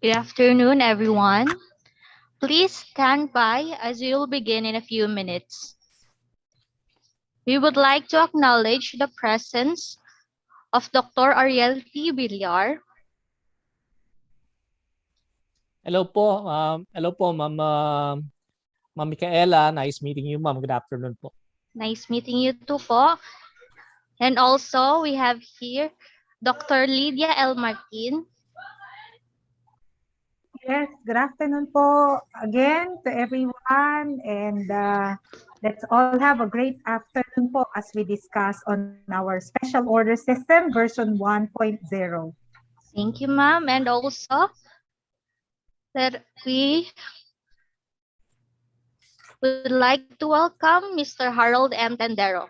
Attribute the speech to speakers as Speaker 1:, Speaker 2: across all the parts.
Speaker 1: Good afternoon, everyone. Please stand by as we will begin in a few minutes. We would like to acknowledge the presence of Dr. Ariel T. Villar.
Speaker 2: Hello po, Ma'am Micaela. Nice meeting you, Ma'am. Good afternoon po.
Speaker 1: Nice meeting you too po. And also, we have here Dr. Lydia L. Martin.
Speaker 3: Yes, good afternoon po again to everyone, and let's all have a great afternoon po as we discuss on our special order system version 1.0.
Speaker 1: Thank you, ma'am. And also, that we would like to welcome Mr. Harold M. Tendero.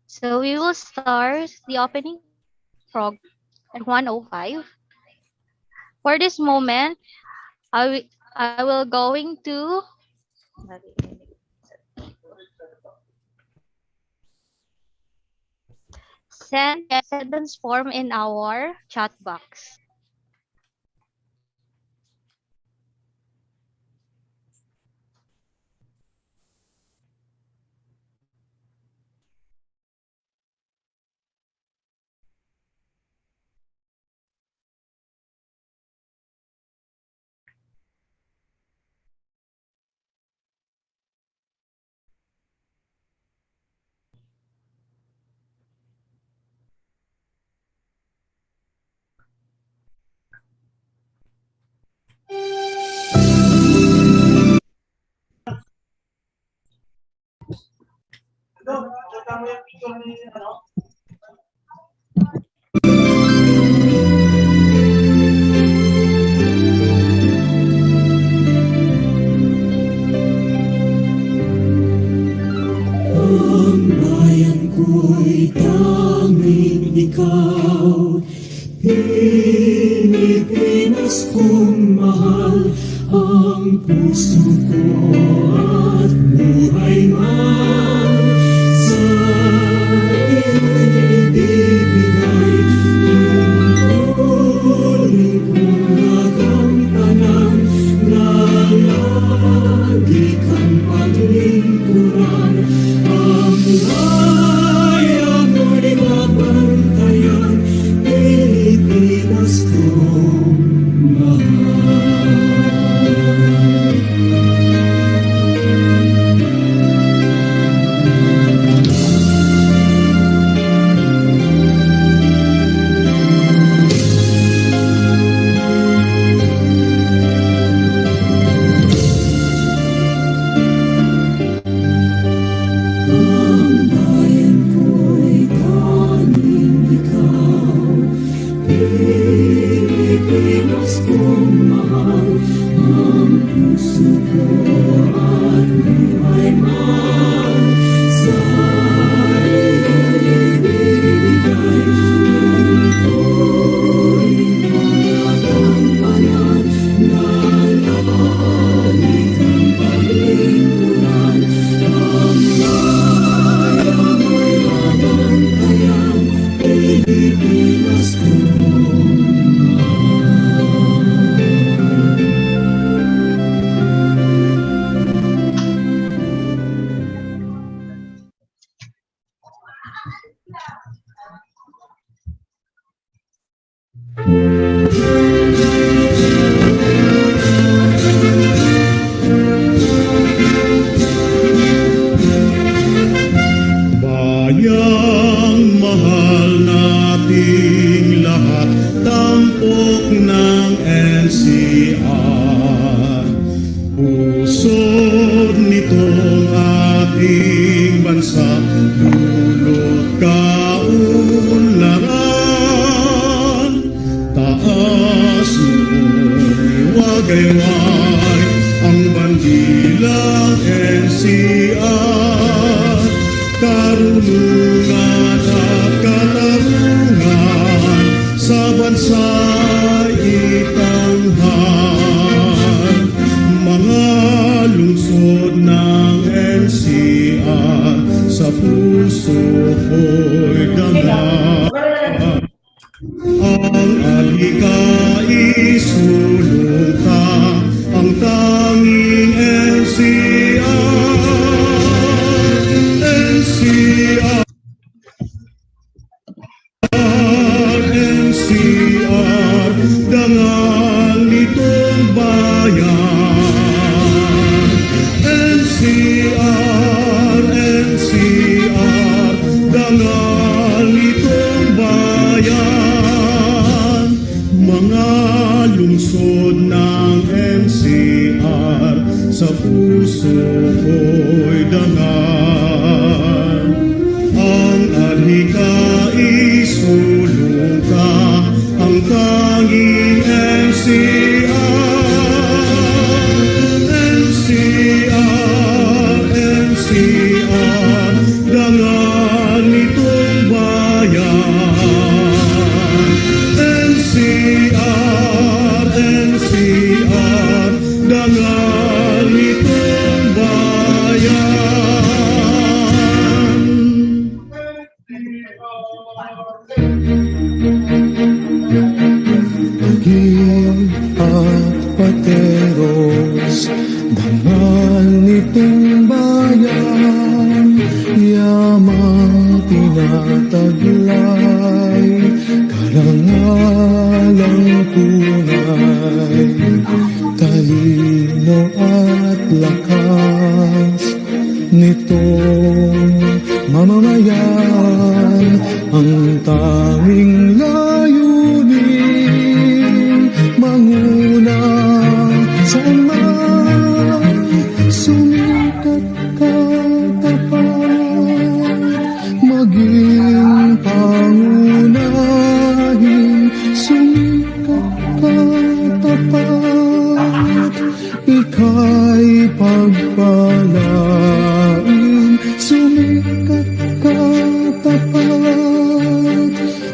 Speaker 1: So we will start the opening program at 1:05. For this moment, I will going to send the attendance form in our chat box.
Speaker 4: Ang bayan ko'y tanging ikaw, Pilipinas kong mahal, ang puso ko at buhay man sa iyo'y ibibigay. Tungkulin kong nagampanan na lagi kang paglingkuran. Ang laya mo'y babantayan, Pilipinas kong mahal. Ang bayan ko'y tanging ikaw, Pilipinas kong mahal, ang puso ko at buhay man gayway ang bandilang NCR, karunungan at katarungan sa bansa'y itanghal. Mga lungsod ng NCR sa puso ko'y dangal. Ang alika isulong ka, ang tanging NCR, NCR, NCR, dangal nitong bayan. NCR, NCR, dangal nitong bayan. Mga lungsod ng NCR sa puso ko'y dangal. Ang alika isulong ka, ang tanging NCR, NCR, NCR, dangal nitong bayan. NCR, NCR, dangal nitong bayan. Aging at pateros, dangal nitong bayan, yamang tinataglay, karangalang tunay, talino at lakas nitong mamamayan, ang tanging layunin manguna saan man sumikat katapat, maging pangunahin sumikat katapat, ika'y pagpalain sumikat katapat,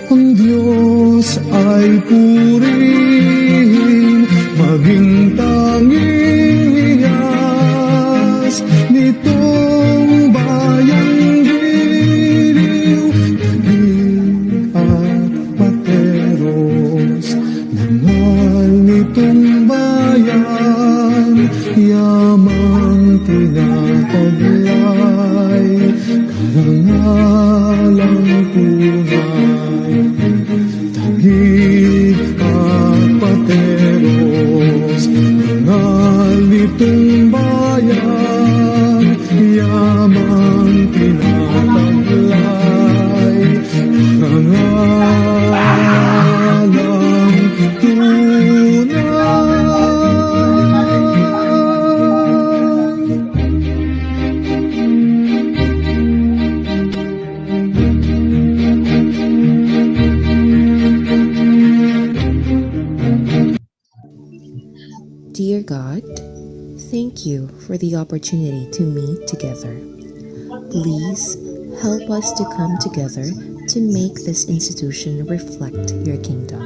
Speaker 4: ang Diyos ay purihin, maging tanging hiyas nitong bayang giliw. Tagig at pateros, dangal nitong bayan, yamang tinataglay, karangalang tunay. Tagig at pateros, dangal nitong bayan, yamang tinataglay, karangalang tunay.
Speaker 5: Dear God, thank you for the opportunity to meet together. Please help us to come together to make this institution reflect your kingdom.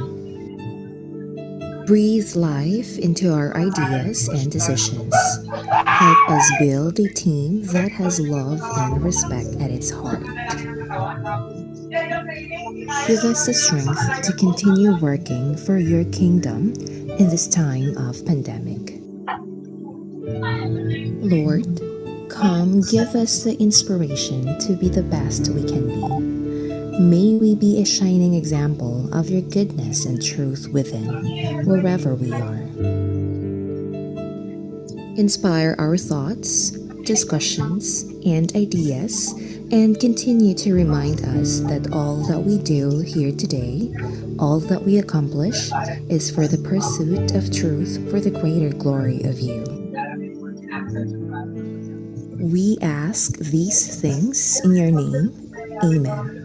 Speaker 5: Breathe life into our ideas and decisions. Help us build a team that has love and respect at its heart. Give us the strength to continue working for your kingdom in this time of pandemic. Lord, come give us the inspiration to be the best we can be. May we be a shining example of your goodness and truth within, wherever we are. Inspire our thoughts, discussions, and ideas, and continue to remind us that all that we do here today, all that we accomplish, is for the pursuit of truth for the greater glory of you. We ask these things in your name. Amen.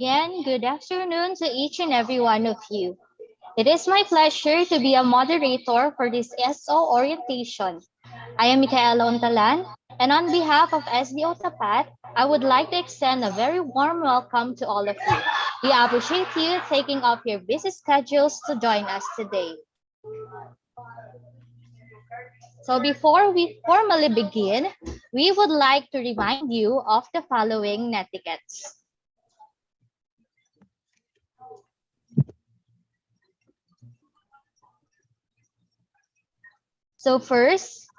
Speaker 1: again, good afternoon to each and every one of you. It is my pleasure to be a moderator for this SO orientation. I am Micaela Ontalan, and on behalf of SBO TAPAT, I would like to extend a very warm welcome to all of you. We appreciate you taking off your busy schedules to join us today. So before we formally begin, we would like to remind you of the following netiquettes. So first,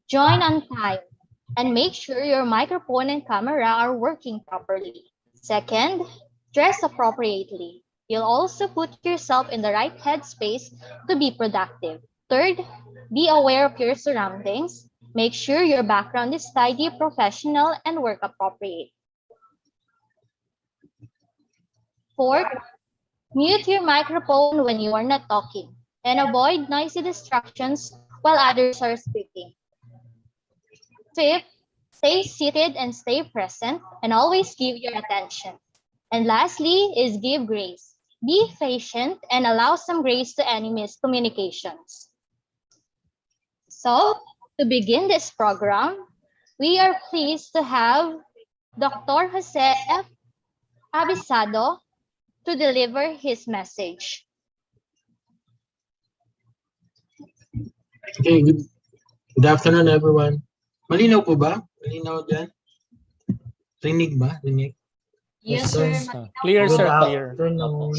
Speaker 1: join on time and make sure your microphone and camera are working properly. Second, dress appropriately. You'll also put yourself in the right headspace to be productive. Third, be aware of your surroundings. Make sure your background is tidy, professional, and work appropriate. Fourth, mute your microphone when you are not talking and avoid noisy distractions while others are speaking. Fifth, stay seated and stay present and always give your attention. And lastly is give grace. Be patient and allow some grace to any miscommunications. So, to begin this program, we are pleased to have Dr. Jose F. Abisado to deliver his message.
Speaker 6: Okay, good afternoon everyone. Malinaw po ba? Malinaw dyan? Rinig ba? Rinig?
Speaker 1: Yes, sir.
Speaker 2: Clear,
Speaker 6: Good
Speaker 2: sir. Clear.
Speaker 6: afternoon.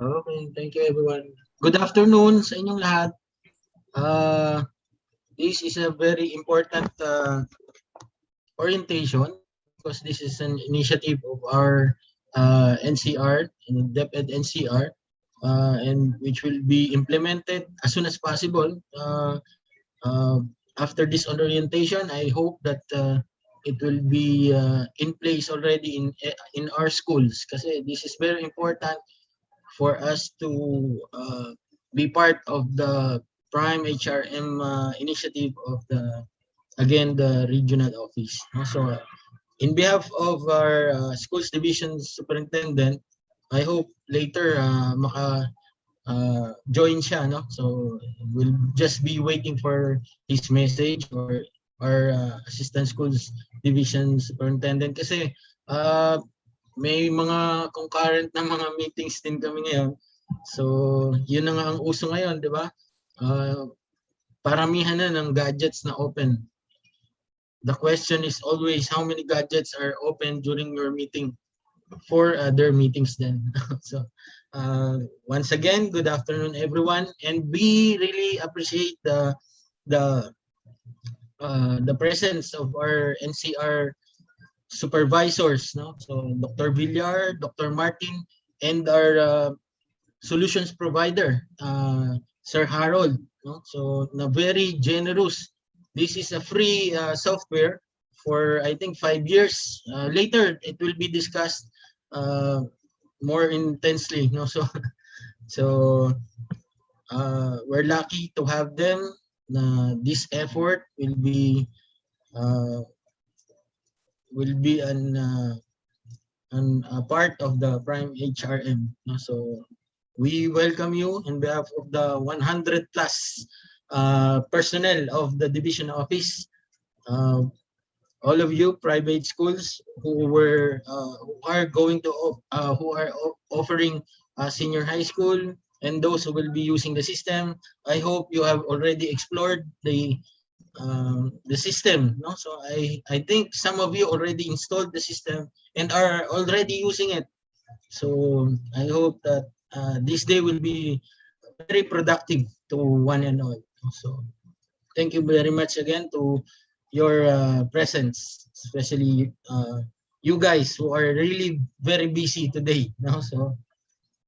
Speaker 6: Okay, thank you everyone. Good afternoon sa inyong lahat. This is a very important orientation because this is an initiative of our NCR, DepEd NCR, and which will be implemented as soon as possible. After this orientation, I hope that it will be in place already in our schools kasi this is very important for us to be part of the Prime HRM initiative of the regional office. So in behalf of our schools division superintendent, I hope later join siya, no? So we'll just be waiting for his message or our assistant schools division superintendent kasi may mga concurrent na mga meetings din kami ngayon. So yun na nga ang uso ngayon, di ba? Paramihan na ng gadgets na open. The question is always how many gadgets are open during your meeting for their meetings then. So once again, good afternoon everyone, and we really appreciate the presence of our NCR supervisors, no? So Dr. Villar, Dr. Martin, and our solutions provider, Sir Harold, no? So na very generous. This is a free software for I think 5 years. Later it will be discussed more intensely, no? So we're lucky to have them. This effort will be a part of the Prime HRM, no? So we welcome you on behalf of the 100 plus personnel of the division office, all of you private schools who are offering senior high school, and those who will be using the system. I hope you have already explored the system, no? So I think some of you already installed the system and are already using it. So I hope that this day will be very productive to one and all. So thank you very much again to your presence, especially you guys who are really very busy today. No? So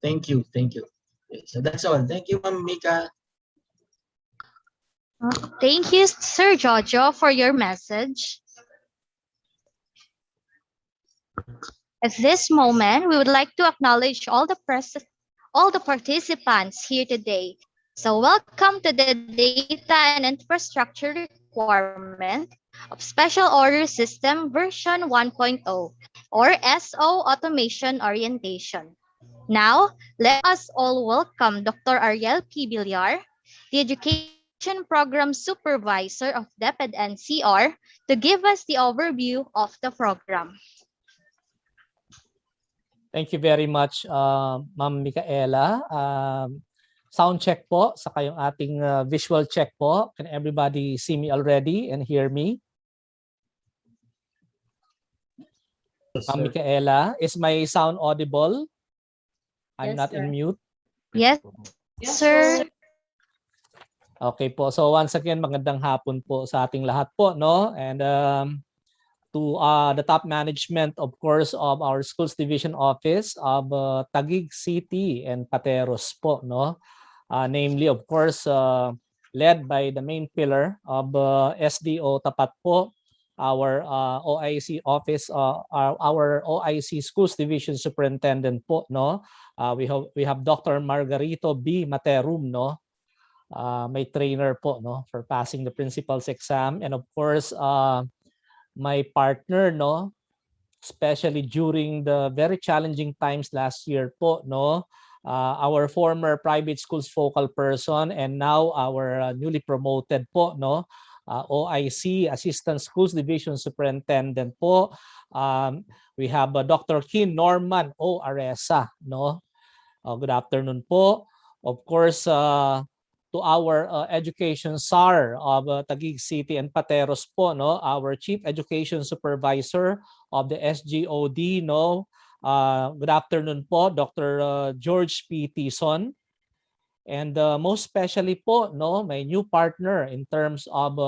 Speaker 6: thank you. Okay, so that's all. Thank you, Ma'am Mika.
Speaker 1: Thank you, Sir Jojo, for your message. At this moment, we would like to acknowledge all the participants here today. So welcome to the Data and Infrastructure Requirement of Special Order System version 1.0 or SO Automation Orientation. Now, let us all welcome Dr. Ariel P. Villar, the Education Program Supervisor of DepEd NCR, to give us the overview of the program.
Speaker 2: Thank you very much, Ma'am Micaela. Sound check po, saka yung ating visual check po. Can everybody see me already and hear me? Ma'am Micaela, is my sound audible? I'm not in mute.
Speaker 1: Yes, sir.
Speaker 2: Okay po. So once again, magandang hapon po sa ating lahat po, no? And to the top management, of course, of our Schools Division Office of Taguig City and Pateros po, no? Namely, of course, led by the main pillar of SDO TAPAT po, our OIC office, our OIC Schools Division Superintendent po, no? We have Dr. Margarito B. Materum, no? My trainer po, no, for passing the principal's exam, and of course, my partner, no, especially during the very challenging times last year po, no, our former private schools focal person and now our newly promoted po, no, OIC Assistant Schools Division Superintendent po. We have Dr. Kin Norman O. Aresa, no. Good afternoon po. Of course, to our education SAR of Taguig City and Pateros po, no, our Chief Education Supervisor of the SGOD, no. Good afternoon po, Dr. George P. Tison. And most especially po, no, my new partner in terms of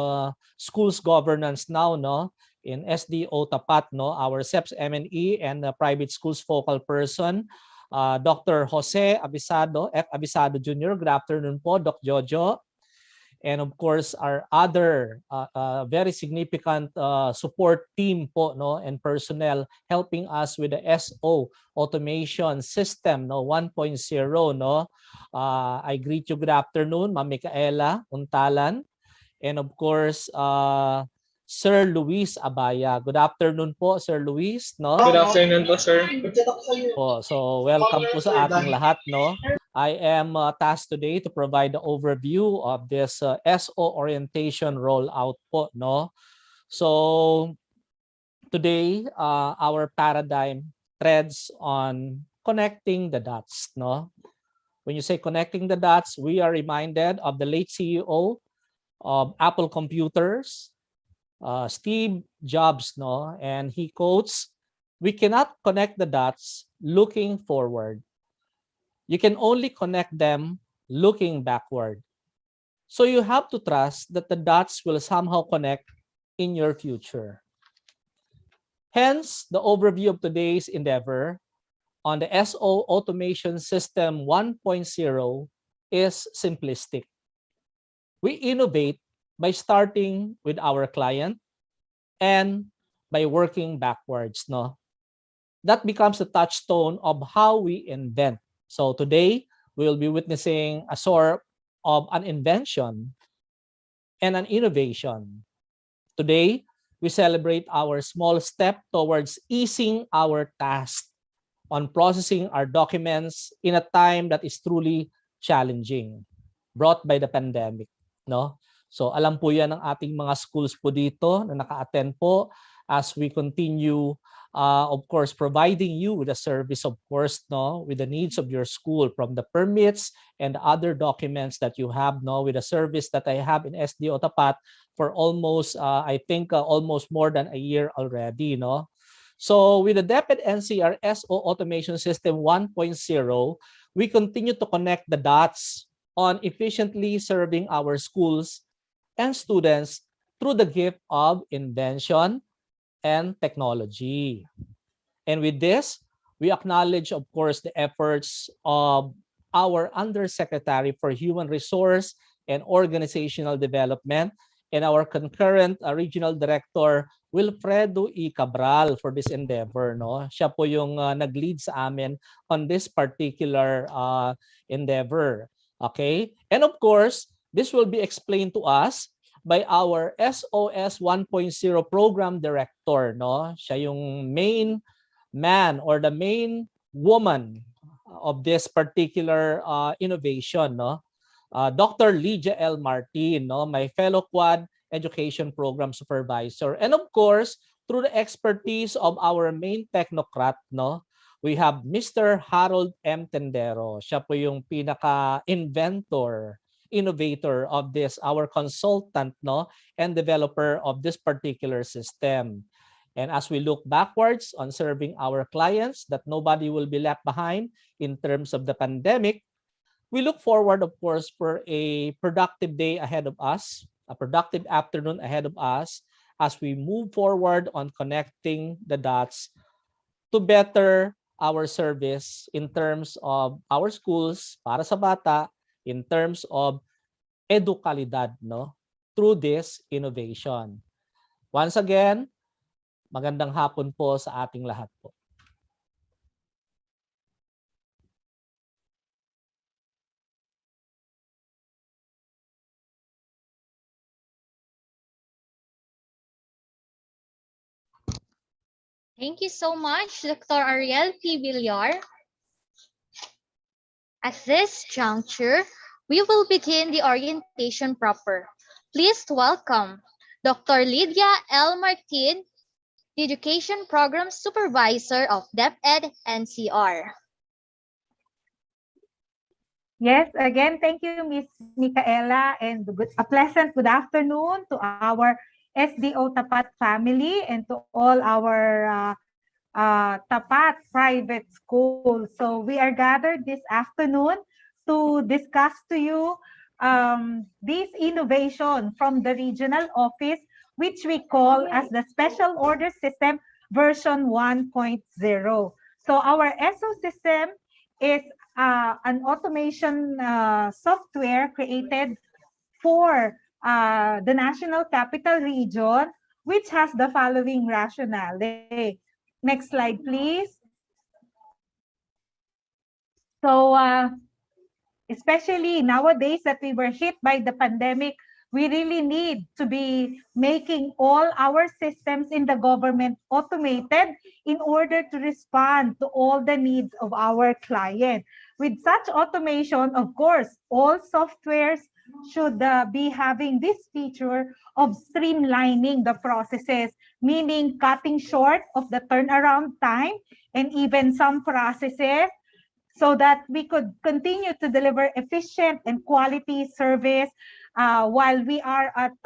Speaker 2: schools governance now, no, in SDO Tapat, no, our SEPS MNE and private schools focal person, Dr. Jose Abisado, F. Abisado Jr. Good afternoon po, Doc Jojo. And of course, our other very significant support team po, no, and personnel helping us with the SO automation system, no, 1.0, no. I greet you, good afternoon, Ma'am Micaela Untalan. And of course, Sir Luis Abaya. Good afternoon po, Sir Luis, no?
Speaker 7: Good afternoon po, sir.
Speaker 2: So welcome po sa ating lahat, no? I am tasked today to provide the overview of this SO orientation rollout po, no? So today, our paradigm treads on connecting the dots, no? When you say connecting the dots, we are reminded of the late CEO of Apple Computers, Steve Jobs, no? And he quotes, "We cannot connect the dots looking forward. You can only connect them looking backward. So you have to trust that the dots will somehow connect in your future." Hence, the overview of today's endeavor on the SO Automation System 1.0 is simplistic. We innovate by starting with our client and by working backwards, no? That becomes the touchstone of how we invent. So today, we'll be witnessing a sort of an invention and an innovation. Today, we celebrate our small step towards easing our task on processing our documents in a time that is truly challenging, brought by the pandemic, no? So alam po yan ng ating mga schools po dito na naka-attend po as we continue of course, providing you with a service, of course, no, with the needs of your school, from the permits and other documents that you have, no, with a service that I have in SDO Tapat for almost, I think, almost more than a year already, no. So with the DepEd NCR SO Automation System 1.0, we continue to connect the dots on efficiently serving our schools and students through the gift of invention and technology. And with this, we acknowledge, of course, the efforts of our Undersecretary for Human Resource and Organizational Development and our concurrent Regional Director, Wilfredo E. Cabral, for this endeavor, no? Siya po yung nag-lead sa amin on this particular endeavor. Okay? And of course, this will be explained to us by our SOS 1.0 program director, no? Siya yung main man or the main woman of this particular innovation, no? Dr. Lydia L. Martin, no? My fellow Quad Education Program Supervisor. And of course, through the expertise of our main technocrat, no? We have Mr. Harold M. Tendero. Siya po yung pinaka-inventor, innovator of this, our consultant, no? And developer of this particular system. And as we look backwards on serving our clients, that nobody will be left behind in terms of the pandemic, we look forward, of course, for a productive day ahead of us, a productive afternoon ahead of us, as we move forward on connecting the dots to better our service in terms of our schools para sa bata, in terms of edukalidad, no? Through this innovation. Once again, magandang hapon po sa ating lahat po.
Speaker 1: Thank you so much, Dr. Ariel P. Villar. At this juncture, we will begin the orientation proper. Please welcome Dr. Lydia L. Martin, the Education Program Supervisor of DepEd NCR.
Speaker 3: Yes, again, thank you, Ms. Micaela, and a pleasant good afternoon to our SDO TAPAT family and to all our TAPAT private schools. So we are gathered this afternoon to discuss to you this innovation from the regional office, which we call as the Special Order System version 1.0. So our SO system is an automation software created for the National Capital Region, which has the following rationale. Next slide, please. So, especially nowadays that we were hit by the pandemic, we really need to be making all our systems in the government automated in order to respond to all the needs of our client. With such automation, of course, all softwares should be having this feature of streamlining the processes, meaning cutting short of the turnaround time and even some processes, so that we could continue to deliver efficient and quality service while we are at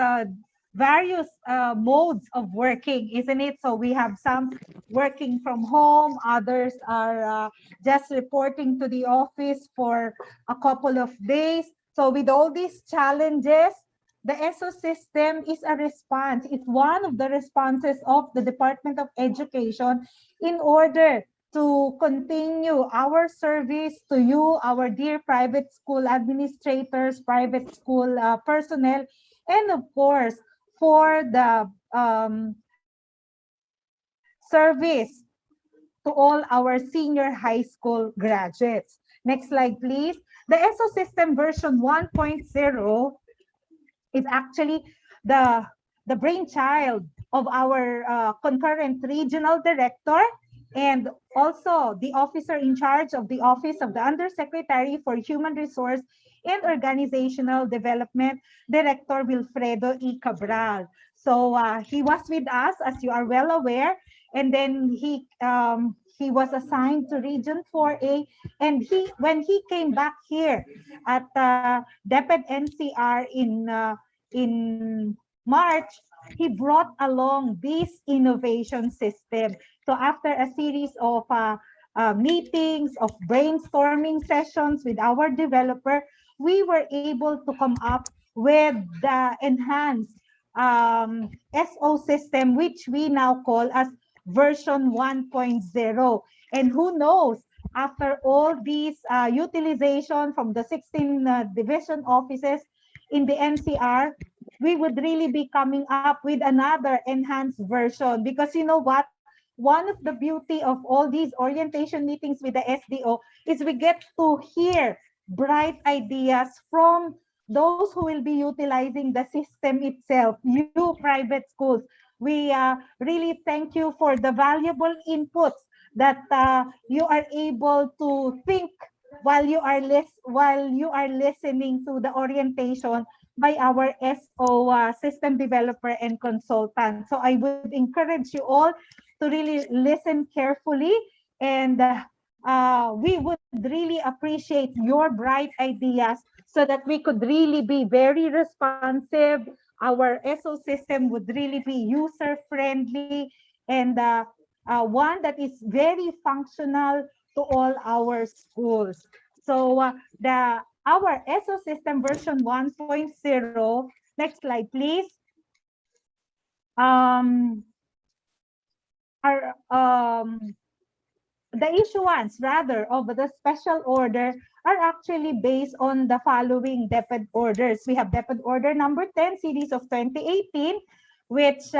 Speaker 3: various modes of working, isn't it? So we have some working from home, others are just reporting to the office for a couple of days. So with all these challenges, the ESO system is a response. It's one of the responses of the Department of Education in order to continue our service to you, our dear private school administrators, private school personnel, and of course, for the service to all our senior high school graduates. Next slide, please. The ESO system version 1.0 is actually the brainchild of our concurrent regional director and also the officer in charge of the Office of the Undersecretary for Human Resource and Organizational Development, Director Wilfredo E. Cabral. So he was with us, as you are well aware, and then he was assigned to Region 4A, and when he came back here at DepEd NCR in March, he brought along this innovation system. So after a series of meetings, of brainstorming sessions with our developer, we were able to come up with the enhanced SO system, which we now call as version 1.0. And who knows, after all these utilization from the 16 division offices in the NCR, we would really be coming up with another enhanced version, because you know what? One of the beauty of all these orientation meetings with the SDO is we get to hear bright ideas from those who will be utilizing the system itself, you private schools. We really thank you for the valuable inputs that you are able to think while you are listening to the orientation by our SO system developer and consultant. So I would encourage you all to really listen carefully, and we would really appreciate your bright ideas so that we could really be very responsive. Our SO system would really be user friendly, and one that is very functional to all our schools. So our SO system version 1.0, next slide please. Um, our the issuance rather of the special order are actually based on the following DepEd orders. We have DepEd order number 10 series of 2018, which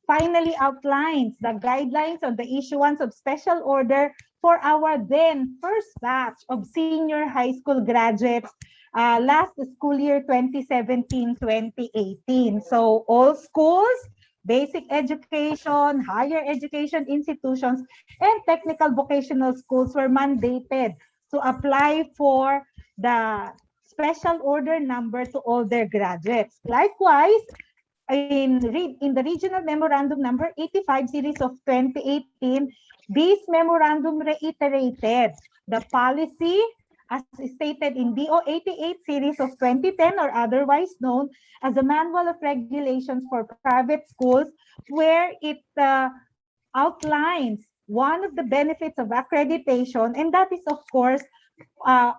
Speaker 3: finally outlines the guidelines on the issuance of special order for our then first batch of senior high school graduates last school year 2017-2018. So all schools, basic education, higher education institutions, and technical vocational schools were mandated to apply for the special order number to all their graduates. Likewise, in the regional memorandum number 85 series of 2018, this memorandum reiterated the policy as stated in DO 88 series of 2010, or otherwise known as the Manual of Regulations for Private Schools, where it outlines one of the benefits of accreditation, and that is, of course,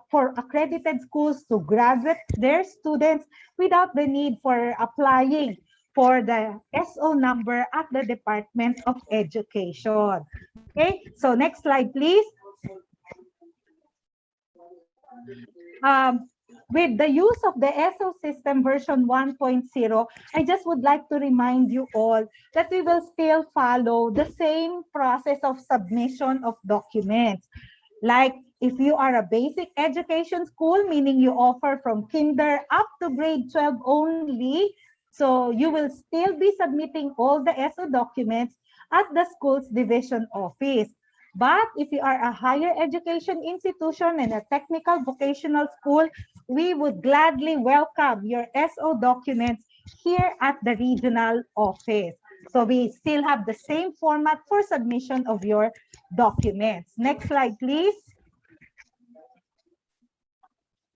Speaker 3: for accredited schools to graduate their students without the need for applying for the SO number at the Department of Education. Okay, so next slide, please. With the use of the SO system version 1.0, I just would like to remind you all that we will still follow the same process of submission of documents. Like if you are a basic education school, meaning you offer from kinder up to grade 12 only, so you will still be submitting all the SO documents at the school's division office. But if you are a higher education institution and a technical vocational school, we would gladly welcome your SO documents here at the regional office. So we still have the same format for submission of your documents. Next slide, please.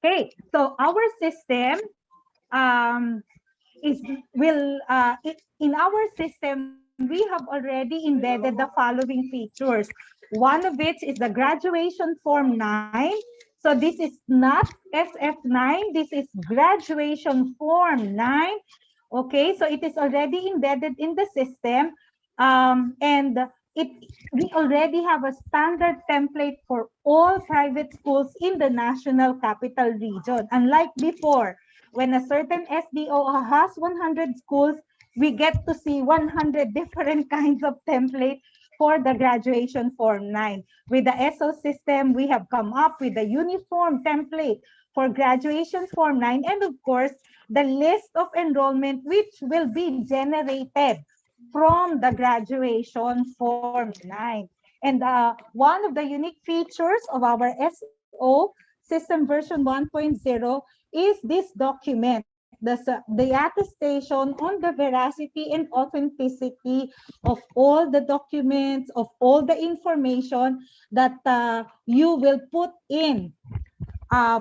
Speaker 3: Okay, so our system in our system, we have already embedded the following features. One of which is the graduation form 9. So this is not SF9, this is graduation form 9. Okay, so it is already embedded in the system, and we already have a standard template for all private schools in the National Capital Region. Unlike before, when a certain SDO has 100 schools, we get to see 100 different kinds of template for the graduation form 9. With the SO system, we have come up with a uniform template for graduation form 9, and of course, the list of enrollment which will be generated from the graduation form 9. And one of the unique features of our SO system version 1.0 is this document, the attestation on the veracity and authenticity of all the documents, of all the information that you will put in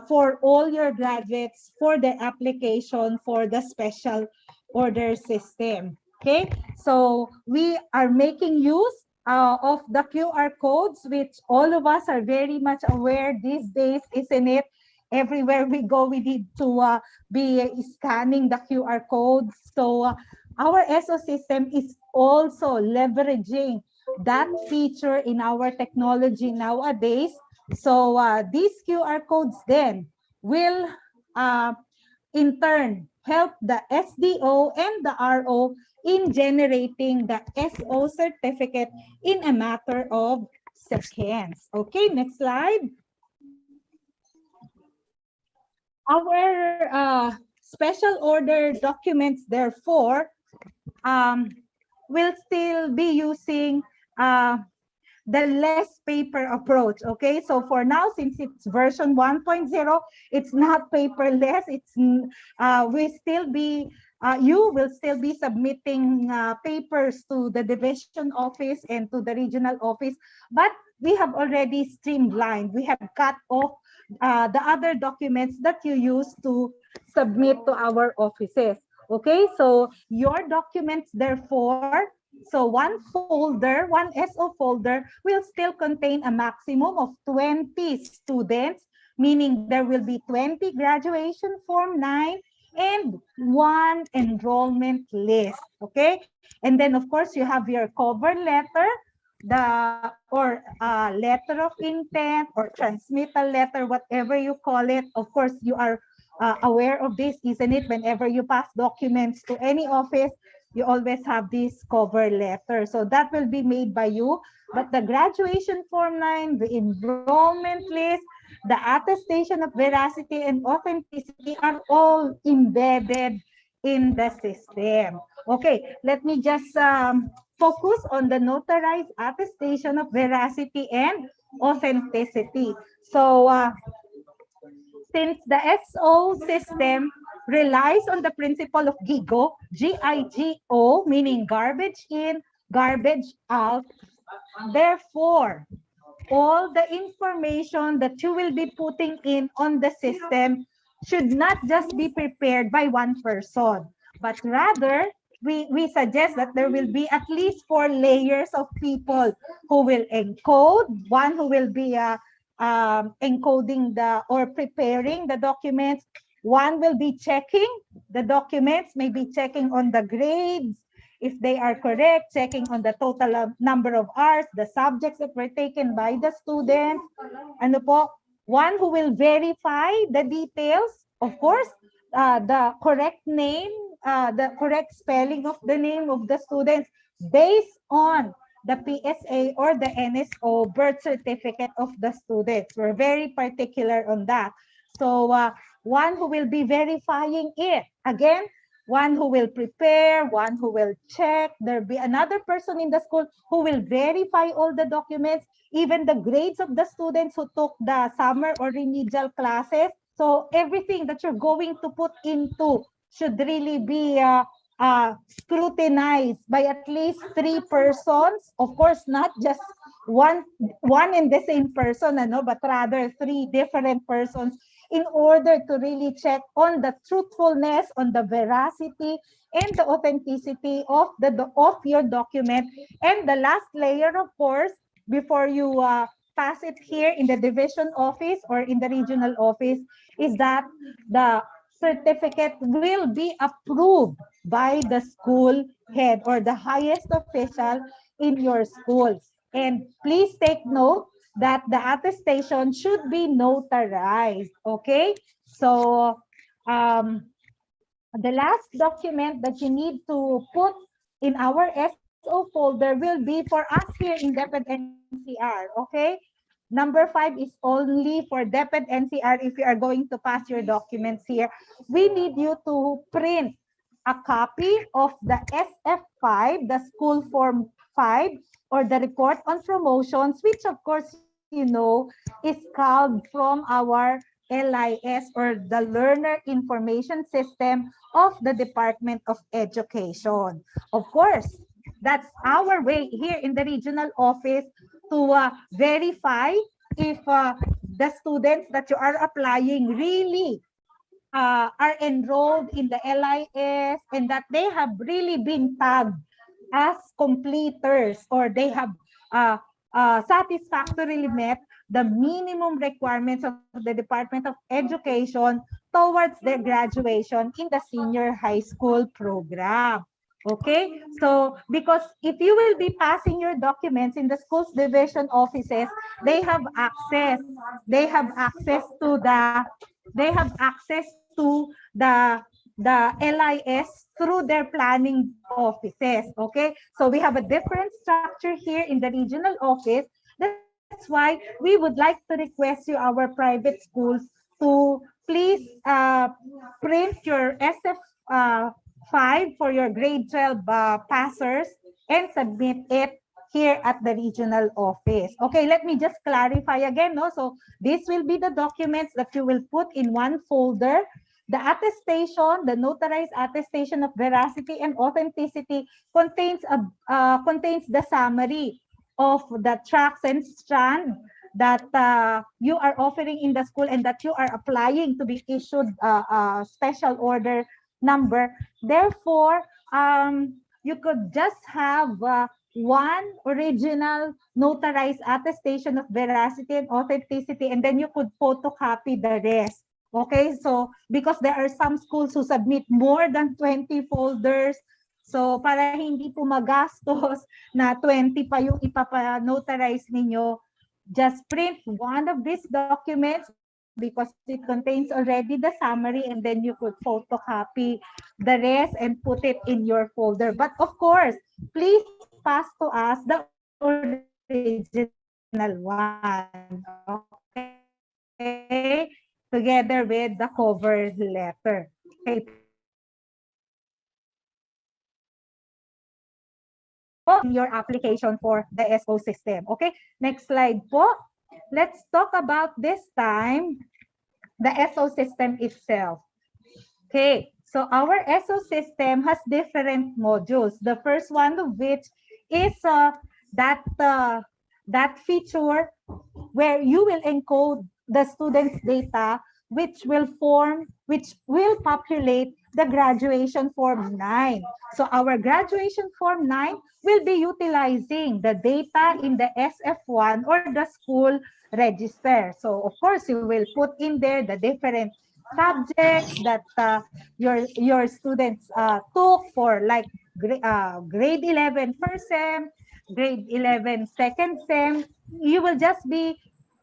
Speaker 3: for all your graduates for the application for the special order system. Okay, so we are making use of the QR codes, which all of us are very much aware these days, isn't it? Everywhere we go, we need to be scanning the QR codes. So our SO system is also leveraging that feature in our technology nowadays. So these QR codes then will in turn help the SDO and the RO in generating the SO certificate in a matter of seconds. Okay, next slide. our special order documents, therefore, will still be using the less paper approach. Okay, so for now, since it's version 1.0, it's not paperless. It's we still be you will still be submitting papers to the division office and to the regional office, but we have already streamlined. We have cut off the other documents that you use to submit to our offices. Okay, so your documents, therefore, so one folder, one SO folder will still contain a maximum of 20 students, meaning there will be 20 graduation form 9 and one enrollment list. Okay, and then of course you have your cover letter, the or letter of intent or transmittal letter, whatever you call it. Of course, you are aware of this, isn't it? Whenever you pass documents to any office, you always have this cover letter. So that will be made by you. But the graduation form 9, the enrollment list, the attestation of veracity and authenticity are all embedded in the system. Okay, let me just focus on the notarized attestation of veracity and authenticity. So since the SO system relies on the principle of GIGO, G-I-G-O, meaning garbage in, garbage out, therefore, all the information that you will be putting in on the system should not just be prepared by one person, but rather we suggest that there will be at least 4 layers of people who will encode, one who will be encoding the or preparing the documents, one will be checking the documents, maybe checking on the grades, if they are correct, checking on the total number of hours, the subjects that were taken by the students. Ano po? One who will verify the details, of course, the correct name, the correct spelling of the name of the students based on the PSA or the NSO birth certificate of the students. We're very particular on that. So one who will be verifying it. Again, one who will prepare, one who will check. There'll be another person in the school who will verify all the documents, even the grades of the students who took the summer or remedial classes. So everything that you're going to put into should really be scrutinized by at least 3 persons. Of course, not just one and the same person, but rather 3 different persons, in order to really check on the truthfulness, on the veracity, and the authenticity of your document. And the last layer, of course, before you pass it here in the division office or in the regional office, is that the certificate will be approved by the school head or the highest official in your school. And please take note that the attestation should be notarized. Okay, so the last document that you need to put in our SO folder will be for us here in DepEd NCR. Okay, number 5 is only for DepEd NCR. If you are going to pass your documents here, we need you to print a copy of the SF5, the school form 5, or the report on promotions, which of course you know is called from our LIS, or the Learner Information System of the Department of Education. Of course, that's our way here in the regional office to verify if the students that you are applying really are enrolled in the LIS and that they have really been tagged as completers, or they have satisfactorily met the minimum requirements of the Department of Education towards their graduation in the senior high school program. Okay, so because if you will be passing your documents in the school's division offices, they have access. They have access to the LIS through their planning offices. Okay, so we have a different structure here in the regional office. That's why we would like to request you, our private schools, to please print your SF5 for your grade 12 passers and submit it here at the regional office. Okay, let me just clarify again. No? So this will be the documents that you will put in one folder. The attestation, the notarized attestation of veracity and authenticity contains the summary of the tracks and strand that you are offering in the school and that you are applying to be issued a special order number. Therefore, you could just have one original notarized attestation of veracity and authenticity, and then you could photocopy the rest. Okay, so because there are some schools who submit more than 20 folders, so para hindi po magastos na 20 pa yung ipapa-notarize ninyo, just print one of these documents because it contains already the summary, and then you could photocopy the rest and put it in your folder. But of course, please pass to us the original one, okay? Together with the cover letter. Okay, please pass to us in your application for the SO system. Okay, next slide po. Let's talk about this time the SO system itself. Okay, so our SO system has different modules. The first one of which is that feature where you will encode the student's data, which will populate the graduation form 9. So our graduation form 9 will be utilizing the data in the SF1 or the school register. So of course, you will put in there the different subjects that your students took for, like grade 11 first sem, grade 11 second sem. You will just be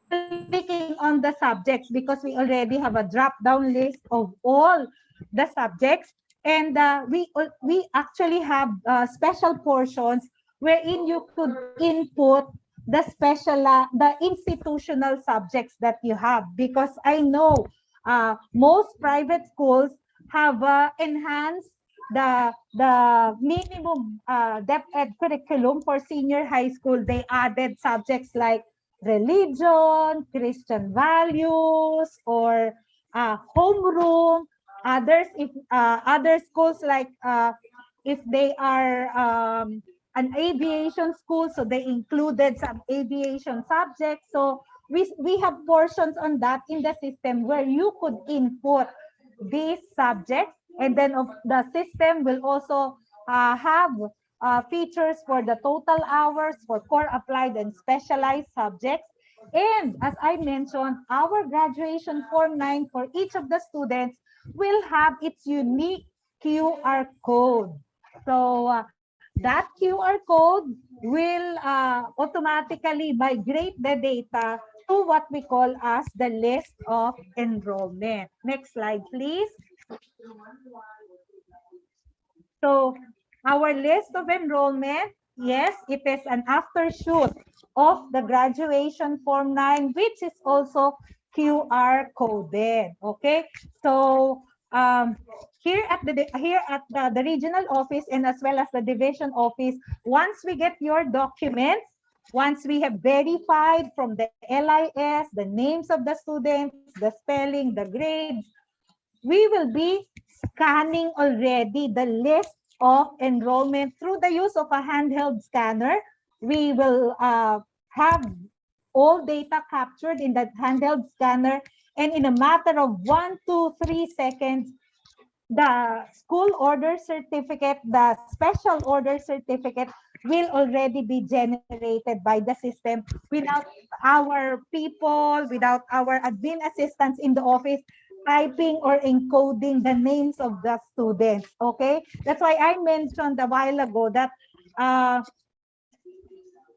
Speaker 3: clicking on the subjects because we already have a drop-down list of all the subjects. And we actually have special portions wherein you could input the institutional subjects that you have, because I know most private schools have enhanced the minimum depth ed curriculum for senior high school. They added subjects like religion, Christian values, or homeroom. Others, if other schools, like if they are an aviation school, so they included some aviation subjects. So we have portions on that in the system where you could input these subjects, and then the system will also have features for the total hours for core, applied, and specialized subjects. And as I mentioned, our graduation form 9 for each of the students will have its unique QR code. So that QR code will automatically migrate the data to what we call as the list of enrollment. Next slide, please. So our list of enrollment, yes, it is an aftershoot of the graduation form 9, which is also QR coded. Okay, so here at the regional office, and as well as the division office, once we get your documents, once we have verified from the LIS the names of the students, the spelling, the grades, we will be scanning already the list of enrollment through the use of a handheld scanner. We will have all data captured in that handheld scanner, and in a matter of 1 to 3 seconds, the school order certificate, the special order certificate, will already be generated by the system without our people, without our admin assistants in the office typing or encoding the names of the students. Okay, that's why I mentioned a while ago that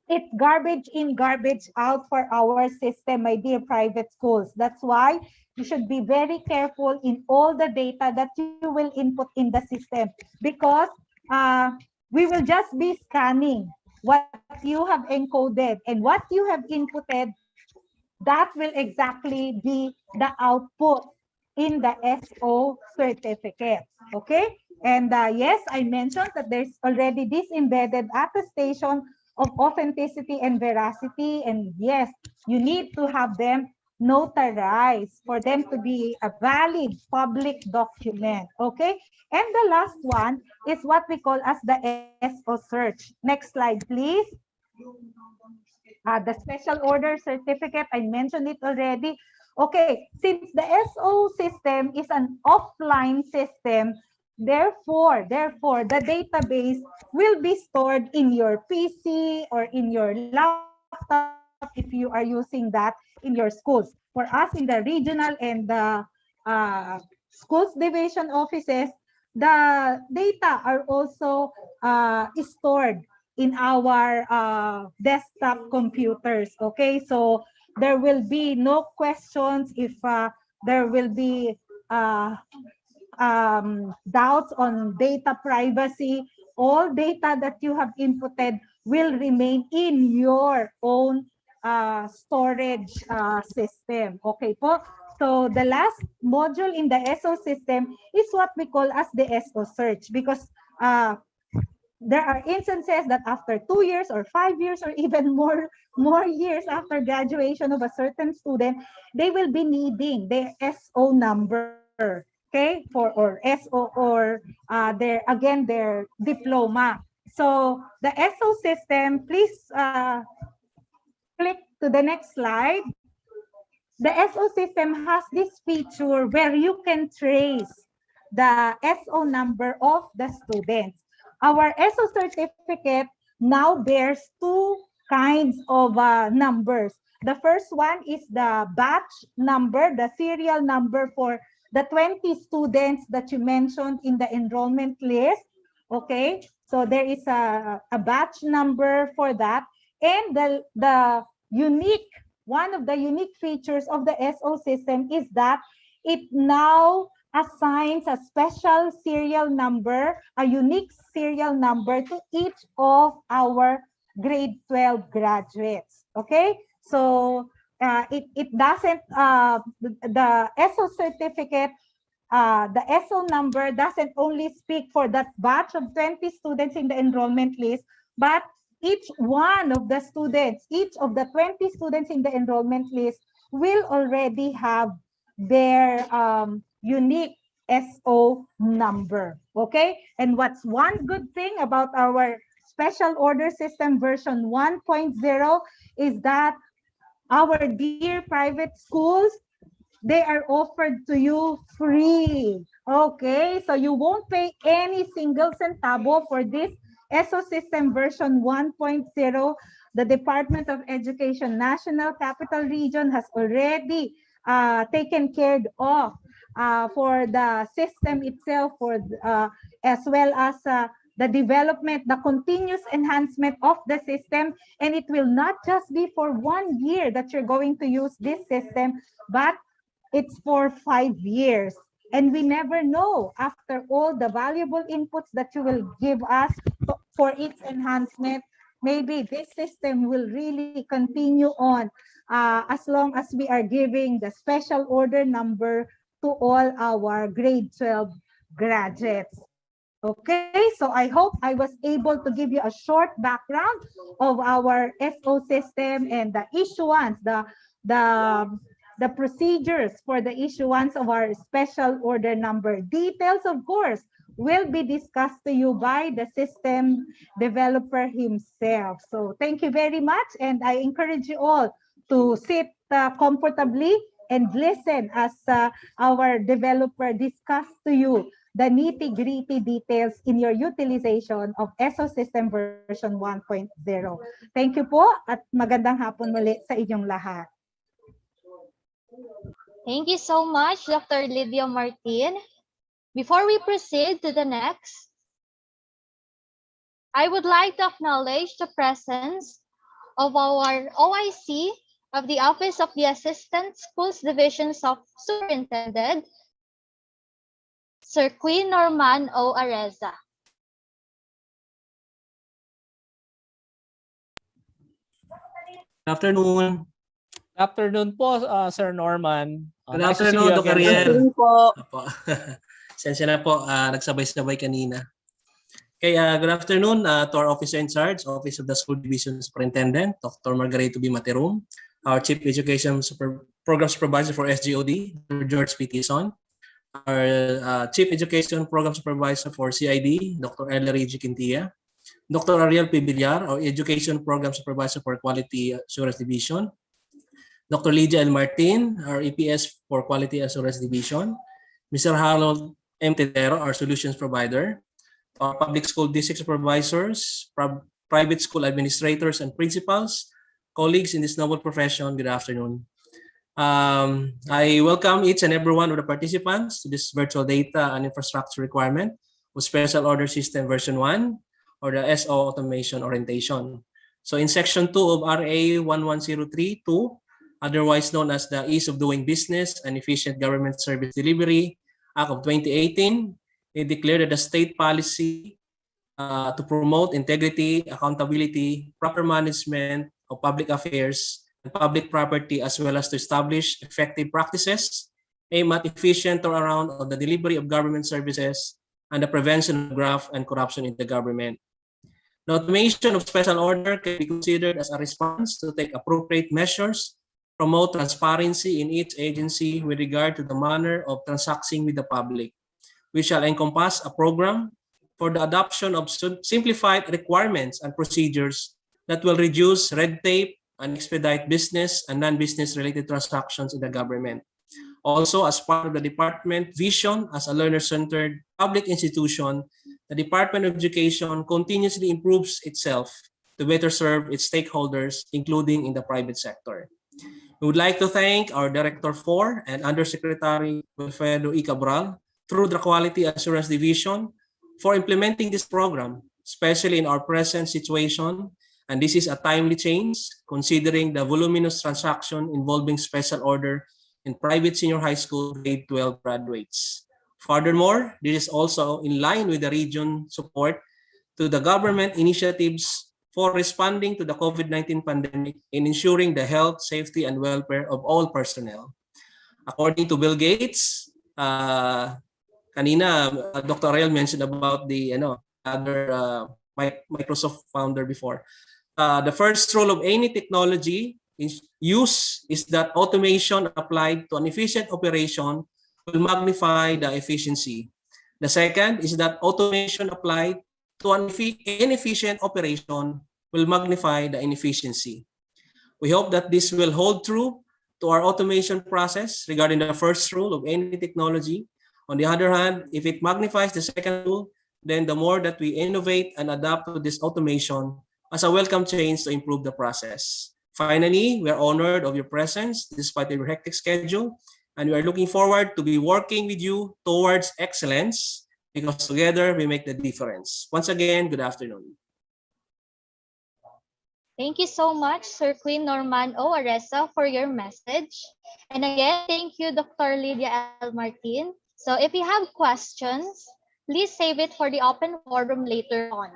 Speaker 3: it's garbage in, garbage out for our system, my dear private schools. That's why you should be very careful in all the data that you will input in the system, because we will just be scanning what you have encoded, and what you have inputted, that will exactly be the output in the SO certificate. Okay? And yes, I mentioned that there's already this embedded attestation of authenticity and veracity. And yes, you need to have them notarized for them to be a valid public document. Okay? And the last one is what we call as the SO search. Next slide, please. The special order certificate, I mentioned it already. Okay, since the SO system is an offline system, therefore, the database will be stored in your PC or in your laptop if you are using that in your schools. For us in the regional and the schools division offices, the data are also stored in our desktop computers. Okay, so there will be no questions if there will be uh, doubts on data privacy. All data that you have inputted will remain in your own storage system. Okay po. So the last module in the SO system is what we call as the SO search, because there are instances that after 2 years or 5 years or even more years after graduation of a certain student, they will be needing their SO number, okay, for or SO or their diploma. So the SO system, please click to the next slide. The SO system has this feature where you can trace the SO number of the students. Our SO certificate now bears two kinds of numbers. The first one is the batch number, the serial number for the 20 students that you mentioned in the enrollment list. Okay, so there is a batch number for that. And the unique one of the unique features of the SO system is that it now assigns a special serial number, a unique serial number to each of our grade 12 graduates. Okay, so it doesn't, the SO certificate, the SO number doesn't only speak for that batch of 20 students in the enrollment list, but each one of the students, each of the 20 students in the enrollment list will already have their unique SO number. Okay? And what's one good thing about our special order system version 1.0 is that our dear private schools, they are offered to you free. Okay, so you won't pay any single centavo for this ESO system version 1.0. The Department of Education National Capital Region has already taken care of for the system itself, for as well as the development, the continuous enhancement of the system. And it will not just be for 1 year that you're going to use this system, but it's for 5 years. And we never know, after all the valuable inputs that you will give us for its enhancement, maybe this system will really continue on as long as we are giving the special order number to all our grade 12 graduates. Okay, so I hope I was able to give you a short background of our SO system and the issuance, the the procedures for the issuance of our special order number. Details, of course, will be discussed to you by the system developer himself. So thank you very much, and I encourage you all to sit comfortably and listen as our developer discuss to you the nitty-gritty details in your utilization of ESO system version 1.0. Thank you po at magandang hapon muli sa inyong lahat.
Speaker 1: Thank you so much, Dr. Lydia Martin. Before we proceed to the next, I would like to acknowledge the presence of our OIC of the Office of the Assistant Schools Divisions of Superintendent, Sir Queen Norman O. Areza.
Speaker 7: Good afternoon.
Speaker 2: Afternoon po, Sir Norman.
Speaker 7: Good
Speaker 2: Nice to see
Speaker 7: afternoon,
Speaker 2: you
Speaker 7: Dr.
Speaker 2: again,
Speaker 7: Riel.
Speaker 2: sir.
Speaker 8: Afternoon po.
Speaker 7: Apo. Sensya na po, nagsabay-sabay kanina. Okay, good afternoon to our officer in charge, Office of the School Division Superintendent, Dr. Margarito B. Materum, our Chief Education Program Supervisor for SGOD, Dr. George P. Tison, our Chief Education Program Supervisor for CID, Dr. Ellery G. Quintia, Dr. Ariel P. Villar, our Education Program Supervisor for Quality Assurance Division, Dr. Lydia L. Martin, our EPS for Quality Assurance Division, Mr. Harold M. Tedero, our Solutions Provider, our public school district supervisors, private school administrators and principals, colleagues in this noble profession, good afternoon. I welcome each and every one of the participants to this virtual data and infrastructure requirement of Special Order System version 1 or the SO automation orientation. So in section 2 of RA 11032, otherwise known as the Ease of Doing Business and Efficient Government Service Delivery Act of 2018, it declared that the state policy to promote integrity, accountability, proper management of public affairs and public property, as well as to establish effective practices aimed at efficient turnaround of the delivery of government services and the prevention of graft and corruption in the government. The automation of special order can be considered as a response to take appropriate measures, promote transparency in each agency with regard to the manner of transacting with the public, which shall encompass a program for the adoption of simplified requirements and procedures that will reduce red tape and expedite business and non-business related transactions in the government. Also, as part of the department vision as a learner-centered public institution, the Department of Education continuously improves itself to better serve its stakeholders, including in the private sector. We would like to thank our Director 4 and Undersecretary Wilfredo E. Cabral through the Quality Assurance Division for implementing this program, especially in our present situation. And this is a timely change considering the voluminous transaction involving special order in private senior high school grade 12 graduates. Furthermore, this is also in line with the region support to the government initiatives for responding to the COVID-19 pandemic and ensuring the health, safety, and welfare of all personnel. According to Bill Gates, kanina, Dr. Ariel mentioned about the other Microsoft founder before. The first rule of any technology use is that automation applied to an efficient operation will magnify the efficiency. The second is that automation applied to an inefficient operation will magnify the inefficiency. We hope that this will hold true to our automation process regarding the first rule of any technology. On the other hand, if it magnifies the second rule, then the more that we innovate and adapt to this automation as a welcome change to improve the process. Finally, we are honored of your presence despite your hectic schedule, and we are looking forward to be working with you towards excellence because together we make the difference. Once again, good afternoon.
Speaker 1: Thank you so much, Sir Queen Norman O. Aresa, for your message. And again, thank you, Dr. Lydia L. Martin. So if you have questions, please save it for the open forum later on.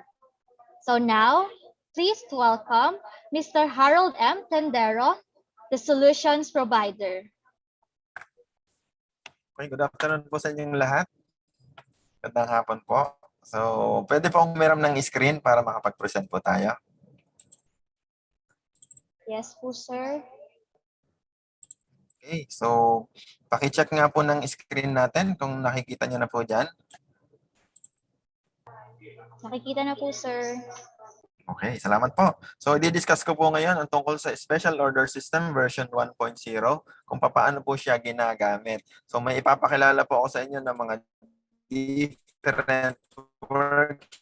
Speaker 1: So now, please welcome Mr. Harold M. Tendero, the solutions provider.
Speaker 9: Okay, good afternoon po sa inyong lahat. Magandang hapon po. So, pwede po akong umiram ng screen para makapag-present po tayo.
Speaker 1: Yes po, sir.
Speaker 9: Okay, so paki-check nga po ng screen natin kung nakikita niyo na po dyan.
Speaker 1: Nakikita na po, sir.
Speaker 9: Okay, salamat po. So, i-discuss ko po ngayon ang tungkol sa Special Order System version 1.0 kung paano po siya ginagamit. So, may ipapakilala po ako sa inyo ng mga different worksheets,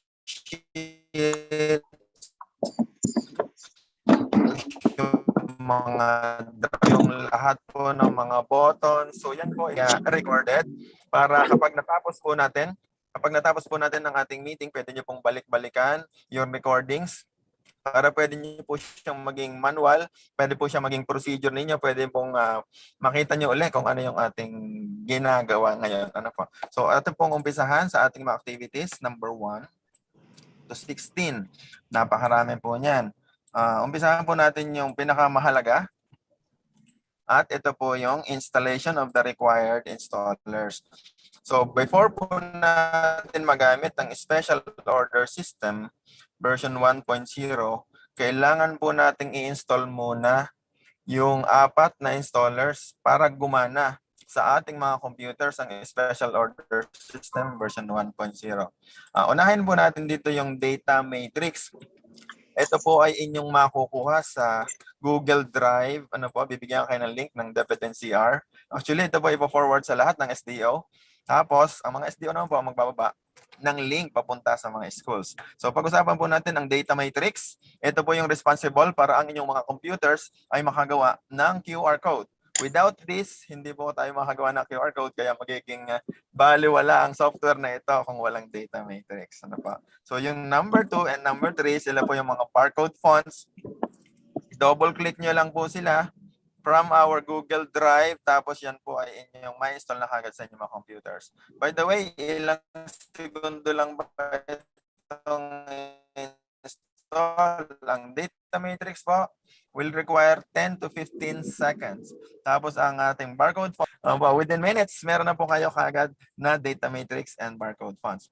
Speaker 9: yung lahat po ng mga buttons. So, yan po recorded para kapag natapos po natin ng ating meeting, pwede nyo pong balik-balikan yung recordings para pwede nyo po siyang maging manual, pwede po siyang maging procedure ninyo, pwede pong makita nyo ulit kung ano yung ating ginagawa ngayon. Ano po? So, ating pong umpisahan sa ating mga activities, number 1 to 16. Napakarami po niyan. Umpisahan po natin yung pinakamahalaga. At ito po yung installation of the required installers. So before po natin magamit ang special order system version 1.0, kailangan po nating i-install muna yung 4 na installers para gumana sa ating mga computers ang special order system version 1.0. Unahin po natin dito yung data matrix. Ito po ay inyong makukuha sa Google Drive. Ano po, bibigyan kayo ng link ng DepEd NCR. Actually, ito po ipo-forward sa lahat ng SDO. Tapos, ang mga SDO naman po ang magbababa ng link papunta sa mga schools. So, pag-usapan po natin ang data matrix. Ito po yung responsible para ang inyong mga computers ay makagawa ng QR code. Without this, hindi po tayo makagawa ng QR code kaya magiging baliwala ang software na ito kung walang data matrix. Ano pa? So yung number 2 and number 3, sila po yung mga barcode fonts. Double-click nyo lang po sila from our Google Drive. Tapos yan po ay inyong ma-install na kagad sa inyong mga computers. By the way, ilang segundo lang ba itong install? Ang data matrix po will require 10 to 15 seconds. Tapos ang ating barcode font, within minutes, meron na po kayo kagad na data matrix and barcode fonts.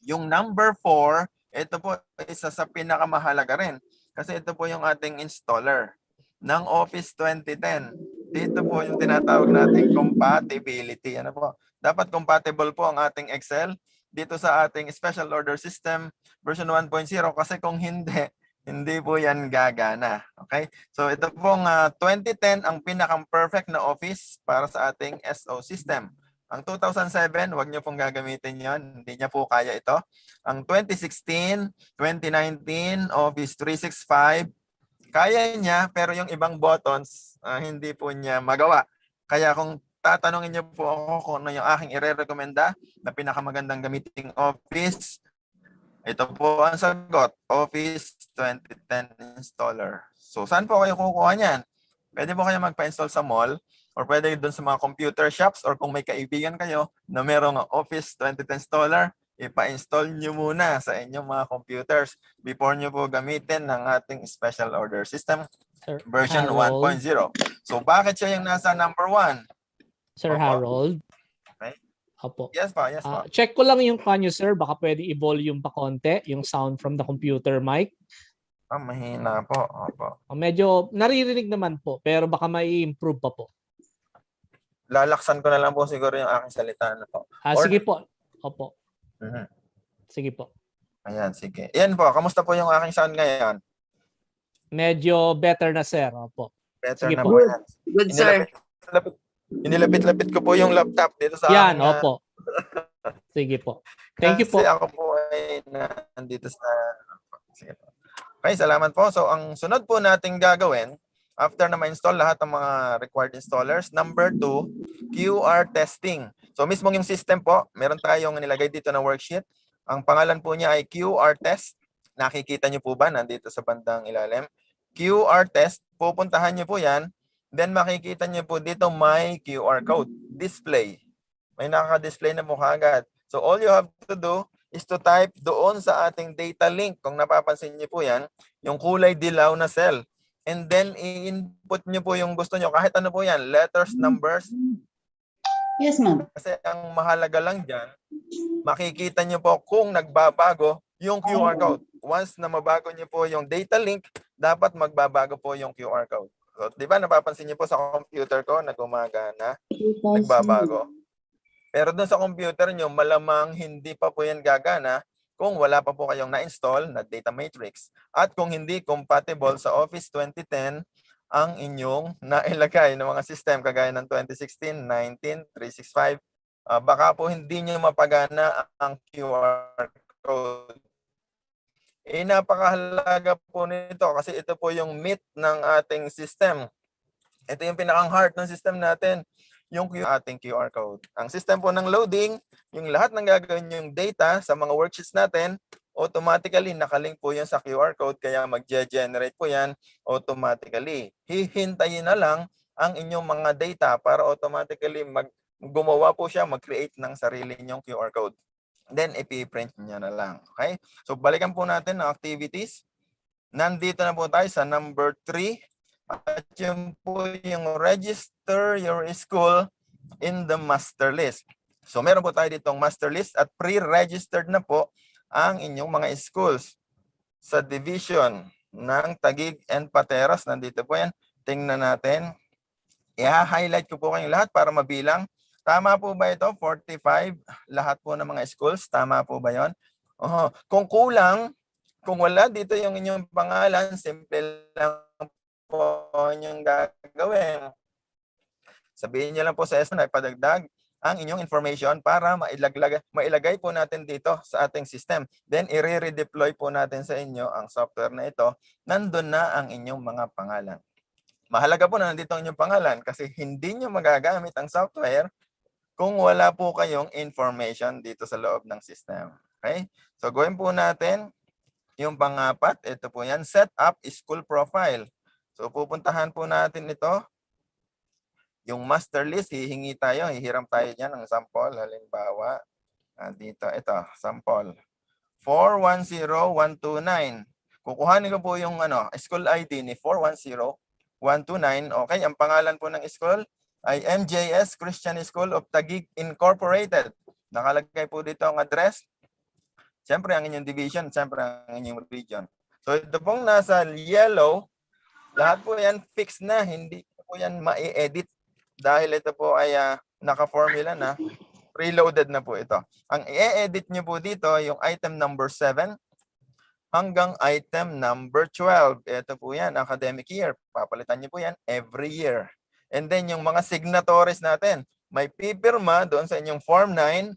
Speaker 9: Yung number 4, ito po isa sa pinakamahalaga rin. Kasi ito po yung ating installer ng Office 2010. Dito po yung tinatawag nating compatibility. Ano po? Dapat compatible po ang ating Excel dito sa ating special order system version 1.0 kasi kung hindi po yan gagana. Okay? So ito pong 2010 ang pinaka-perfect na office para sa ating SO system. Ang 2007, wag niyo pong gagamitin yon, hindi niya po kaya ito. Ang 2016, 2019, Office 365, kaya niya pero yung ibang buttons hindi po niya magawa. Kaya kung tatanungin niyo po ako kung ano yung aking ire-recommenda na pinakamagandang gamiting office, ito po ang sagot, Office 2010 installer. So saan po kayo kukuha niyan? Pwede po kayo magpa-install sa mall or pwede doon sa mga computer shops or kung may kaibigan kayo na merong Office 2010 installer, ipa-install nyo muna sa inyong mga computers before nyo po gamitin ng ating special order system
Speaker 2: Sir
Speaker 9: version
Speaker 2: Harold.
Speaker 9: 1.0. So bakit siya yung nasa number 1?
Speaker 2: Sir
Speaker 9: Opo.
Speaker 2: Harold.
Speaker 9: Okay.
Speaker 2: Opo.
Speaker 9: Yes pa, yes pa.
Speaker 2: Check ko lang yung kanyo, sir. Baka pwede i-volume pa konti yung sound from the computer mic.
Speaker 9: Mahina po. Opo.
Speaker 2: Medyo naririnig naman po, pero baka may improve pa po.
Speaker 9: Lalaksan ko na lang po siguro yung aking salita na po.
Speaker 2: Sige po. Opo. Sige po.
Speaker 9: Ayan, sige. Yan po, kamusta po yung aking sound ngayon?
Speaker 2: Medyo better na, sir. Opo.
Speaker 9: Better
Speaker 2: sige
Speaker 9: na
Speaker 2: po.
Speaker 9: Yan.
Speaker 8: Good, sir.
Speaker 9: Inilapit-lapit ko po yung laptop dito sa
Speaker 2: yan,
Speaker 9: aking,
Speaker 2: opo. Sige po. Thank you po.
Speaker 9: Kasi ako po ay nandito sa... Sige po. Okay, salamat po. So, ang sunod po nating gagawin, after na ma-install lahat ng mga required installers, number 2, QR testing. So, mismong yung system po, meron tayong nilagay dito na worksheet. Ang pangalan po niya ay QR test. Nakikita niyo po ba? Nandito sa bandang ilalim. QR test. Pupuntahan niyo po yan. Then makikita niyo po dito may QR code. Display. May nakaka-display na po kagad. So all you have to do is to type doon sa ating data link. Kung napapansin niyo po yan, yung kulay dilaw na cell. And then i-input niyo po yung gusto niyo. Kahit ano po yan. Letters, numbers.
Speaker 8: Yes, ma'am.
Speaker 9: Kasi ang mahalaga lang dyan, makikita niyo po kung nagbabago yung QR code. Once na mabago niyo po yung data link, dapat magbabago po yung QR code. So, di ba napapansin niyo po sa computer ko na gumagana, nagbabago. Pero doon sa computer niyo, malamang hindi pa po yan gagana kung wala pa po kayong na-install na data matrix. At kung hindi compatible sa Office 2010 ang inyong nailagay ng mga system kagaya ng 2016, 19, 365, baka po hindi niyo mapagana ang QR code. Napakahalaga po nito kasi ito po yung meat ng ating system. Ito yung pinakang-heart ng system natin, yung ating QR code. Ang system po ng loading, yung lahat ng gagawin yung data sa mga worksheets natin, automatically nakalink po yan sa QR code kaya mag-generate po yan automatically. Hihintayin na lang ang inyong mga data para automatically gumawa po siya, mag-create ng sarili niyong QR code. Then, ipiprint niya na lang. Okay? So, balikan po natin ang activities. Nandito na po tayo sa number 3. At yun po yung register your school in the master list. So meron po tayo ditong master list at pre-registered na po ang inyong mga schools sa division ng Taguig and Pateros. Nandito po yan. Tingnan natin. I-highlight ko po kayong lahat para mabilang. Tama po ba ito? 45 lahat po ng mga schools. Tama po ba yon? Kung kulang, kung wala dito yung inyong pangalan, simple lang po inyong gagawin. Sabihin niyo lang po sa SOS na ipadagdag ang inyong information para mailagay po natin dito sa ating system. Then, i-redeploy po natin sa inyo ang software na ito. Nandun na ang inyong mga pangalan. Mahalaga po na nandito ang inyong pangalan kasi hindi nyo magagamit ang software kung wala po kayong information dito sa loob ng system. Okay? So, gawin po natin yung pang-apat. Ito po yan, set up school profile. So, pupuntahan po natin ito. Yung master list, hihingi tayo, hihiram tayo dyan ng sample. Halimbawa, dito, ito, sample. 410129. Kukuhanin ko po yung school ID ni 410129. Okay, ang pangalan po ng school ay MJS Christian School of Taguig Incorporated. Nakalagay po dito ang address. Siyempre, ang inyong division, siyempre, ang inyong region. So, ito pong nasa yellow, lahat po yan fixed na, hindi po yan ma-edit. Dahil ito po ay naka-formula na, preloaded na po ito. Ang i-edit nyo po dito, yung item number 7 hanggang item number 12. Ito po yan, academic year. Papalitan nyo po yan every year. And then yung mga signatories natin, may pipirma doon sa inyong Form 9.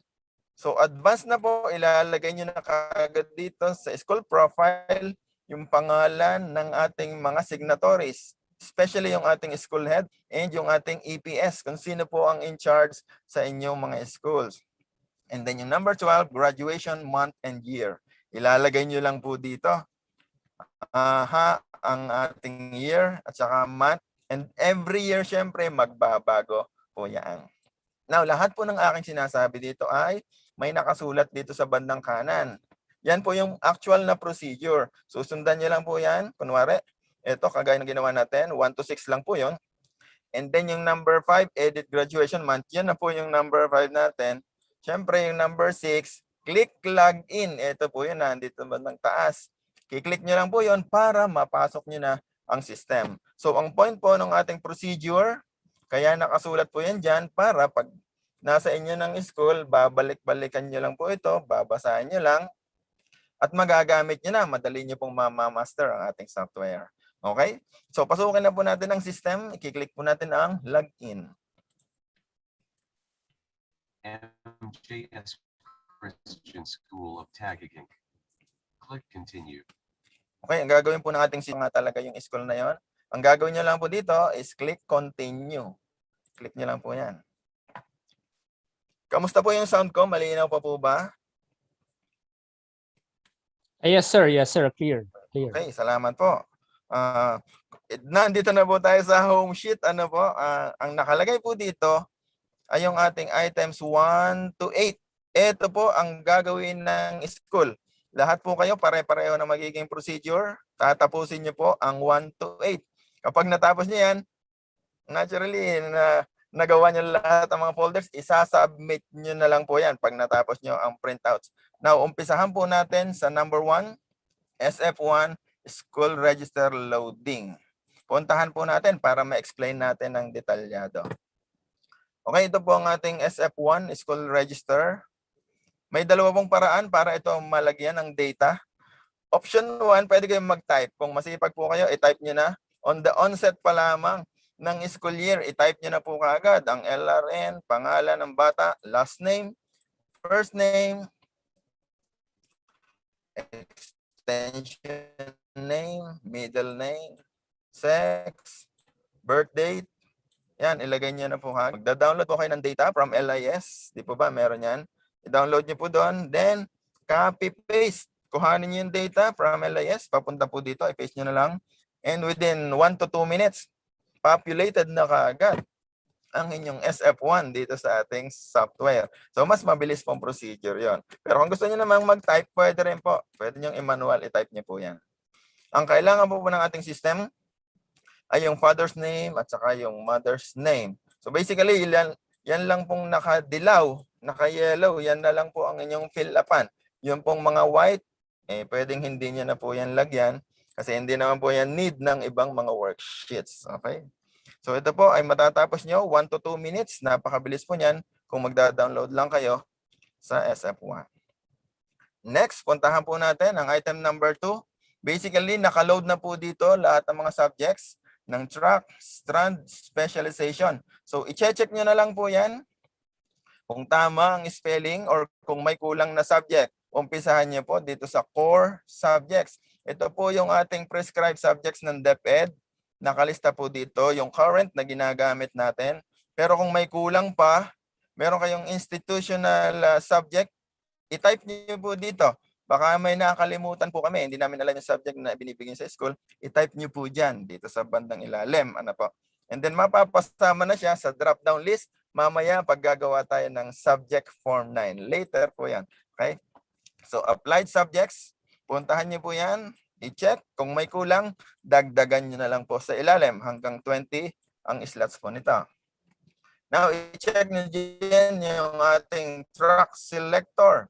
Speaker 9: So advance na po, ilalagay nyo na kagad dito sa school profile yung pangalan ng ating mga signatories. Especially yung ating school head and yung ating EPS, kung sino po ang in charge sa inyong mga schools. And then yung number 12, graduation month and year. Ilalagay nyo lang po dito ang ating year at saka month. And every year, syempre, magbabago po yan. Now, lahat po ng aking sinasabi dito ay may nakasulat dito sa bandang kanan. Yan po yung actual na procedure. Susundan nyo lang po yan. Kunwari, ito, kagaya ng ginawa natin, 1 to 6 lang po yun. And then yung number 5, edit graduation month. Yan na po yung number 5 natin. Siyempre, yung number 6, click login. Ito po yun, nandito bandang taas. Kiklik nyo lang po yun para mapasok nyo na ang system. So, ang point po ng ating procedure, kaya nakasulat po yan dyan para pag nasa inyo ng school, babalik-balikan nyo lang po ito, babasahin nyo lang, at magagamit nyo na. Madali nyo pong mamamaster ang ating software. Okay? So, pasukin na po natin ang system. I-click po natin ang login.
Speaker 10: MJS Christian School of Taguig. Click continue.
Speaker 9: Okay, ang gagawin po ng ating system nga talaga yung school na yon. Ang gagawin nyo lang po dito is click continue. Click nyo lang po yan. Kamusta po yung sound ko? Malinaw pa po ba?
Speaker 2: Yes, sir. Yes, sir. Clear. Clear.
Speaker 9: Okay, salamat po. Nandito na po tayo sa home sheet. Ano po? Ang nakalagay po dito ay yung ating items 1 to 8. Ito po ang gagawin ng school. Lahat po kayo pare-pareho na magiging procedure. Tatapusin nyo po ang 1 to 8. Kapag natapos nyo yan, naturally, nagawa nyo lahat ang mga folders, isasubmit nyo na lang po yan pag natapos nyo ang printouts. Now, umpisahan po natin sa number 1, SF1, School Register Loading. Puntahan po natin para ma-explain natin ng detalyado. Okay, ito po ang ating SF1, School Register. May dalawa pong paraan para ito malagyan ng data. Option 1, pwede kayong mag-type. Kung masipag po kayo, i-type nyo na. On the onset pa lamang ng school year, i-type nyo na po kaagad ang LRN, pangalan ng bata, last name, first name, extension name, middle name, sex, birth date. Yan, ilagay nyo na po kaagad. Magda-download po kayo ng data from LIS. Di po ba? Meron yan. I-download nyo po doon. Then, copy-paste. Kuhanin nyo yung data from LIS. Papunta po dito. I-paste nyo na lang. And within 1 to 2 minutes, populated na kaagad ang inyong SF1 dito sa ating software. So, mas mabilis pong procedure yon. Pero kung gusto nyo namang mag-type, pwede rin po. Pwede nyo i-manual, i-type nyo po yan. Ang kailangan po ng ating system ay yung father's name at saka yung mother's name. So basically, yan lang pong nakadilaw, naka-yellow, yan na lang po ang inyong fill upan. Yung pong mga white, pwedeng hindi nyo na po yan lagyan kasi hindi naman po yan need ng ibang mga worksheets. Okay? So ito po ay matatapos nyo 1 to 2 minutes. Napakabilis po niyan kung magda-download lang kayo sa SF1. Next, puntahan po natin ang item number 2. Basically, nakaload na po dito lahat ng mga subjects ng track, strand, specialization. So, i-check nyo na lang po yan kung tama ang spelling or kung may kulang na subject. Umpisahan nyo po dito sa core subjects. Ito po yung ating prescribed subjects ng DepEd. Nakalista po dito yung current na ginagamit natin. Pero kung may kulang pa, meron kayong institutional subject, i-type niyo po dito. Baka may nakakalimutan po kami, hindi namin alam yung subject na binibigyan sa school, i-type niyo po dyan dito sa bandang ilalim. Ano po? And then mapapasama na siya sa drop-down list mamaya pag gagawa tayo ng subject form 9. Later po yan. Okay? So applied subjects, puntahan niyo po yan, i-check. Kung may kulang, dagdagan niyo na lang po sa ilalim hanggang 20 ang slots po nito. Now, i-check niyo dyan yung ating track selector.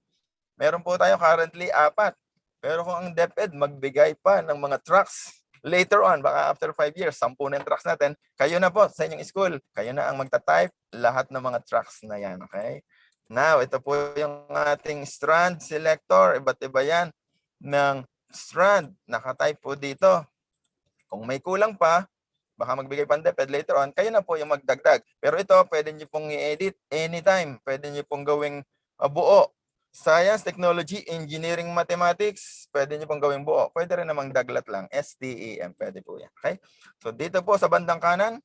Speaker 9: Meron po tayo currently 4. Pero kung ang DepEd magbigay pa ng mga tracks later on, baka after 5 years, 10 na yung tracks natin, kayo na po sa inyong school. Kayo na ang magta-type lahat ng mga tracks na yan. Okay? Now, ito po yung ating strand selector. Iba't iba yan ng strand. Naka-type po dito. Kung may kulang pa, baka magbigay pa ng DepEd later on, kayo na po yung magdagdag. Pero ito, pwede nyo pong i-edit anytime. Pwede nyo pong gawing buo. Science, Technology, Engineering, Mathematics, pwede nyo pong gawing buo. Pwede rin namang daglat lang. STEM, pwede po yan. Okay? So dito po sa bandang kanan,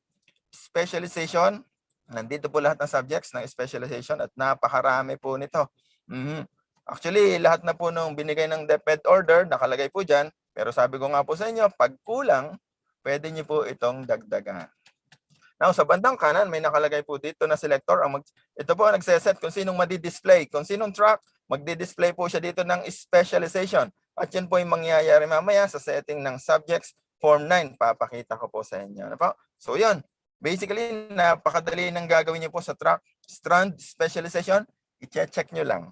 Speaker 9: specialization. Nandito po lahat ng subjects ng specialization at napakarami po nito. Actually, lahat na po nung binigay ng DepEd order, nakalagay po dyan. Pero sabi ko nga po sa inyo, pag kulang, pwede nyo po itong dagdagan. Now, sa bandang kanan, may nakalagay po dito na selector. Ito po ang nagseset kung sinong madi-display. Kung sinong track, magdi-display po siya dito ng specialization. At yun po yung mangyayari mamaya sa setting ng subjects form 9. Papakita ko po sa inyo. Ano po? So, yun. Basically, napakadali ng gagawin niyo po sa track, strand, specialization. I-check nyo lang.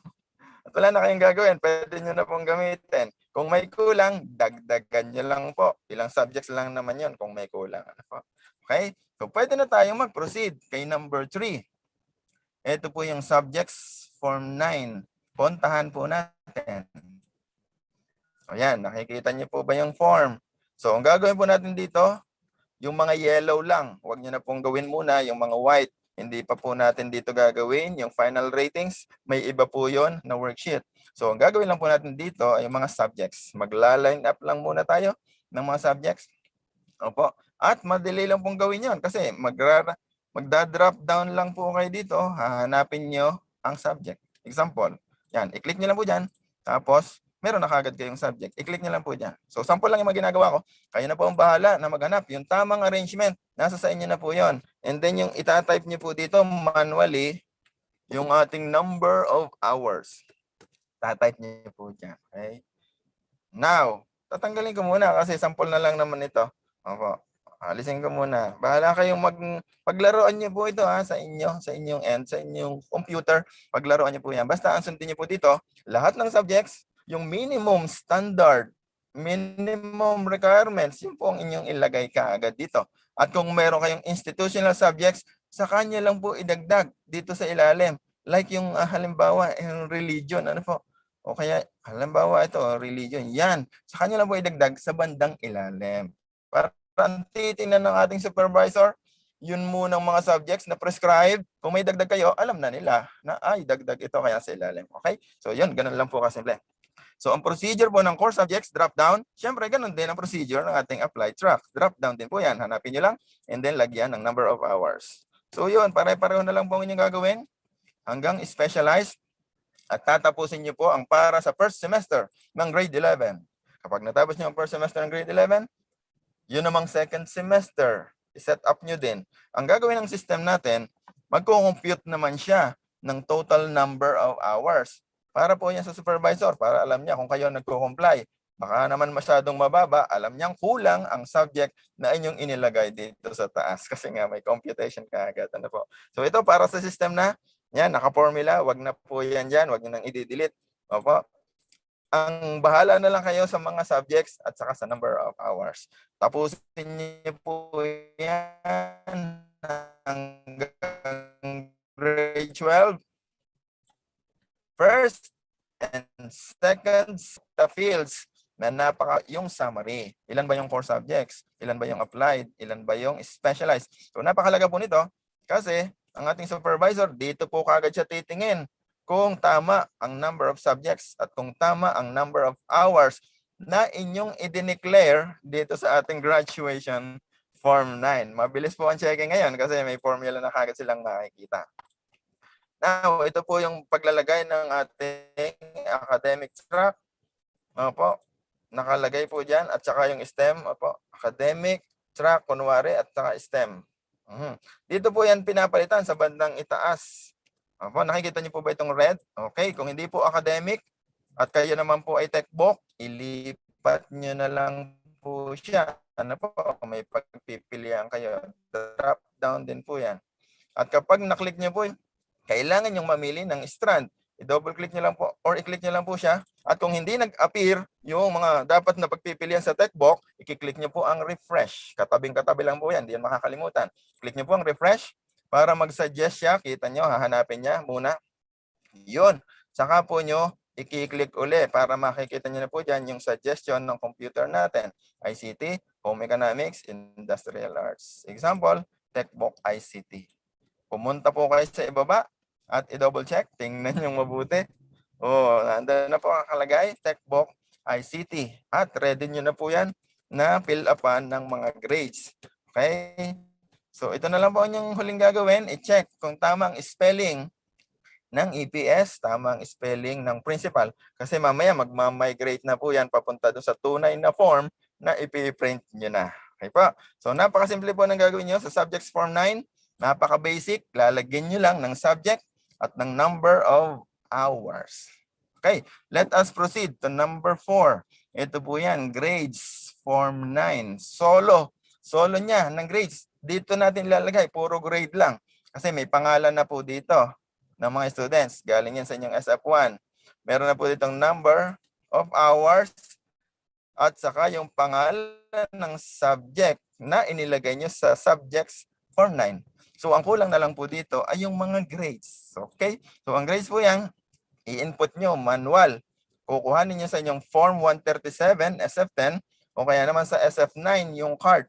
Speaker 9: At wala na kayong gagawin. Pwede nyo na pong gamitin. Kung may kulang, dagdagan nyo lang po. Ilang subjects lang naman yun kung may kulang. Ano po? Okay? So, pwede na tayong mag-proceed kay number 3. Ito po yung subjects form 9. Puntahan po natin. O yan, nakikita niyo po ba yung form? So, ang gagawin po natin dito, yung mga yellow lang. Huwag niyo na pong gawin muna yung mga white. Hindi pa po natin dito gagawin. Yung final ratings, may iba po yon na worksheet. So, ang gagawin lang po natin dito ay yung mga subjects. Magla-line up lang muna tayo ng mga subjects. Opo. At madali lang pong gawin yon kasi magda-drop down lang po kayo dito. Hahanapin nyo ang subject. Example. Yan. I-click nyo lang po dyan. Tapos, meron na kagad kayong subject. I-click nyo lang po dyan. So, sample lang yung mga ginagawa ko. Kayo na po ang bahala na maghanap. Yung tamang arrangement, nasa sa inyo na po yon. And then, yung itatype nyo po dito manually, yung ating number of hours. Tatype nyo po dyan. Okay? Now, tatanggalin ko muna kasi sample na lang naman ito. Opo. Alisin ko muna. Bahala kayong paglaruan niyo po ito sa inyong end, sa inyong computer. Paglaruan niyo po yan. Basta ang sundin niyo po dito, lahat ng subjects, yung minimum standard, minimum requirements, yun po ang inyong ilagay kaagad dito. At kung meron kayong institutional subjects, sa kanya lang po idagdag dito sa ilalim. Like yung halimbawa, yung religion, ano po? O kaya halimbawa ito, religion. Yan. Sa kanya lang po idagdag sa bandang ilalim. Para titingnan ng ating supervisor, yun munang mga subjects na prescribed. Kung may dagdag kayo, alam na nila na ay dagdag ito kaya sa ilalim. Okay? So yun, ganun lang po kasimple. So ang procedure po ng core subjects, drop down. Siyempre, ganun din ang procedure ng ating applied track. Drop down din po yan. Hanapin nyo lang and then lagyan ng number of hours. So yun, pare-pareho na lang po ang inyong gagawin hanggang specialized at tatapusin nyo po ang para sa first semester ng grade 11. Kapag natapos nyo ang first semester ng grade 11, yun namang second semester, i-set up nyo din. Ang gagawin ng system natin, magko-compute naman siya ng total number of hours. Para po yan sa supervisor, para alam niya kung kayo nagko-comply. Baka naman masyadong mababa, alam niyang kulang ang subject na inyong inilagay dito sa taas kasi nga may computation kaagad. Ano po? So ito para sa system na, yan, naka-formula, wag na po yan dyan, wag nyo nang i-delete. Opo. Ang bahala na lang kayo sa mga subjects at saka sa number of hours. Tapusin niyo po yan hanggang grade 12. First and second the fields na yung summary. Ilan ba yung core subjects? Ilan ba yung applied? Ilan ba yung specialized? So napakalaga po nito kasi ang ating supervisor dito po kagad siya titingin kung tama ang number of subjects at kung tama ang number of hours na inyong i-declare dito sa ating graduation form 9. Mabilis po ang checking ngayon kasi may formula na kagad silang makikita. Now, ito po yung paglalagay ng ating academic track. Opo, nakalagay po dyan at saka yung STEM. Opo, academic track, kunwari, at saka STEM. Dito po yan pinapalitan sa bandang itaas. Opo, nakikita niyo po ba itong red? Okay, kung hindi po academic at kayo naman po ay textbook, ilipat niyo na lang po siya. Ano po, may pagpipilian kayo. Drop down din po yan. At kapag naklik niyo po, kailangan yung mamili ng strand. I-double click nyo lang po or i-click nyo lang po siya. At kung hindi nag-appear yung mga dapat na pagpipilian sa textbook, i-click nyo po ang refresh. Katabing-katabi lang po yan, hindi yan makakalimutan. Click nyo po ang refresh para mag-suggest siya. Kita nyo, hahanapin niya muna. Yun. Saka po nyo i-click uli para makikita nyo na po dyan yung suggestion ng computer natin. ICT, Home Economics, Industrial Arts. Example, textbook ICT. Pumunta po kayo sa ibaba at i-double check. Tingnan yung mabuti. Nandun na po ang kalagay, textbook ICT. At ready nyo na po yan na fill upan ng mga grades. Okay? So ito na lang po yung huling gagawin. I-check kung tamang spelling ng EPS, tamang spelling ng principal. Kasi mamaya magmamigrate na po yan papunta doon sa tunay na form na ipiprint nyo na. Okay po? So napakasimple po ng gagawin nyo sa subjects form 9. Napaka-basic. Lalagyan nyo lang ng subject at ng number of hours. Okay, let us proceed to number 4. Ito po yan, grades, form 9. Solo niya ng grades. Dito natin ilalagay, puro grade lang. Kasi may pangalan na po dito ng mga students. Galing yan sa inyong SF1. Meron na po ditong number of hours at saka yung pangalan ng subject na inilagay nyo sa subjects form 9. So, ang kulang na lang po dito ay yung mga grades. Okay? So, ang grades po yan, i-input nyo manual. Kukuhanin nyo sa inyong Form 137, SF10, o kaya naman sa SF9 yung card.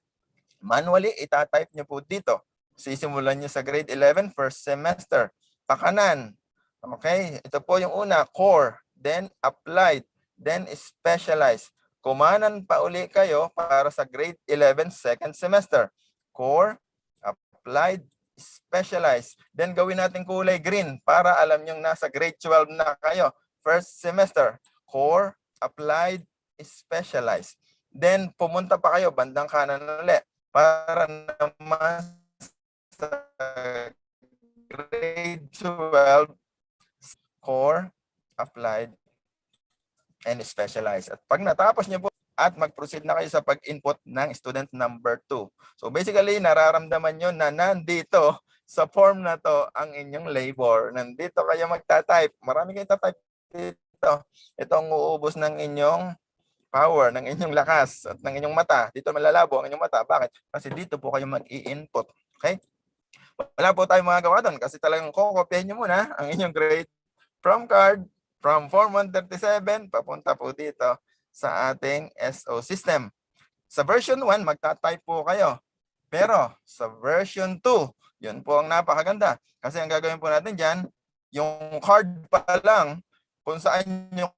Speaker 9: Manually, itatype nyo po dito. Sisimulan nyo sa grade 11, first semester. Pakanan. Okay? Ito po yung una, core, then applied, then specialized. Kumanan pa uli kayo para sa grade 11, second semester. Core, applied, specialized. Then gawin natin kulay green para alam nyo nasa grade 12 na kayo. First semester, core, applied, specialized. Then pumunta pa kayo bandang kanan ulit para naman sa grade 12, core, applied, and specialized. At pag natapos nyo po at mag-proceed na kayo sa pag-input ng student number 2. So basically, nararamdaman nyo na nandito sa form na to ang inyong labor. Nandito kayo magta-type. Marami kayo ta-type dito. Ito ang uubos ng inyong power, ng inyong lakas, at ng inyong mata. Dito malalabo ang inyong mata. Bakit? Kasi dito po kayo mag-i-input. Okay? Wala po tayong magagawa doon kasi talagang kokopyahin nyo muna ang inyong grade from card, from Form 137, papunta po dito sa ating SO system. Sa version 1, magta-type po kayo. Pero sa version 2, yun po ang napakaganda. Kasi ang gagawin po natin dyan, yung card pa lang, kung saan yung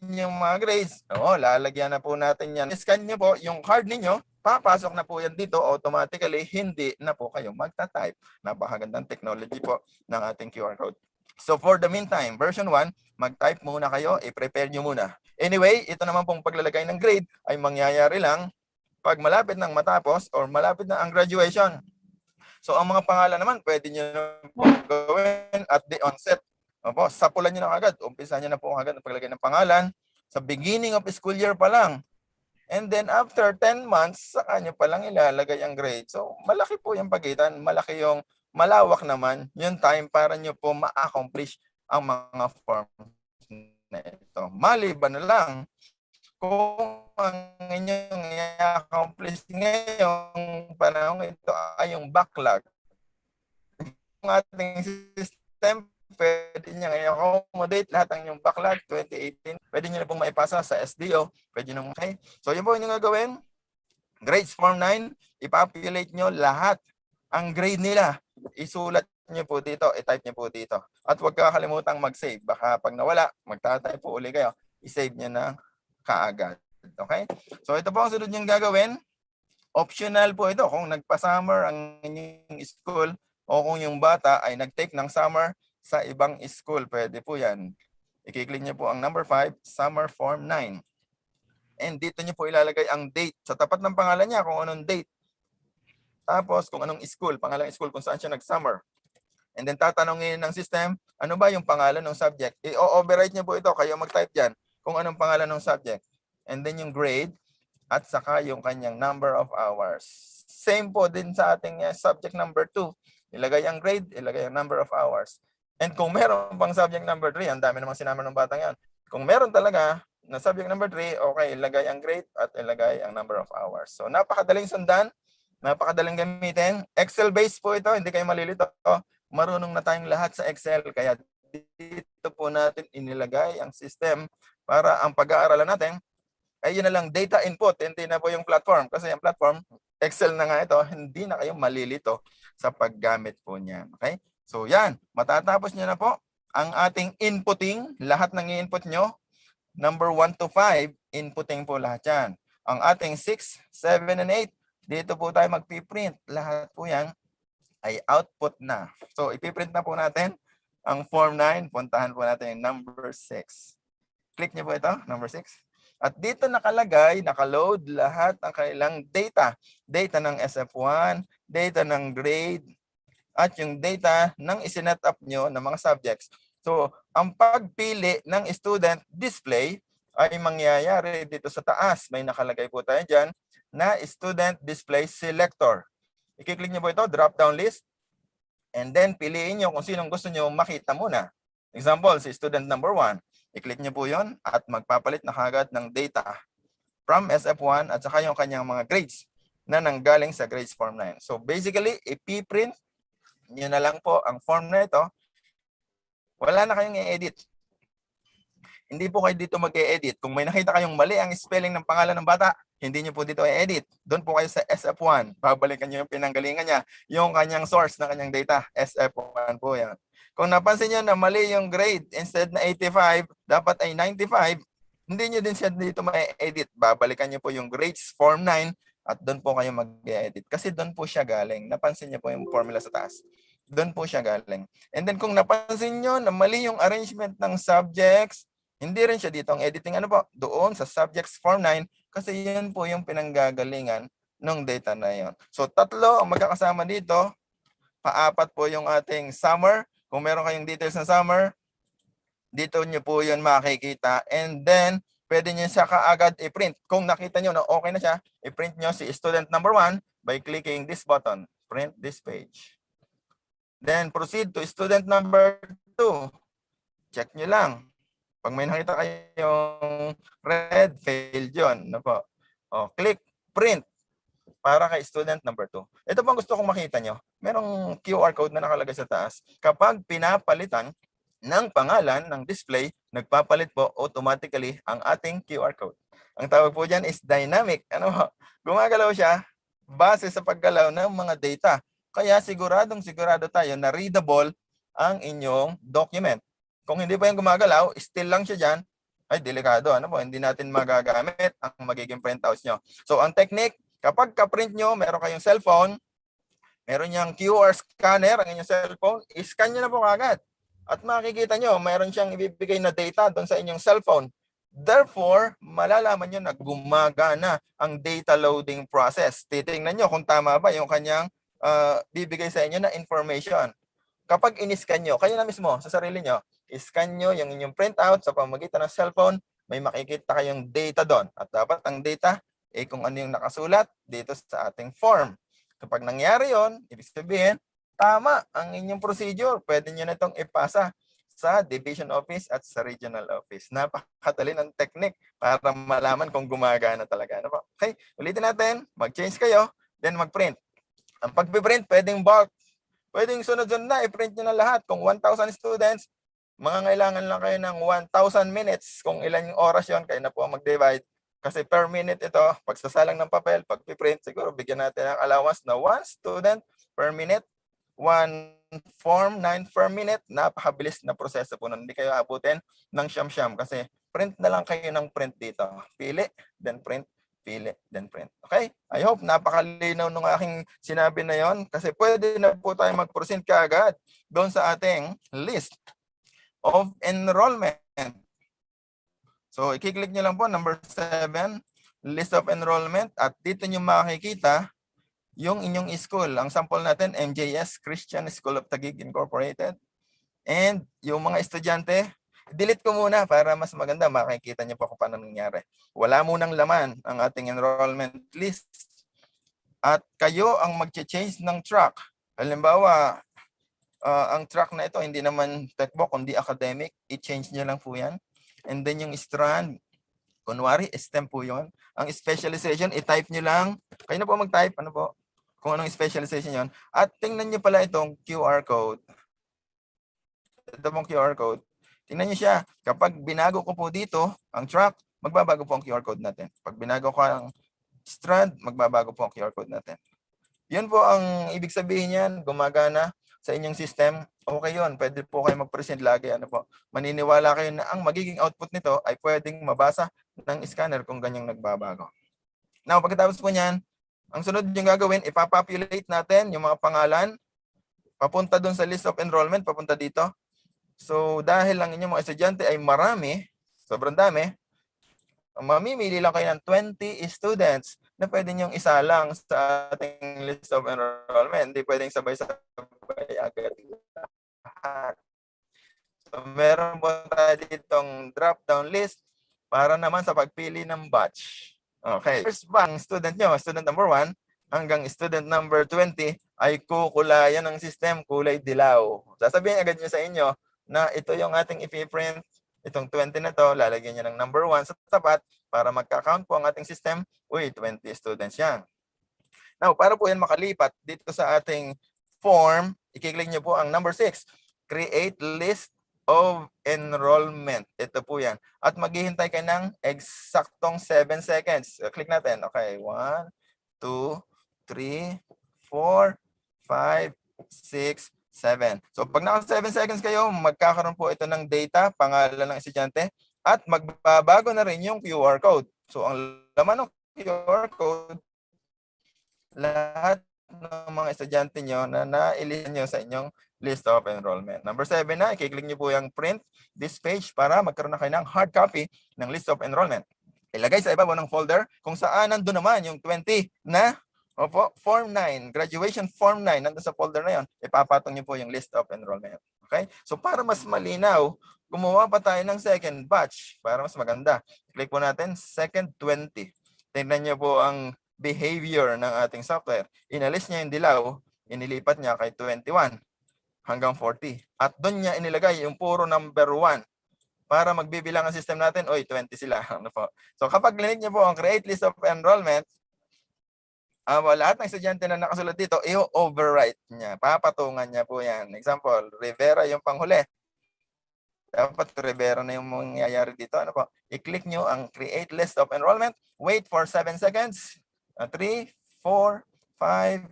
Speaker 9: yung mga grades, lalagyan na po natin yan. Scan nyo po yung card ninyo, papasok na po yan dito, automatically, hindi na po kayo magta-type. Napakagandang technology po ng ating QR code. So for the meantime, version 1, mag-type muna kayo, i-prepare nyo muna. Anyway, ito naman pong paglalagay ng grade ay mangyayari lang pag malapit nang matapos or malapit na ang graduation. So ang mga pangalan naman, pwede nyo po gawin at the onset. Opo, sapulan nyo na agad. Umpisa nyo na po agad ang paglagay ng pangalan sa beginning of school year pa lang. And then after 10 months, saka nyo pa lang ilalagay ang grade. So, malaki po yung pagitan. Malaki yung malawak naman yung time para nyo po ma-accomplish ang mga forms na ito. Maliban na lang kung ang inyong i-accomplish ngayong panahon ito ay yung backlog. Yung ating system, pwede nyo i-accommodate lahat ng yung backlog 2018. Pwede nyo na pong maipasa sa SDO. Pwede nyo, okay? So, yun po yung gagawin. Grades Form 9, ipopulate nyo lahat ang grade nila. Isulat nyo po dito, i-type nyo po dito. At huwag kakalimutang mag-save. Baka pag nawala, magtatype po uli kayo. I-save nyo na kaagad. Okay? So ito po ang sunod nyo gagawin. Optional po ito kung nagpa-summer ang inyong school o kung yung bata ay nag-take ng summer sa ibang school. Pwede po yan. I-click nyo po ang number 5, Summer Form 9. And dito nyo po ilalagay ang date. Sa tapat ng pangalan niya kung anong date. Tapos kung anong school, pangalang school kung saan siya nag-summer. And then tatanungin ng system, ano ba yung pangalan ng subject? I-overwrite niyo po ito, kayo mag-type dyan kung anong pangalan ng subject. And then yung grade at saka yung kanyang number of hours. Same po din sa ating subject number 2. Ilagay ang grade, ilagay ang number of hours. And kung meron pang subject number 3, ang dami namang sinama ng batang yan. Kung meron talaga na subject number 3, okay, ilagay ang grade at ilagay ang number of hours. So napakadaling sundan, napakadaling gamitin. Excel-based po ito, hindi kayo malilito. Marunong na tayong lahat sa Excel. Kaya dito po natin inilagay ang system para ang pag-aaralan natin ay yun na lang data input. Hindi na po yung platform. Kasi yung platform, Excel na nga ito, hindi na kayo malilito sa paggamit po niyan. Okay? So yan, matatapos nyo na po ang ating inputting. Lahat ng i-input nyo, number 1 to 5, inputting po lahat yan. Ang ating 6, 7, and 8, dito po tayo magpiprint. Lahat po yan ay output na. So, ipiprint na po natin ang Form 9. Puntahan po natin yung number 6. Click niyo po ito, number 6. At dito nakalagay, nakaload lahat ng kailang data. Data ng SF1, data ng grade, at yung data ng isinet up nyo ng mga subjects. So, ang pagpili ng student display ay mangyayari dito sa taas. May nakalagay po tayo dyan na student display selector. I-click niyo po ito, drop-down list. And then, piliin niyo kung sinong gusto niyo makita muna. Example, si student number 1. I-click niyo po yon at magpapalit na kagad ng data from SF1 at saka yung kanyang mga grades na nanggaling sa grades form 9. So, basically, ipiprint niyo na lang po ang form na ito. Wala na kayong i-edit. Hindi po kayo dito mag-e-edit. Kung may nakita kayong mali ang spelling ng pangalan ng bata, hindi nyo po dito i-edit. Doon po kayo sa SF1. Babalikan nyo yung pinanggalingan niya, yung kanyang source na kanyang data. SF1 po yan. Kung napansin nyo na mali yung grade, instead na 85, dapat ay 95, hindi nyo din siya dito ma-edit. Babalikan nyo po yung grades form 9 at doon po kayo mag-edit. Kasi doon po siya galing. Napansin nyo po yung formula sa taas. Doon po siya galing. And then kung napansin nyo na mali yung arrangement ng subjects, hindi rin siya dito ang editing doon sa subjects form 9 kasi yan po yung pinanggagalingan ng data na yon. So tatlo ang magkakasama dito, paapat po yung ating summer. Kung meron kayong details ng summer, dito nyo po yun makikita. And then, pwede nyo siya kaagad i-print. Kung nakita nyo na okay na siya, i-print nyo si student number 1 by clicking this button, print this page. Then, proceed to student number 2. Check nyo lang. Pag may nakita kayong red, failed yun. Ano po? Click print para kay student number 2. Ito po ang gusto kong makita nyo. Merong QR code na nakalagay sa taas. Kapag pinapalitan ng pangalan ng display, nagpapalit po automatically ang ating QR code. Ang tawag po dyan is dynamic. Ano po? Gumagalaw siya base sa paggalaw ng mga data. Kaya sigurado tayo na readable ang inyong document. Kung hindi pa yung gumagalaw, still lang siya dyan, ay delikado. Ano po? Hindi natin magagamit ang magiging printouts nyo. So, ang technique, kapag ka-print nyo, meron kayong cellphone, meron niyang QR scanner, ang inyong cellphone, i-scan nyo na po kagad. At makikita nyo, meron siyang ibibigay na data doon sa inyong cellphone. Therefore, malalaman nyo na gumagana ang data loading process. Titingnan nyo kung tama ba yung kanyang bibigay sa inyo na information. Kapag in-scan nyo, kayo na mismo sa sarili nyo, I-scan nyo yung inyong printout sa pamamagitan ng cellphone, may makikita kayong data doon. At dapat ang data, kung ano yung nakasulat dito sa ating form. Kapag nangyari yon, ibig sabihin, tama ang inyong procedure. Pwede nyo na itong ipasa sa division office at sa regional office. Napakadali ng technique para malaman kung gumagana talaga. Ano po? Okay, ulitin natin. Mag-change kayo, then mag-print. Ang pag-print, pwedeng bulk. Pwedeng sunod-sunod na, i-print nyo na lahat. Kung 1,000 students, mangangailangan lang kayo ng 1,000 minutes. Kung ilan yung oras yon, kayo na po mag-divide. Kasi per minute ito, pagsasalang ng papel, pag-print, siguro bigyan natin ng allowance na 1 student per minute, 1 form, 9 per minute. Napakabilis na proseso po nun. Hindi kayo abutin ng siyam-siyam kasi print na lang kayo ng print dito. Pili, then print, pili, then print. Okay? I hope napakalinaw nung aking sinabi na yon kasi pwede na po tayo mag-proceed kaagad doon sa ating list of enrollment. So, i-click nyo lang po, number 7, list of enrollment. At dito nyo makikita yung inyong school. Ang sample natin, MJS, Christian School of Taguig Incorporated. And yung mga estudyante, delete ko muna para mas maganda. Makikita nyo po kung paano nangyari. Wala munang laman ang ating enrollment list. At kayo ang mag-change ng track. Halimbawa, ang track na ito, hindi naman textbook, kundi academic. I-change nyo lang po yan. And then yung strand, kunwari, STEM po yun. Ang specialization, i-type nyo lang. Kayo na po mag-type, ano po, kung anong specialization yon. At tingnan nyo pala itong QR code. Ito pong QR code. Tingnan nyo siya. Kapag binago ko po dito, ang track, magbabago po ang QR code natin. Pag binago ko ang strand, magbabago po ang QR code natin. Yun po ang ibig sabihin niyan, gumagana sa inyong system. Okay yun, pwede po kayo mag-present lagi. Ano po, maniniwala kayo na ang magiging output nito ay pwedeng mabasa ng scanner kung ganyang nagbabago. Now, pagkatapos po niyan, ang sunod yung gagawin, ipapopulate natin yung mga pangalan, papunta dun sa list of enrollment, papunta dito. So, dahil ang inyong mga estudyante ay marami, sobrang dami, mamimili lang kayo ng 20 students na pwede niyong isa lang sa ating list of enrollment. Hindi pwedeng sabay-sabay agad lahat. So, meron po tayo ditong drop-down list para naman sa pagpili ng batch. Okay. First bang student nyo, student number 1, hanggang student number 20 ay kukulayan ng system kulay dilaw. Sasabihin agad nyo sa inyo na ito yung ating ipiprint. Itong 20 na to, lalagyan nyo ng number 1 sa tapat para magka-count po ang ating system. Uy, 20 students yan. Now, para po yan makalipat dito sa ating form, i-click nyo po ang number 6. Create list of enrollment. Ito po yan. At maghihintay kayo ng eksaktong 7 seconds. Click natin. Okay, 1, 2, 3, 4, 5, 6, 7. So pag naka 7 seconds kayo, magkakaroon po ito ng data, pangalan ng estudyante, at magbabago na rin yung QR code. So ang laman ng QR code, lahat ng mga estudyante nyo na nailihan nyo sa inyong list of enrollment. Number 7 na, i-click nyo po yung print this page para magkaroon na kayo ng hard copy ng list of enrollment. Ilagay sa ibabaw ng folder kung saan nandun naman yung 20 na Form 9, graduation Form 9, nandun sa folder na yon, ipapatong nyo po yung list of enrollment. Okay? So para mas malinaw, gumawa pa tayo ng second batch para mas maganda. Click po natin, second 20. Tingnan nyo po ang behavior ng ating software. Inalis niya yung dilaw, inilipat niya kay 21 hanggang 40. At doon niya inilagay yung puro number 1 para magbibilang ang system natin, oy, 20 sila. Ano po? So kapag click niyo po ang create list of enrollment, lahat ng estudyante na nakasulat dito, i-overwrite niya. Papatungan niya po yan. Example, Rivera yung panghuli. Dapat Rivera na yung mangyayari dito. Ano po? I-click nyo ang create list of enrollment. Wait for 7 seconds. 3, 4, 5,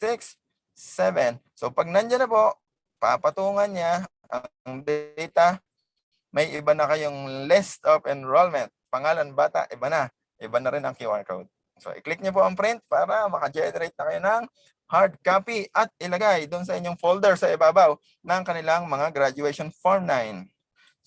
Speaker 9: 6, 7. So pag nandiyan na po, papatungan niya ang data. May iba na kayong list of enrollment. Pangalan, bata, iba na. Iba na rin ang QR code. So, i-click niyo po ang print para maka-generate na kayo ng hard copy at ilagay doon sa inyong folder sa ibabaw ng kanilang mga graduation Form 9.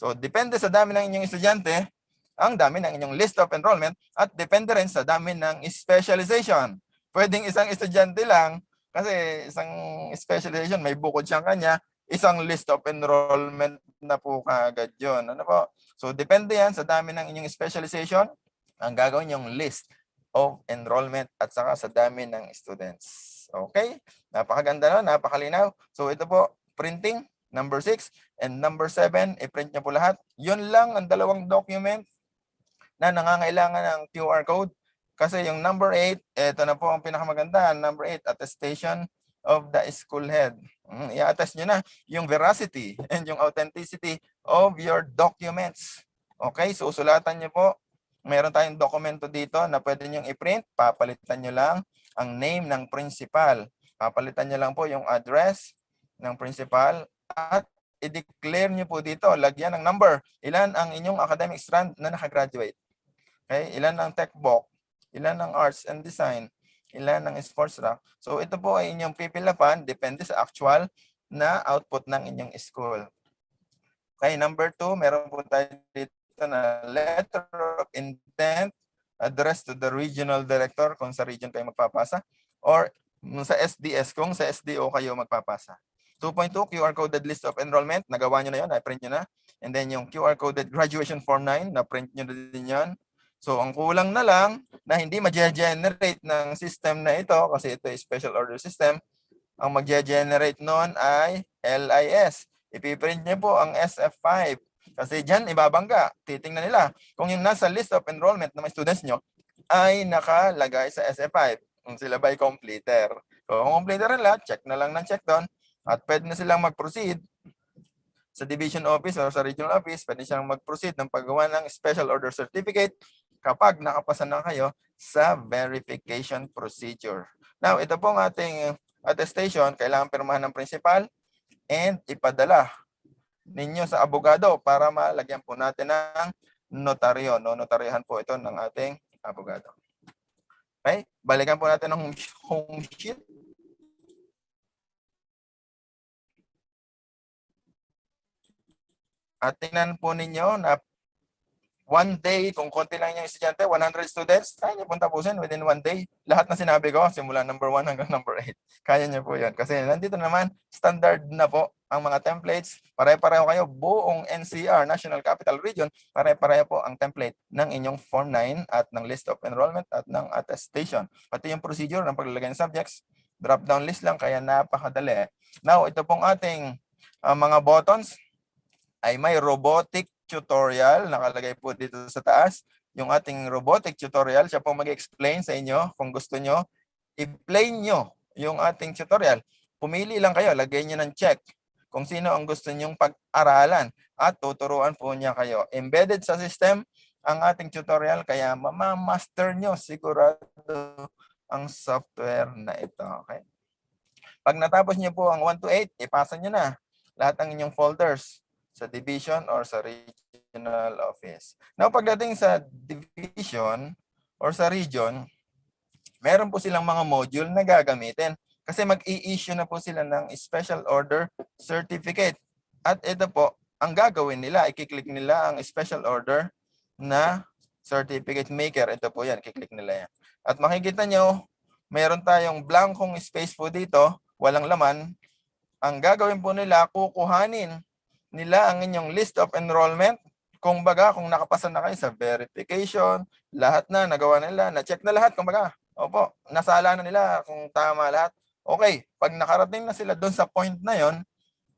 Speaker 9: So, depende sa dami ng inyong estudyante, ang dami ng inyong list of enrollment at depende rin sa dami ng specialization. Pwedeng isang estudyante lang kasi isang specialization may bukod siyang kanya, isang list of enrollment na po kaagad yun. Ano po? So depende yan sa dami ng inyong specialization, ang gagawin yung list of enrollment at saka sa dami ng students. Okay? Napakaganda no? Napakalinaw. So ito po, printing, number 6, and number 7, i-print nyo po lahat. Yun lang ang dalawang document na nangangailangan ng QR code. Kasi yung number 8, ito na po ang pinakamaganda. Number 8, attestation of the school head. I-attest nyo na yung veracity and yung authenticity of your documents. Okay, so usulatan nyo po. Meron tayong dokumento dito na pwede nyo i-print. Papalitan nyo lang ang name ng principal. Papalitan nyo lang po yung address ng principal at i-declare nyo po dito, lagyan ng number. Ilan ang inyong academic strand na nakagraduate? Okay, ilan ang tech book? Ilan ang arts and design? Ilan ang sports track? So ito po ay inyong pipilapan, depende sa actual na output ng inyong school. Okay, number 2, meron po tayo dito na letter of intent addressed to the regional director kung sa region kayo magpapasa or sa SDS kung sa SDO kayo magpapasa. 2.2, QR coded list of enrollment. Nagawa nyo na yun, na-print nyo na. And then yung QR coded graduation form 9, na-print nyo na din yan. So ang kulang na lang na hindi mag-generate ng system na ito kasi ito ay special order system. Ang mag-generate noon ay LIS. Ipiprint niyo po ang SF5. Kasi dyan ibabangga. Titingnan nila kung yung nasa list of enrollment ng mga students nyo ay nakalagay sa SF5. Kung sila ba'y completer. So kung completer nila, check na lang ng check doon. At pwede na silang mag-proceed sa division office or sa regional office. Pwede silang mag-proceed ng paggawa ng special order certificate kapag nakapasa na kayo sa verification procedure. Now, ito pong ating attestation, kailangan pirmahan ng principal and ipadala ninyo sa abogado para malagyan po natin ng notaryo. No, notaryohan po ito ng ating abogado. Okay? Balikan po natin ng home sheet. At tingnan po ninyo na one day, kung konti lang yung estudyante, 100 students, kaya niyo pong tapusin within one day. Lahat na sinabi ko, simula number 1 hanggang number 8. Kaya niyo po yun. Kasi nandito naman, standard na po ang mga templates. Pare-pareho kayo, buong NCR, National Capital Region, pare-pareho po ang template ng inyong Form 9 at ng list of enrollment at ng attestation. Pati yung procedure ng paglalagay ng subjects, drop-down list lang, kaya napakadali. Now, ito pong ating mga buttons ay may robotic tutorial. Nakalagay po dito sa taas. Yung ating robotic tutorial, siya po mag-explain sa inyo kung gusto nyo. I-play nyo yung ating tutorial. Pumili lang kayo, lagay nyo ng check kung sino ang gusto nyong pag-aralan at tuturuan po niya kayo. Embedded sa system ang ating tutorial, kaya mamamaster nyo sigurado ang software na ito. Okay? Pag natapos nyo po ang 1 to 8, ipasa nyo na lahat ng inyong folders sa division or sa regional office. Now, pagdating sa division or sa region, meron po silang mga module na gagamitin kasi mag-i-issue na po sila ng special order certificate. At ito po, ang gagawin nila, i-click nila ang special order na certificate maker. Ito po yan, i-click nila yan. At makikita nyo, meron tayong blankong space po dito, walang laman. Ang gagawin po nila, kukuhanin nila ang inyong list of enrollment. Kung baga, kung nakapasa na kayo sa verification, lahat na nagawa nila, na-check na lahat, kung baga. Opo, nasala na nila kung tama lahat. Okay, pag nakarating na sila doon sa point na yon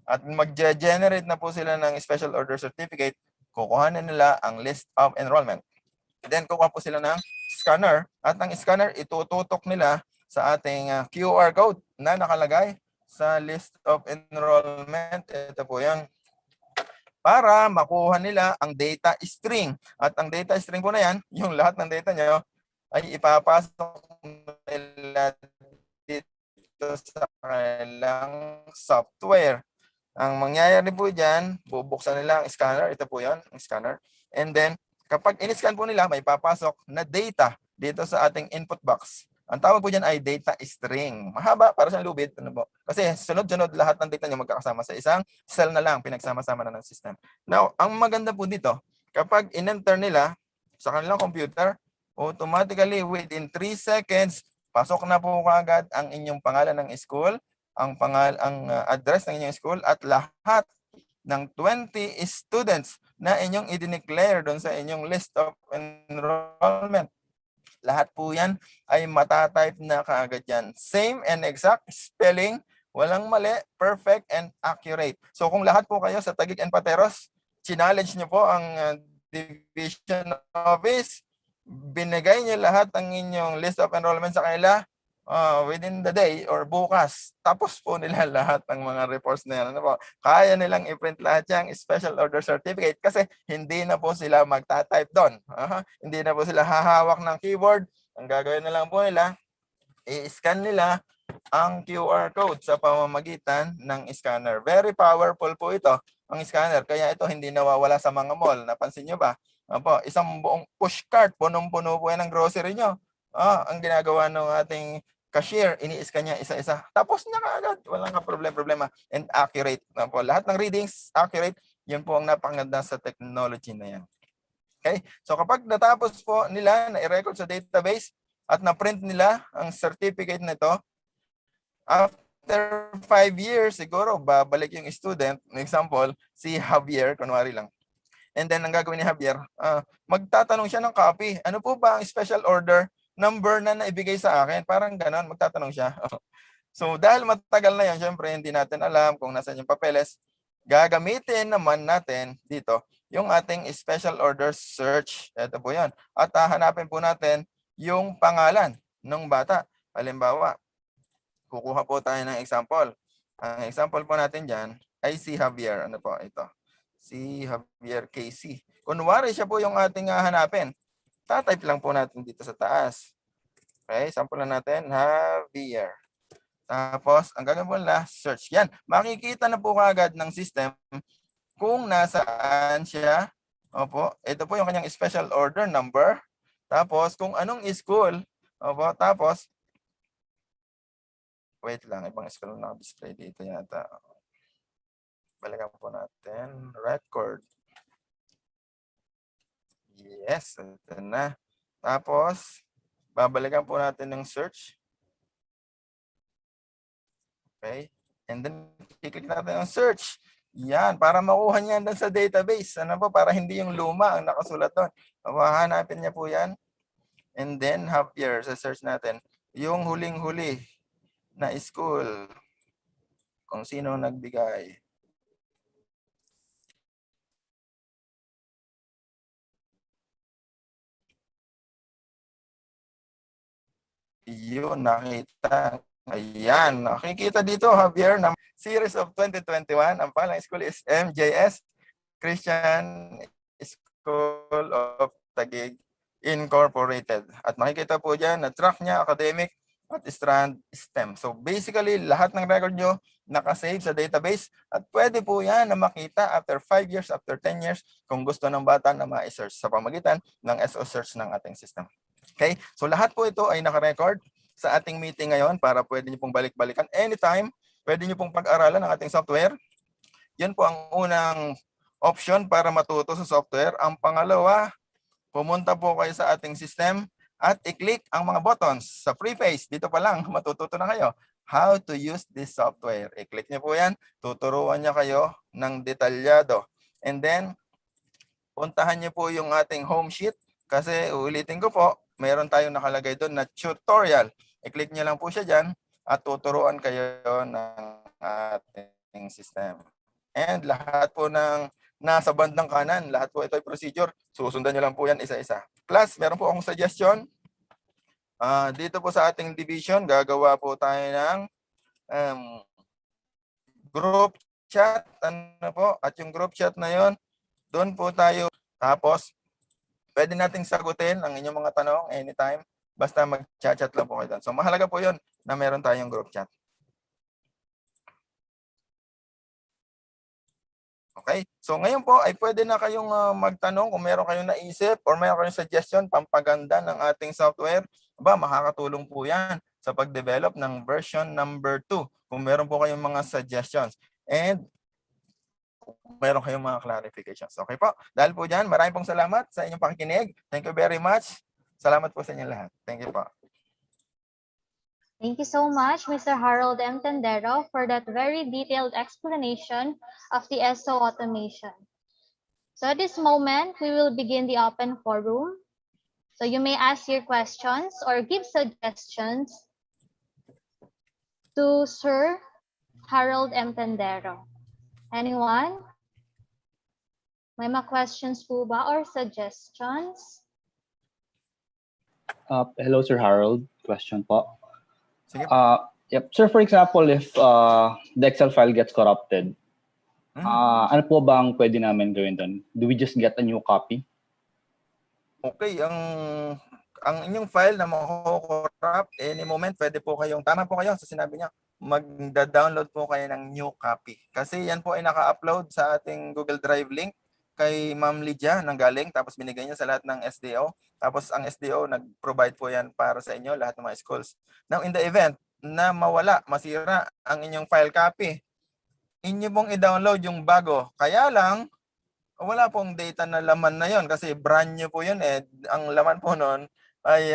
Speaker 9: at mag-generate na po sila ng special order certificate, kukuhanin nila ang list of enrollment. Then, kukuha po sila ng scanner at ang scanner itututok nila sa ating QR code na nakalagay sa list of enrollment. Ito po yan. Para makuha nila ang data string. At ang data string po na yan, yung lahat ng data nyo, ay ipapasok nila dito sa kanilang software. Ang mangyayari po dyan, bubuksan nila ang scanner. Ito po yan, ang scanner. And then, kapag in-scan po nila, may papasok na data dito sa ating input box. Ang tawag po dyan ay data string. Mahaba, para sa lubid. Ano po? Kasi sunod-sunod lahat ng data nyo magkakasama sa isang cell na lang, pinagsama-sama na ng system. Now, ang maganda po dito, kapag in-enter nila sa kanilang computer, automatically within 3 seconds, pasok na po kaagad ang inyong pangalan ng school, ang address ng inyong school at lahat ng 20 students na inyong i-declare doon sa inyong list of enrollment. Lahat po yan ay matatype na kaagad yan. Same and exact spelling, walang mali, perfect and accurate. So kung lahat po kayo sa Taguig and Pateros, challenge nyo po ang division office, binigay nyo lahat ng inyong list of enrollment sa kanila within the day or bukas. Tapos po nila lahat ng mga reports na yan. Ano po? Kaya nilang i-print lahat yung special order certificate kasi hindi na po sila magta-type doon. Hindi na po sila hahawak ng keyboard. Ang gagawin na lang po nila, i-scan nila ang QR code sa pamamagitan ng scanner. Very powerful po ito, ang scanner. Kaya ito hindi nawawala sa mga mall. Napansin nyo ba? Opo, isang buong push cart, punong-puno po yan ng grocery nyo. Ang ginagawa ng ating cashier, ini-scan niya isa-isa. Tapos niya kaagad. Walang problema. And accurate. Opo, lahat ng readings, accurate. Yun po ang napakaganda sa technology na yan. Okay? So kapag natapos po nila na i-record sa database at na-print nila ang certificate nito, after 5 years, siguro, babalik yung student. Example, si Javier, kunwari lang. And then, ang gagawin ni Javier, magtatanong siya ng copy. Ano po ba ang special order number na naibigay sa akin? Parang ganon, magtatanong siya. So, dahil matagal na yan, syempre, hindi natin alam kung nasan yung papeles. Gagamitin naman natin dito yung ating special order search. Ito po yan. At hanapin po natin yung pangalan ng bata. Halimbawa, kukuha po tayo ng example. Ang example po natin dyan ay si Javier. Ano po? Ito. Si Javier KC. Kunwari siya po yung ating hanapin. Tatype lang po natin dito sa taas. Okay, sample na natin, Javier. Tapos, ang gagawin po na, search. Yan, makikita na po kaagad ng system kung nasaan siya. Opo, ito po yung kanyang special order number. Tapos, kung anong school. Opo, tapos, wait lang, ibang school na display dito yata. Balikan po natin, record. Yes, ito na. Tapos, babalikan po natin ng search. Okay. And then, i-click natin ang search. Yan, para makuha niya doon sa database. Ano po? Para hindi yung luma ang nakasulat doon. Hanapin niya po yan. And then, Javier, sa search natin. Yung huling-huli na school. Kung sino nagbigay. Yun, nakita. Ayan, nakikita dito, Javier, na series of 2021. Ang pangalang school is MJS Christian School of Taguig Incorporated. At makikita po dyan na track niya, academic at strand STEM. So basically, lahat ng record nyo nakasave sa database at pwede po yan na makita after 5 years, after 10 years kung gusto ng bata na ma-search sa pamagitan ng SOS search ng ating system. Okay? So lahat po ito ay naka-record sa ating meeting ngayon para pwede nyo pong balik-balikan anytime. Pwede nyo pong pag-aralan ang ating software. Yan po ang unang option para matuto sa software. Ang pangalawa, pumunta po kayo sa ating system at i-click ang mga buttons sa preface. Dito pa lang, matututo na kayo. How to use this software. I-click nyo po yan. Tuturuan niya kayo ng detalyado. And then, puntahan niyo po yung ating home sheet. Kasi uulitin ko po, mayroon tayong nakalagay doon na tutorial. I-click niyo lang po siya dyan at tuturuan kayo ng ating system. And lahat po ng nasa bandang kanan, lahat po ito ay procedure. Susundan niyo lang po yan isa-isa. Plus, meron po akong suggestion. Dito po sa ating division, gagawa po tayo ng group chat. Ano po? At yung group chat na yon, doon po tayo. Tapos, pwede nating sagutin ang inyong mga tanong anytime. Basta mag-chat lang po kayo doon. So, mahalaga po yun na meron tayong group chat. Okay? So, ngayon po ay pwede na kayong magtanong kung meron kayong naisip or meron kayong suggestion, pampaganda ng ating software. Makakatulong po yan sa pag-develop ng version number 2. Kung meron po kayong mga suggestions. And meron kayong mga clarifications. Okay po? Dahil po dyan, maraming pong salamat sa inyong pakikinig. Thank you very much. Salamat po sa inyo lahat. Thank you po.
Speaker 1: Thank you so much, Mr. Harold M. Tendero, for that very detailed explanation of the SO automation. So at this moment, we will begin the open forum. So you may ask your questions or give suggestions to Sir Harold M. Tendero. Anyone? May mga questions po ba or suggestions?
Speaker 11: Hello, Sir Harold. Question po.
Speaker 9: Sige.
Speaker 11: Yep. Sir, for example, if the Excel file gets corrupted, ano po bang pwede namin gawin doon? Do we just get a new copy?
Speaker 9: Okay, ang inyong file na mako-corrupt, any moment, pwede po kayong, tama po kayo sa sinabi niya, magda-download po kayo ng new copy. Kasi yan po ay naka-upload sa ating Google Drive link kay Ma'am Lydia nang galing, tapos binigay niya sa lahat ng SDO. Tapos ang SDO nag-provide po yan para sa inyo, lahat ng mga schools. Now, in the event na mawala, masira ang inyong file copy, inyo pong i-download yung bago. Kaya lang, wala pong data na laman na yon kasi brand new po yun eh. Ang laman po nun ay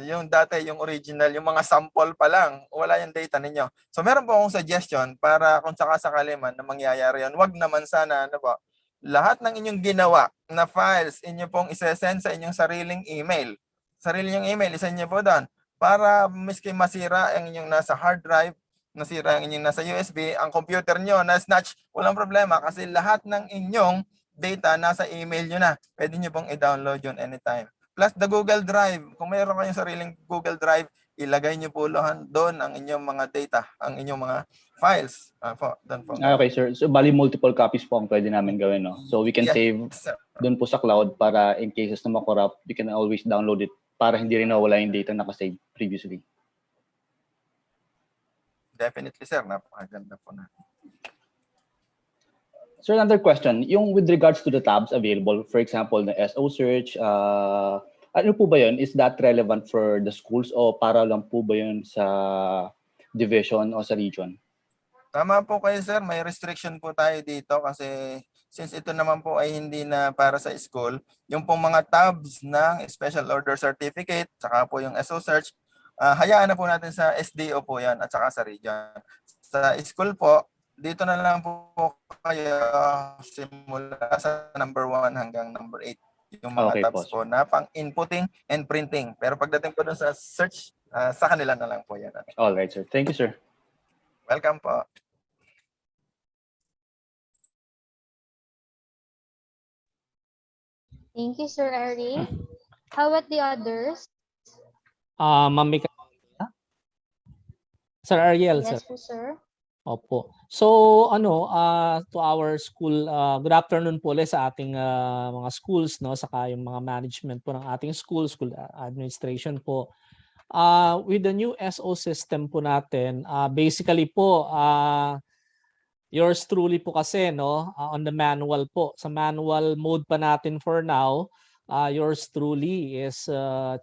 Speaker 9: yung dati, yung original, yung mga sample pa lang. Wala yung data ninyo. So meron po akong suggestion para kung sakasakali man na mangyayari yun, wag naman sana, ano po, lahat ng inyong ginawa na files, inyo pong isesend sa inyong sariling email. Sarili yung email, isend nyo po doon. Para miski masira ang inyong nasa hard drive, nasira ang inyong nasa USB, ang computer nyo na snatch, walang problema kasi lahat ng inyong data nasa email nyo na. Pwede nyo pong i-download yun anytime. Plus the Google Drive. Kung mayroon kayong sariling Google Drive, ilagay nyo po doon ang inyong mga data, ang inyong mga files. Doon po.
Speaker 11: Okay, sir. So, bali multiple copies po ang pwede namin gawin, no? So, we can save doon po sa cloud para in cases na makorrupt, we can always download it para hindi rin nawala yung data na nakasave previously.
Speaker 9: Definitely, sir. Napakaganda po na.
Speaker 11: Sir, another question. Yung with regards to the tabs available, for example, the SO search, ano po ba yun? Is that relevant for the schools o para lang po ba yun sa division o sa region?
Speaker 9: Tama po kayo, sir. May restriction po tayo dito kasi since ito naman po ay hindi na para sa school, yung pong mga tabs ng Special Order Certificate, saka po yung SO search, hayaan na po natin sa SDO po yan at saka sa region. Sa school po, dito na lang po kayo simula sa number 1 hanggang number 8. Yung mga tabs po na pang inputting and printing. Pero pagdating po dun sa search, sa kanila na lang po yan.
Speaker 11: All right, sir. Thank you, sir.
Speaker 9: Welcome po.
Speaker 1: Thank you, Sir Eric. How about the others?
Speaker 2: Ma'am Mika. Sir Ariel,
Speaker 1: yes,
Speaker 2: sir.
Speaker 1: sir.
Speaker 2: Opo. So to our school, good afternoon po ulit sa ating mga schools, no, saka yung mga management po ng ating school administration po. With the new SO system po natin, basically po yours truly po kasi, no, on the manual po. Sa manual mode pa natin for now. Yours truly is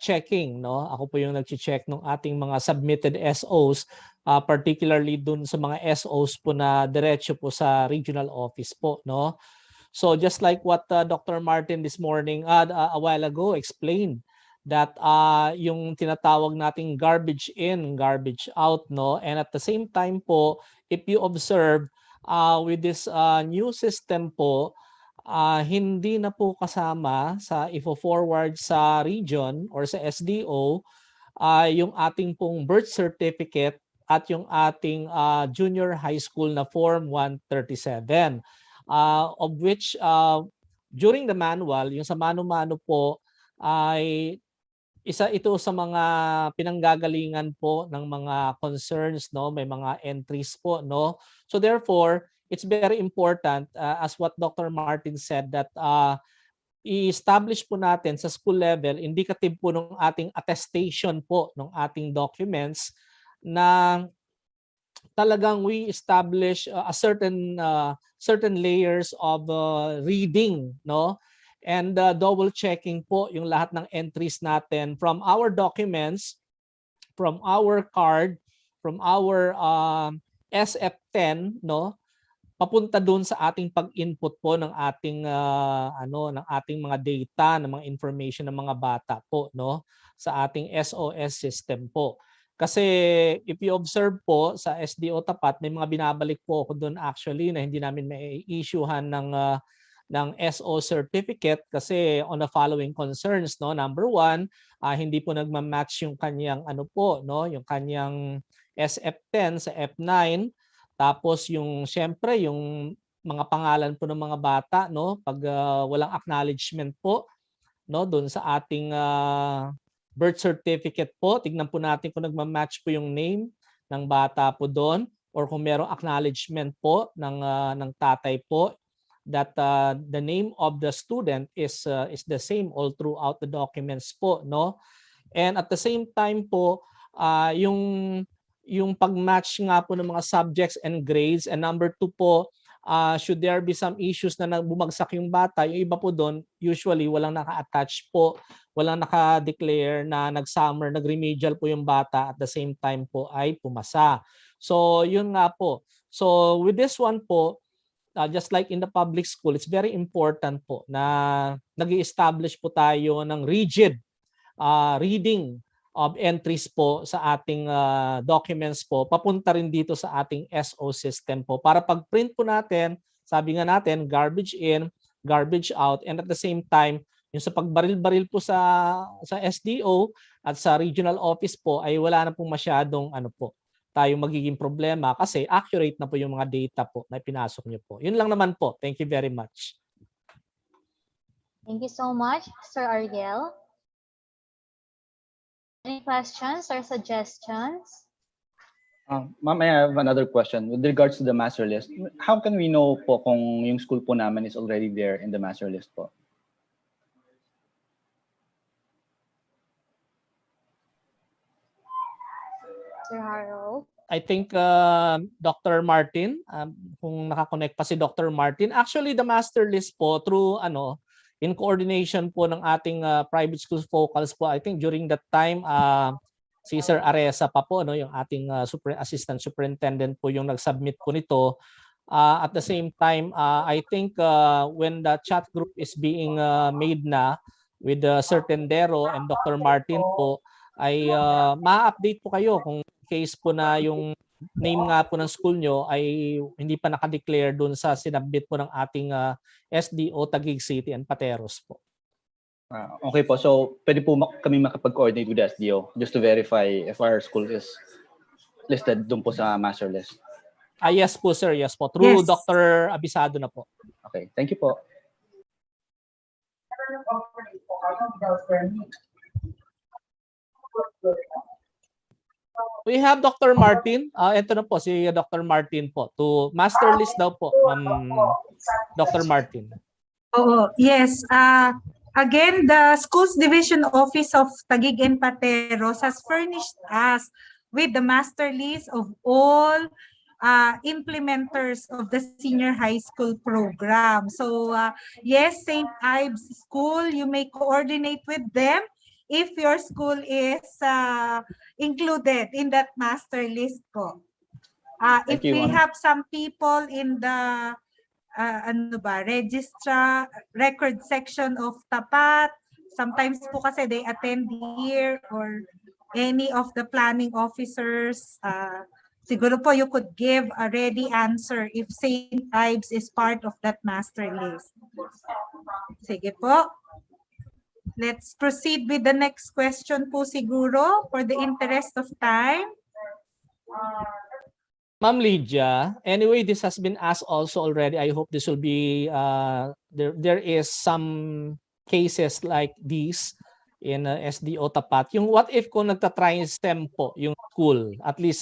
Speaker 2: checking, no? Ako po yung nag-check ng ating mga submitted SOs, particularly dun sa mga SOs po na diretso po sa regional office po, no? So just like what Dr. Martin this morning a while ago explained, that yung tinatawag nating garbage in, garbage out, no? And at the same time po, if you observe with this new system po, hindi na po kasama sa ifo-forward sa region or sa SDO yung ating pong birth certificate at yung ating junior high school na Form 137, of which during the manual, yung sa mano-mano po ay isa ito sa mga pinanggagalingan po ng mga concerns, no, may mga entries po, no. So therefore, it's very important as what Dr. Martin said that i-establish po natin sa school level indicative po ng ating attestation po ng ating documents na talagang we establish a certain layers of reading, no, and double checking po yung lahat ng entries natin from our documents, from our card, from our SF10, no, papunta doon sa ating pag-input po ng ating ng ating mga data, ng mga information ng mga bata po, no, sa ating SOS system po. Kasi if you observe po sa SDO Tapat, may mga binabalik po ako doon actually na hindi namin mai-issuehan ng SO certificate kasi on the following concerns, no. Number one, hindi po nagma-match yung kanyang ano po, no, yung kanyang SF10 sa F9. Tapos yung syempre yung mga pangalan po ng mga bata, no, pag walang acknowledgement po, no, doon sa ating birth certificate po, tignan po natin kung nagma-match po yung name ng bata po doon or kung merong acknowledgement po ng tatay po that the name of the student is the same all throughout the documents po, no. And at the same time po yung pag-match nga po ng mga subjects and grades, and number two po, should there be some issues na bumagsak yung bata, yung iba po doon usually walang naka-attach po, walang naka-declare na nag-summer, nag-remedial po yung bata at the same time po ay pumasa. So yun nga po. So with this one po, just like in the public school, it's very important po na nag-i-establish po tayo ng rigid reading of entries po sa ating documents po, papunta rin dito sa ating SO system po. Para pag print po natin, sabi nga natin, garbage in, garbage out, and at the same time, yung sa pagbaril-baril po sa SDO at sa regional office po ay wala na pong masyadong ano po, tayong magiging problema kasi accurate na po yung mga data po na pinasok niyo po. Yun lang naman po. Thank you very much.
Speaker 1: Thank you so much, Sir Ariel. Any questions or suggestions?
Speaker 11: Ma'am, I have another question. With regards to the master list, how can we know po kung yung school po namin is already there in the master list po?
Speaker 1: Sir Harold?
Speaker 2: I think Dr. Martin, kung nakakonect pa si Dr. Martin, actually the master list po through in coordination po ng ating private school focals po, I think during that time si Sir Aresa pa po, no, yung ating assistant superintendent po yung nag-submit po nito. At the same time, I think when the chat group is being made na with Sir Tendero and Dr. Martin po, ay ma-update po kayo kung case po na yung name nga po ng school nyo ay hindi pa nakadeclare dun sa sinabit po ng ating SDO Taguig City and Pateros po.
Speaker 11: Okay po, so pwede po kami makapag-coordinate with the SDO just to verify if our school is listed dun po sa master list.
Speaker 2: Yes po sir, yes po. Through
Speaker 3: Yes.
Speaker 2: Dr. Abisado na po.
Speaker 11: Okay, thank you po.
Speaker 2: We have Dr. Martin. Ito na po si Dr. Martin po. To master list daw po, Dr. Martin.
Speaker 3: Oh, yes. Again, the Schools Division Office of Taguig and Pateros has furnished us with the master list of all implementers of the senior high school program. So, yes, St. Ives School, you may coordinate with them if your school is included in that master list po. If we have some people in the record section of TAPAT, sometimes po kasi they attend here, or any of the planning officers, siguro po you could give a ready answer if St. Ives is part of that master list. Sige po. Let's proceed with the next question po siguro for the interest of time.
Speaker 2: Ma'am Lydia, anyway, this has been asked also already. I hope this will be, there is some cases like these in SDO Tapat. Yung what if kung nagta-try-STEM po yung school, at least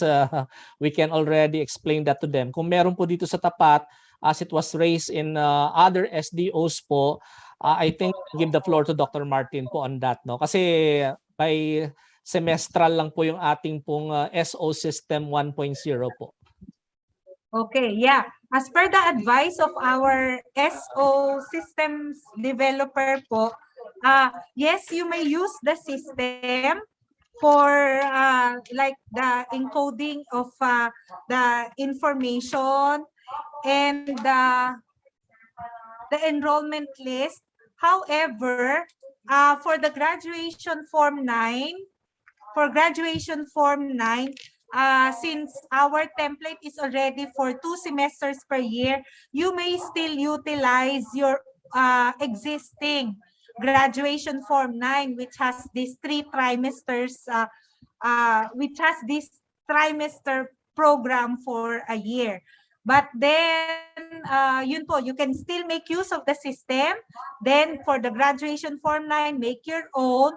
Speaker 2: we can already explain that to them. Kung meron po dito sa Tapat, as it was raised in other SDOs po, I think give the floor to Dr. Martin po on that, no? Kasi by semestral lang po yung ating pong SO system 1.0 po.
Speaker 3: Okay, yeah. As per the advice of our SO systems developer po, yes, you may use the system for like the encoding of the information and the enrollment list. However, for the graduation form 9, for graduation form 9, since our template is already for 2 semesters per year, you may still utilize your existing graduation form 9, which has these 3 trimesters, which has this trimester program for a year. But then, yun po, you can still make use of the system. Then for the graduation form 9, make your own.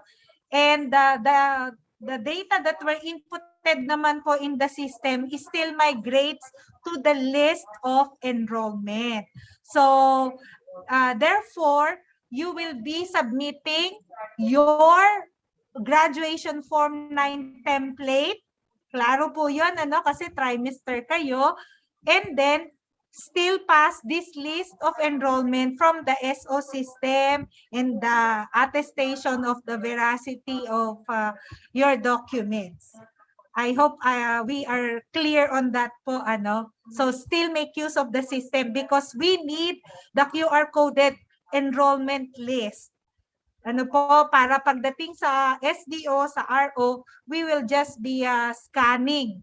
Speaker 3: And the data that were inputted naman po in the system is still migrates to the list of enrollment. So, therefore, you will be submitting your graduation form 9 template. Klaro po yun, ano, kasi trimester kayo. And then, still pass this list of enrollment from the SO system and the attestation of the veracity of your documents. I hope we are clear on that po, ano. So still make use of the system because we need the QR coded enrollment list. Ano po, para pagdating sa SDO, sa RO, we will just be scanning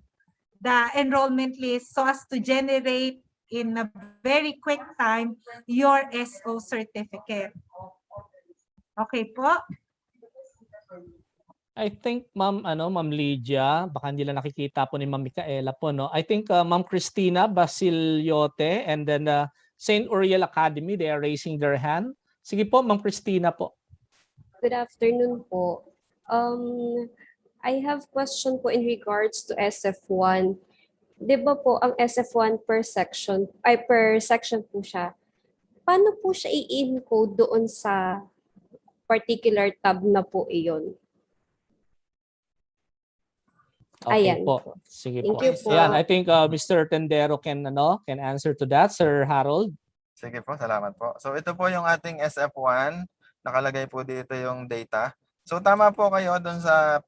Speaker 3: the enrollment list so as to generate in a very quick time your SO certificate. Okay po?
Speaker 2: I think Ma'am Lydia, baka hindi lang nakikita po ni Ma'am Micaela po, no. I think Ma'am Cristina Basiliote and then St. Uriel Academy, they are raising their hand. Sige po, Ma'am Cristina po.
Speaker 12: Good afternoon po. I have question po in regards to SF1. Di ba po ang SF1 per section po siya. Paano po siya i-encode doon sa particular tab na po iyon?
Speaker 2: Okay
Speaker 12: Ayan
Speaker 2: po.
Speaker 12: po.
Speaker 2: Sige
Speaker 12: Thank
Speaker 2: po.
Speaker 12: you po.
Speaker 2: Ayan, I think Mr. Tendero can answer to that, Sir Harold.
Speaker 9: Sige po, salamat po. So ito po yung ating SF1. Nakalagay po dito yung data. So tama po kayo doon sa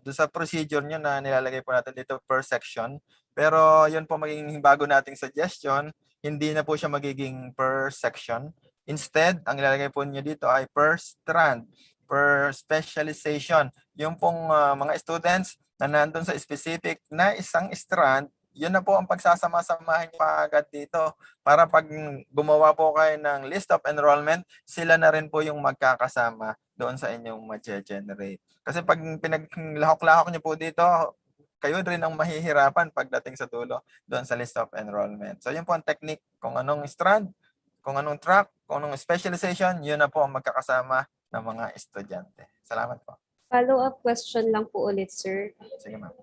Speaker 9: doon sa procedure niyo na nilalagay po natin dito per section. Pero yun po magiging bago nating suggestion, hindi na po siya magiging per section. Instead, ang ilalagay po niyo dito ay per strand, per specialization. Yung pong mga students na nandun sa specific na isang strand, yun na po ang pagsasama-samahin niyo agad dito para pag gumawa po kayo ng list of enrollment, sila na rin po yung magkakasama doon sa inyong ma-generate. Kasi pag pinaglahok-lahok niyo po dito, kayo rin ang mahihirapan pagdating sa dulo doon sa list of enrollment. So yun po ang technique, kung anong strand, kung anong track, kung anong specialization, yun na po ang magkakasama ng mga estudyante. Salamat po.
Speaker 12: Follow-up question lang po ulit, sir.
Speaker 9: Sige ma'am.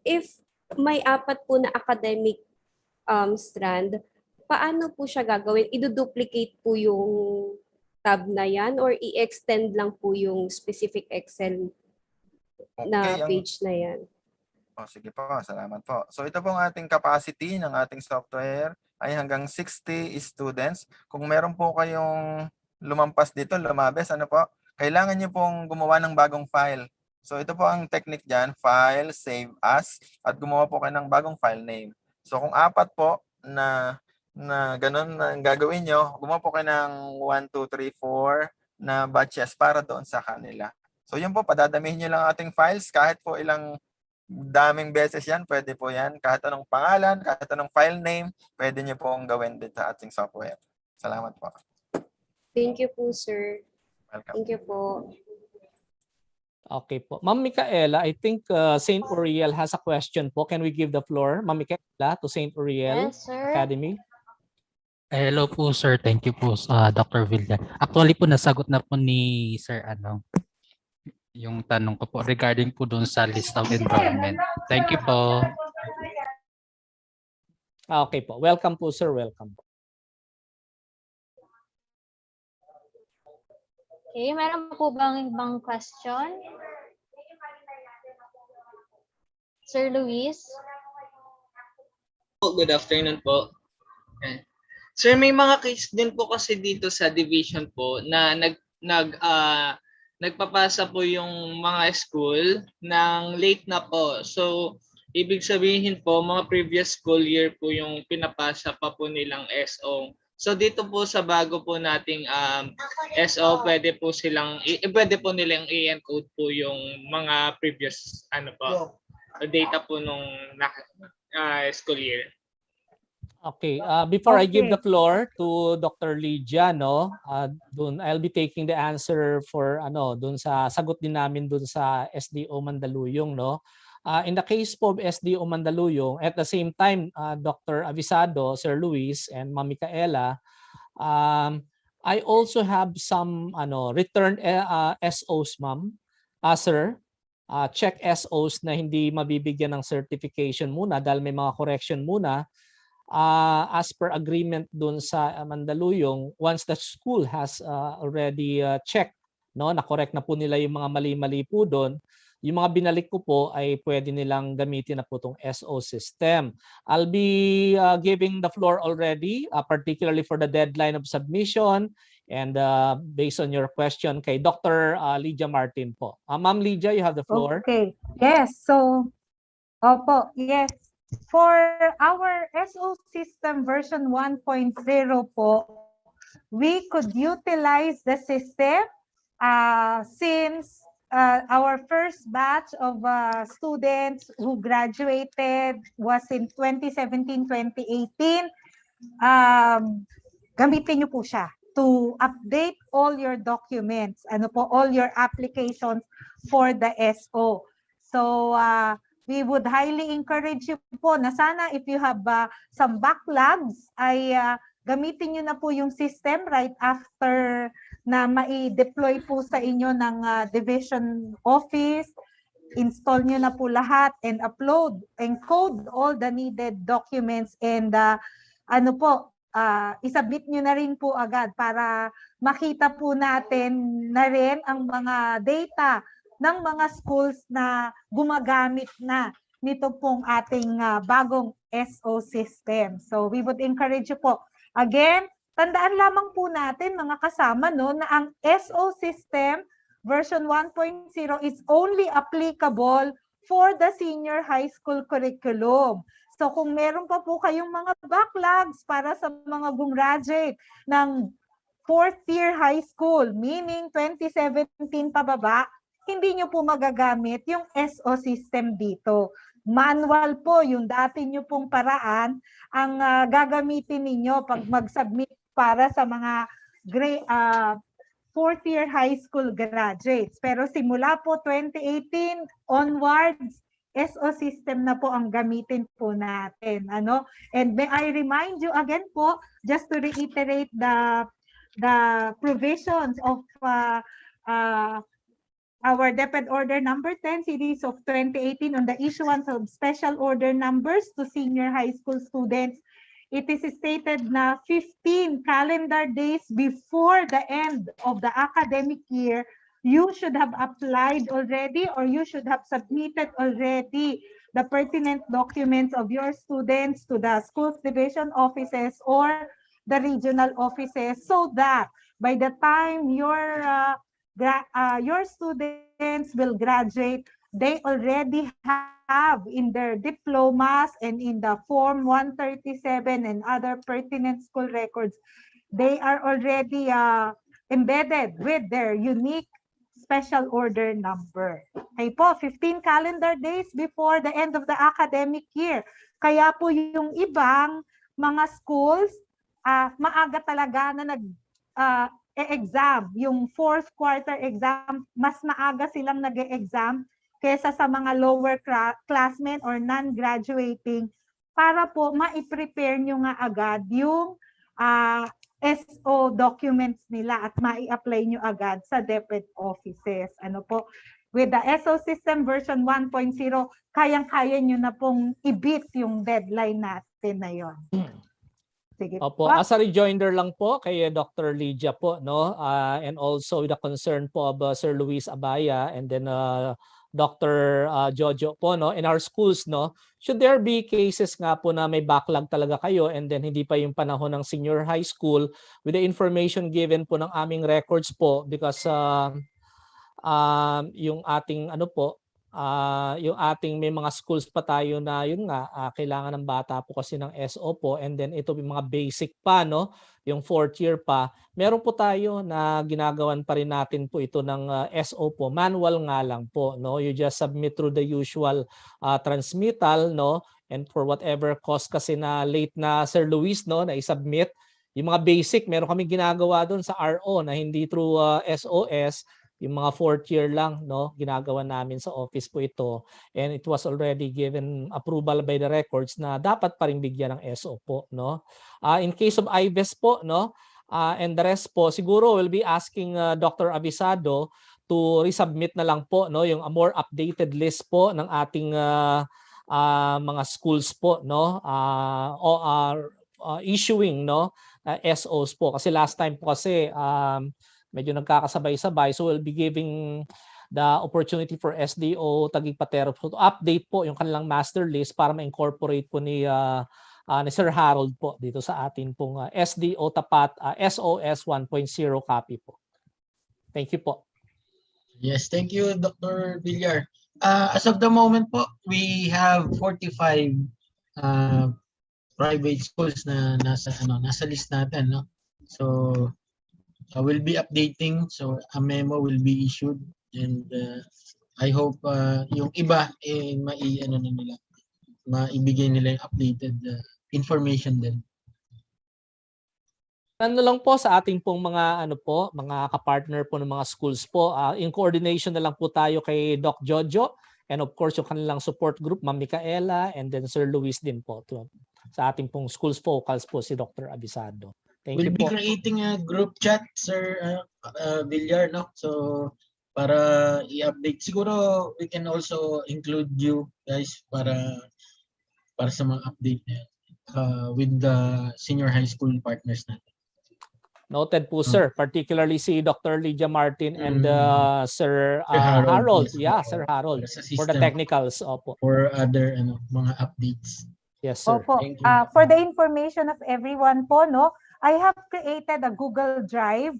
Speaker 12: If may 4 po na academic strand, paano po siya gagawin? I-duplicate po yung tab na yan or i-extend lang po yung specific Excel na page na yan?
Speaker 9: Sige po, salamat po. So ito po ang ating capacity ng ating software ay hanggang 60 students. Kung meron po kayong lumampas dito, lumabes, kailangan nyo pong gumawa ng bagong file. So ito po ang technique dyan, file, save as, at gumawa po kayo ng bagong file name. So kung 4 po na ganun na gagawin nyo, gumawa po kayo ng 1, 2, 3, 4 na batches para doon sa kanila. So yun po, padadamihin nyo lang ating files, kahit po ilang daming beses yan, pwede po yan. Kahit anong pangalan, kahit anong file name, pwede nyo pong gawin din sa ating software. Salamat po.
Speaker 12: Thank you po, sir.
Speaker 9: Welcome.
Speaker 12: Thank you po.
Speaker 2: Okay po. Ma'am Micaela, I think St. Uriel has a question po. Can we give the floor, Ma'am Micaela, to St. Uriel
Speaker 1: Yes, sir.
Speaker 2: Academy?
Speaker 13: Hello po, sir. Thank you po, Dr. Villa. Actually po, nasagot na po ni Sir yung tanong ko po regarding po doon sa list of enrollment. Thank you po.
Speaker 2: Okay po. Welcome po, sir. Welcome.
Speaker 1: Okay, meron po bang ibang question? Sir Luis?
Speaker 14: Good afternoon po. Okay. Sir, may mga case din po kasi dito sa division po na nagpapasa po yung mga school ng late na po. So, ibig sabihin po, mga previous school year po yung pinapasa pa po nilang SO. So dito po sa bago po nating SO, pwede po nilang i-encode po yung mga previous data po nung school year.
Speaker 2: Okay, before I give the
Speaker 3: Okay.
Speaker 2: floor to Dr. Lydia, I'll be taking the answer for dun sa sagot din namin dun sa SDO Mandaluyong, no. In the case po of SDO Mandaluyong, at the same time, Dr. Avisado, Sir Luis, and Ma'am Micaela, I also have some returned SOs, ma'am, sir. Check SOs na hindi mabibigyan ng certification muna dahil may mga correction muna. As per agreement dun sa Mandaluyong, once the school has already checked, na-correct na po nila yung mga mali-mali po doon, yung mga binalik ko po ay pwede nilang gamitin na po itong SO system. I'll be giving the floor already, particularly for the deadline of submission and based on your question kay Dr. Lydia Martin po. Ma'am Lydia, you have the floor.
Speaker 3: Okay. Yes. So, opo, yes. For our SO system version 1.0 po, we could utilize the system since our first batch of students who graduated was in 2017-2018. Gamitin niyo po siya to update all your documents, all your applications for the SO. So, we would highly encourage you po na sana if you have some backlogs ay gamitin nyo na po yung system right after na mai-deploy po sa inyo ng division office. Install nyo na po lahat and encode all the needed documents and isubmit nyo na rin po agad para makita po natin na rin ang mga data ng mga schools na gumagamit na nito pong ating bagong SO system. So we would encourage you po. Again, tandaan lamang po natin mga kasama na ang SO system version 1.0 is only applicable for the senior high school curriculum. So kung meron pa po kayong mga backlogs para sa mga gumraduate ng fourth year high school, meaning 2017 pababa, hindi nyo po magagamit yung SO system dito. Manual po, yung dati nyo pong paraan, ang gagamitin ninyo pag mag-submit para sa mga fourth year high school graduates. Pero simula po 2018 onwards, SO system na po ang gamitin po natin. And may I remind you again po, just to reiterate the provisions of our DepEd Order number 10 series of 2018 on the issuance of special order numbers to senior high school students. It is stated na 15 calendar days before the end of the academic year, you should have applied already or you should have submitted already the pertinent documents of your students to the schools division offices or the regional offices so that by the time your students will graduate, they already have in their diplomas and in the Form 137 and other pertinent school records, they are already embedded with their unique special order number. Okay po, 15 calendar days before the end of the academic year. Kaya po yung ibang mga schools, maaga talaga na exam, yung fourth quarter exam, mas maaga silang nag-e-exam kaysa sa mga lower classmen or non-graduating para po ma-prepare nyo nga agad yung SO documents nila at mai-apply nyo agad sa DepEd offices. With the SO system version 1.0, kayang-kaya nyo na pong i-beat yung deadline natin na yon. Sige
Speaker 2: Opo,
Speaker 3: po.
Speaker 2: as a rejoinder lang po kay Dr. Lydia po, and also with the concern po of Sir Luis Abaya and then Dr. Jojo po, in our schools, should there be cases nga po na may backlog talaga kayo and then hindi pa yung panahon ng senior high school, with the information given po ng aming records po, because yung ating yung ating may mga schools pa tayo na yun nga kailangan ng bata po kasi ng SO po, and then ito yung mga basic pa yung 4th year pa, meron po tayo na ginagawan pa rin natin po ito ng SO po. Manual nga lang po, no? You just submit through the usual transmittal, no? And for whatever cost kasi na late na Sir Luis, no, na i-submit, yung mga basic, meron kami ginagawa doon sa RO na hindi through SOS, yung mga 4th year lang, no, ginagawa namin sa office po ito, and it was already given approval by the records na dapat pa ring bigyan ng SO po, no. In case of IVES po, no, and the rest po, siguro we'll be asking Dr. Avisado to resubmit na lang po, no, yung more updated list po ng ating mga schools po, no, issuing, no, SOs po, kasi last time po kasi medyo nagkakasabay-sabay, so we'll be giving the opportunity for SDO Taguig Patero to update po yung kanilang master list para ma-incorporate po ni Sir Harold po dito sa atin pong SDO TAPAT SOS 1.0 copy po. Thank you po.
Speaker 6: Yes, thank you, Dr. Villar. As of the moment po, we have 45 private schools na nasa list natin, no? So we'll be updating, so a memo will be issued, and I hope yung iba maibigay nila yung updated information din.
Speaker 2: Ano lang po sa ating pong mga mga kapartner po ng mga schools po, in coordination na lang po tayo kay Doc Jojo, and of course yung kanilang support group, Ma'am Micaela, and then Sir Luis din po sa ating pong schools focals po si Dr. Avisado. Thank you
Speaker 6: We'll be
Speaker 2: po.
Speaker 6: creating a group chat, Sir Villar, no? So para i-update, siguro we can also include you guys para sa mga update with the senior high school partners natin.
Speaker 2: Noted po, sir. Particularly si Dr. Lydia Martin and Sir
Speaker 6: Harold.
Speaker 2: Harold. Yeah, Sir Harold. For the technicals. Opo.
Speaker 6: For other mga updates.
Speaker 2: Yes, sir.
Speaker 3: Opo. For the information of everyone po, no, I have created a Google Drive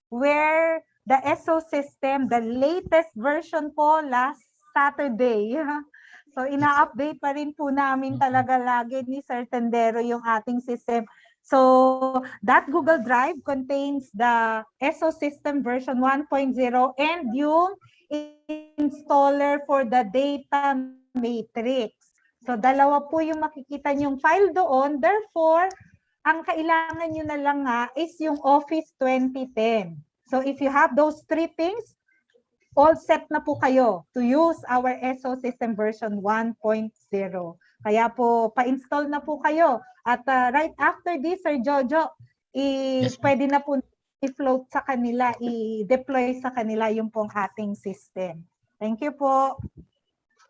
Speaker 3: where the SO system, the latest version po last Saturday. So ina-update pa rin po namin talaga lagi ni Sir Tendero yung ating system. So that Google Drive contains the SO system version 1.0 and yung installer for the data matrix. So dalawa po yung makikita niyong file doon. Therefore, ang kailangan nyo na lang nga is yung Office 2010. So if you have those three things, all set na po kayo to use our SO system version 1.0. Kaya po, pa-install na po kayo. At right after this, Sir Jojo, pwede na po i-float sa kanila, i-deploy sa kanila yung pong ating system. Thank you po.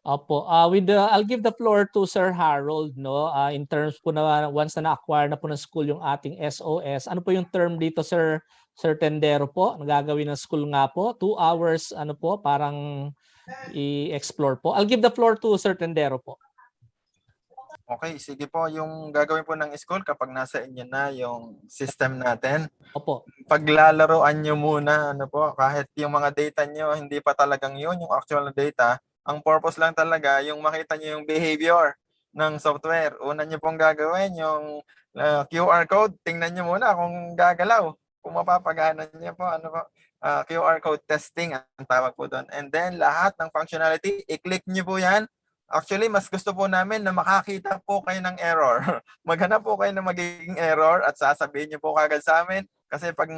Speaker 2: Opo. I'll give the floor to Sir Harold, no. In terms po na once na na-acquire na po ng school yung ating SOS, ano po yung term dito, Sir Tendero po? Nagagawin ng school nga po, 2 hours parang i-explore po. I'll give the floor to Sir Tendero po.
Speaker 9: Okay, sige po. Yung gagawin po ng school kapag nasa inyo na yung system natin.
Speaker 2: Opo.
Speaker 9: Paglalaroan nyo muna, kahit yung mga data nyo, hindi pa talagang yun, yung actual na data. Ang purpose lang talaga, yung makita nyo yung behavior ng software. Una nyo pong gagawin, yung QR code, tingnan nyo muna kung gagalaw. Kung mapapagana nyo po, QR code testing ang tawag po doon. And then, lahat ng functionality, i-click nyo po yan. Actually, mas gusto po namin na makakita po kayo ng error. Maghanap po kayo ng magiging error at sasabihin nyo po kagad sa amin. Kasi pag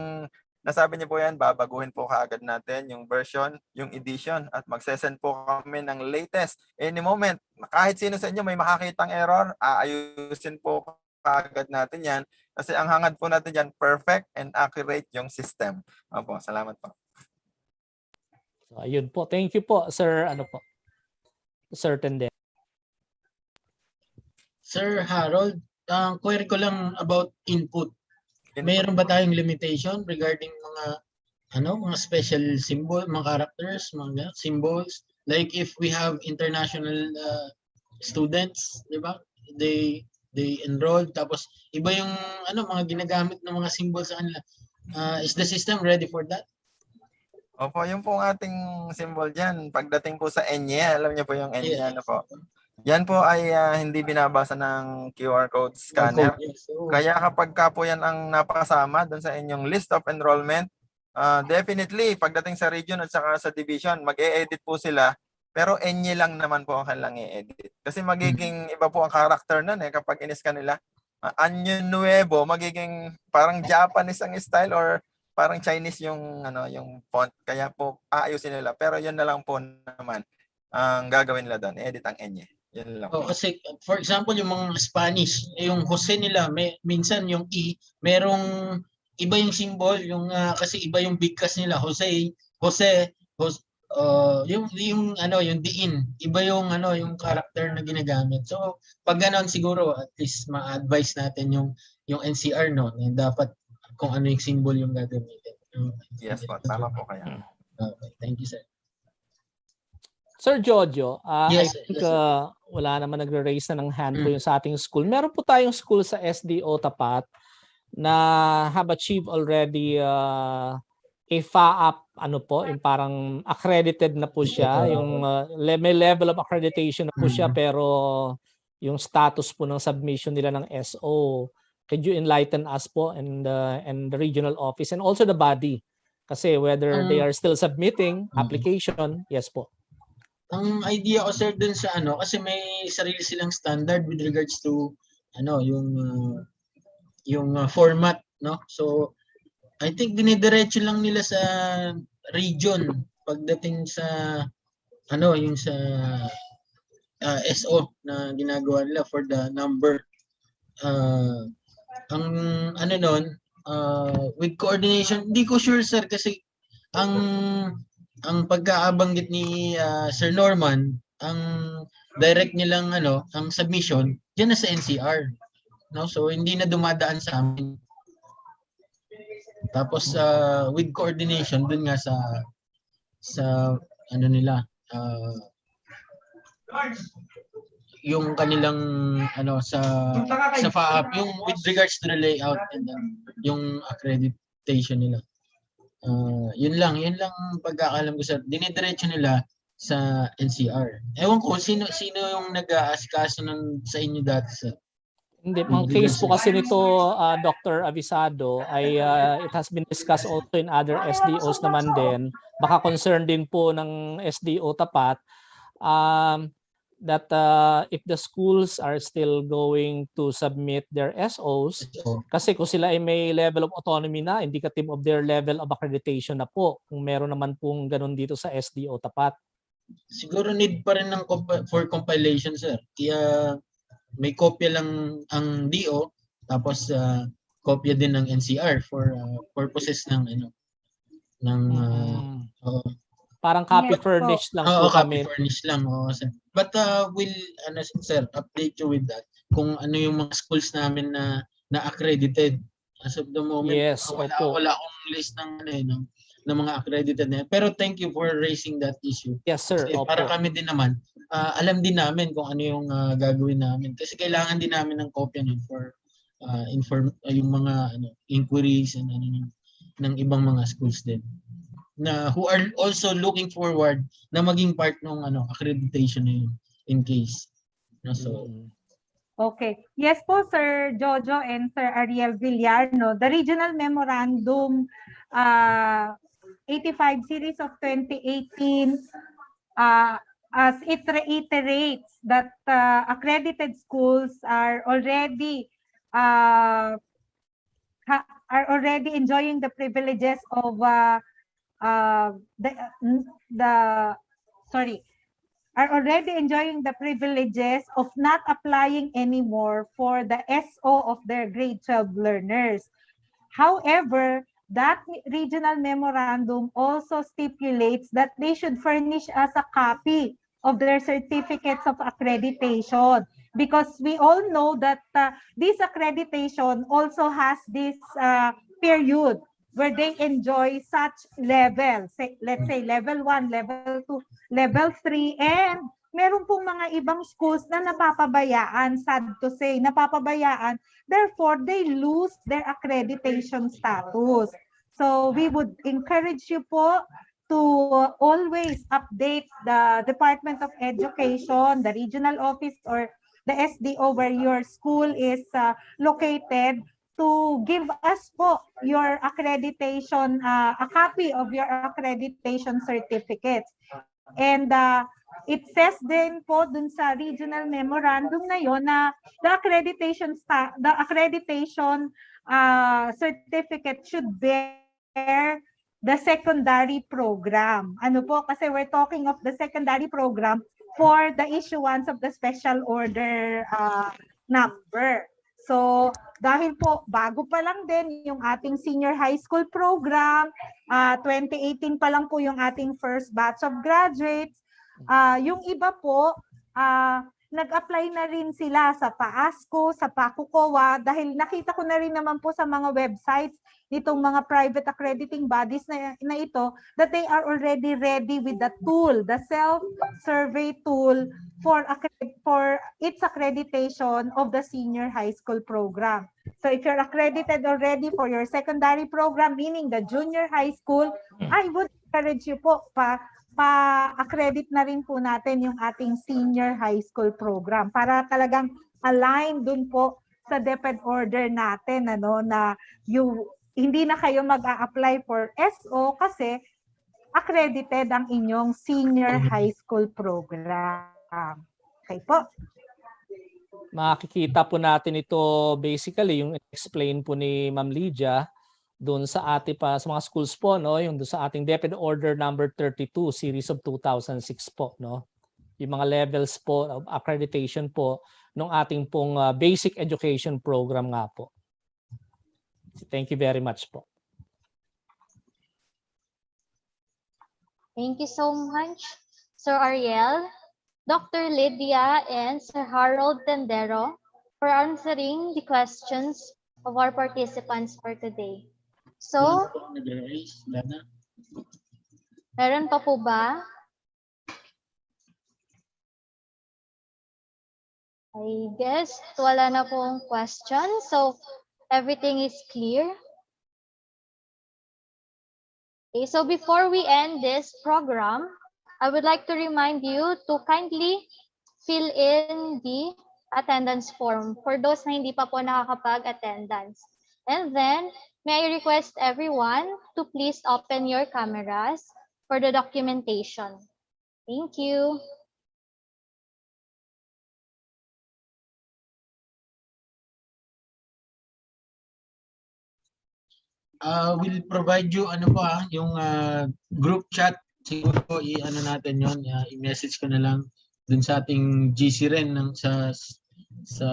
Speaker 9: nasabi niyo po yan, babaguhin po kaagad natin yung version, yung edition, at magsesend po kami ng latest. Any moment, kahit sino sa inyo may makakitang error, aayusin po kaagad natin yan. Kasi ang hangad po natin yan, perfect and accurate yung system. Opo, salamat po.
Speaker 2: So, ayun po. Thank you po, Sir, Sir Tendero.
Speaker 6: Sir Harold, query ko lang about input. Mayroon ba tayong limitation regarding mga special symbol, mga characters, mga symbols? Like if we have international students, di ba? They enrolled, tapos iba yung mga ginagamit ng mga symbols sa kanila. Is the system ready for that?
Speaker 9: Opo, yung pong ating symbol dyan, pagdating po sa ENYE, alam niyo po yung ENYE,
Speaker 6: Yes.
Speaker 9: po. Yan po ay hindi binabasa ng QR code scanner.
Speaker 6: Yes.
Speaker 9: Kaya kapag ka po yan ang napasama doon sa inyong list of enrollment, definitely pagdating sa region at saka sa division, mag-e-edit po sila. Pero enye lang naman po ang kailang i-edit. Kasi magiging iba po ang character nun kapag in-scan nila. Anyo Nuevo, magiging parang Japanese ang style or parang Chinese yung yung font. Kaya po aayusin nila. Pero yun na lang po naman ang gagawin nila doon, edit ang enye. Yun lang.
Speaker 6: Kasi for example yung mga Spanish, yung Jose nila, minsan yung E, merong iba yung symbol, yung kasi iba yung bigkas nila, Jose, yung yung diin, iba yung yung character na ginagamit. So pag ganoon siguro at least ma-advise natin yung NCR na dapat kung ano yung symbol yung gagamitin.
Speaker 9: Yes po, tama po kaya.
Speaker 6: Okay, thank you sir.
Speaker 2: Sir Jojo,
Speaker 6: Yes,
Speaker 2: I think
Speaker 6: yes, sir.
Speaker 2: wala naman nagre-raise na ng hand po yung sa ating school. Meron po tayong school sa SDO Tapat na have achieved already a FAAP, yung parang accredited na po siya, yung may level of accreditation na po siya, pero yung status po ng submission nila ng SO. Could you enlighten us po and the regional office and also the body? Kasi whether they are still submitting application, yes po.
Speaker 6: Ang idea ko sir dun sa kasi may sarili silang standard with regards to yung format, no? So I think dinidiretso lang nila sa region pagdating sa yung sa SO na ginagawa nila for the number. Ang nun, with coordination, hindi ko sure sir kasi ang pagkaabanggit ni Sir Norman, ang direct nilang ang submission diyan na sa NCR, no? So hindi na dumadaan sa amin. Tapos with coordination dun nga sa nila yung kanilang sa FAAP, yung with regards to the layout and yung accreditation nila. Yun lang pagkakalam ko sir. Dinidiretso nila sa NCR. Ewan ko sino yung nag-aasikaso sa inyo dati sir.
Speaker 2: Hindi, ang case po kasi nito, Dr. Avisado, ay it has been discussed also in other SDOs naman din. Baka concern din po ng SDO Tapat that if the schools are still going to submit their SOs, kasi kung sila ay may level of autonomy na, indicative of their level of accreditation na po, kung meron naman pong ganun dito sa SDO Tapat.
Speaker 6: Siguro need pa rin for compilation sir. Kaya may kopya lang ang DO tapos kopya din ng NCR for purposes ng
Speaker 2: parang copy furnished lang po
Speaker 6: copy
Speaker 2: kami.
Speaker 6: furnished lang sir. But we'll sir, update you with that kung ano yung mga schools namin na accredited as of the moment.
Speaker 2: Yes,
Speaker 6: wala akong list ng mga accredited na. Pero thank you for raising that issue.
Speaker 2: Yes sir.
Speaker 6: Kasi para kami din naman alam din namin kung ano yung gagawin namin kasi kailangan din namin ng kopya nun for yung mga inquiries and ng ibang mga schools din na who are also looking forward na maging part ng accreditation na yun in case. So
Speaker 3: okay. Yes po, Sir Jojo and Sir Ariel Villar, no? The Regional Memorandum 85 Series of 2018 as it reiterates that accredited schools are already enjoying the privileges of are already enjoying the privileges of not applying anymore for the SO of their grade 12 learners. However, that regional memorandum also stipulates that they should furnish us a copy of their certificates of accreditation because we all know that this accreditation also has this period where they enjoy such levels, let's say level 1, level 2, level 3, and meron pong mga ibang schools na napapabayaan, sad to say, napapabayaan, therefore they lose their accreditation status. So we would encourage you po to always update the Department of Education, the regional office or the SDO where your school is located, to give us po your accreditation, a copy of your accreditation certificates. And it says din po dun sa regional memorandum na yon na the accreditation certificate should bear the secondary program. Ano po? Kasi we're talking of the secondary program for the issuance of the special order number. So, dahil po bago pa lang din yung ating senior high school program, 2018 pa lang po yung ating first batch of graduates. Yung iba po, nag-apply na rin sila sa PAASCO, sa PACUCOA, dahil nakita ko na rin naman po sa mga websites nitong mga private accrediting bodies na ito, that they are already ready with the tool, the self-survey tool for its accreditation of the senior high school program. So if you're accredited already for your secondary program, meaning the junior high school, I would encourage you po pa-accredit na rin po natin yung ating senior high school program para talagang align dun po sa DepEd order natin, ano, na hindi na kayo mag-a-apply for SO kasi accredited ang inyong senior high school program. Okay po.
Speaker 2: Makikita po natin ito basically yung explain po ni Ma'am Lydia doon sa sa mga schools po, no, yung doon sa ating DepEd Order number 32 series of 2006 po, no. Yung mga levels po of accreditation po ng ating pong basic education program nga po. Thank you very much po.
Speaker 1: Thank you so much, Sir Ariel, Dr. Lydia, and Sir Harold Tendero for answering the questions of our participants for today. So, meron pa po ba? I guess wala na pong question. So, everything is clear. Okay, so before we end this program, I would like to remind you to kindly fill in the attendance form for those na hindi pa po nakakapag-attendance. And then, may I request everyone to please open your cameras for the documentation. Thank you.
Speaker 6: We'll provide you yung group chat. Siguro i-ano natin yon, i-message ko na lang dun sa ating GC rin sa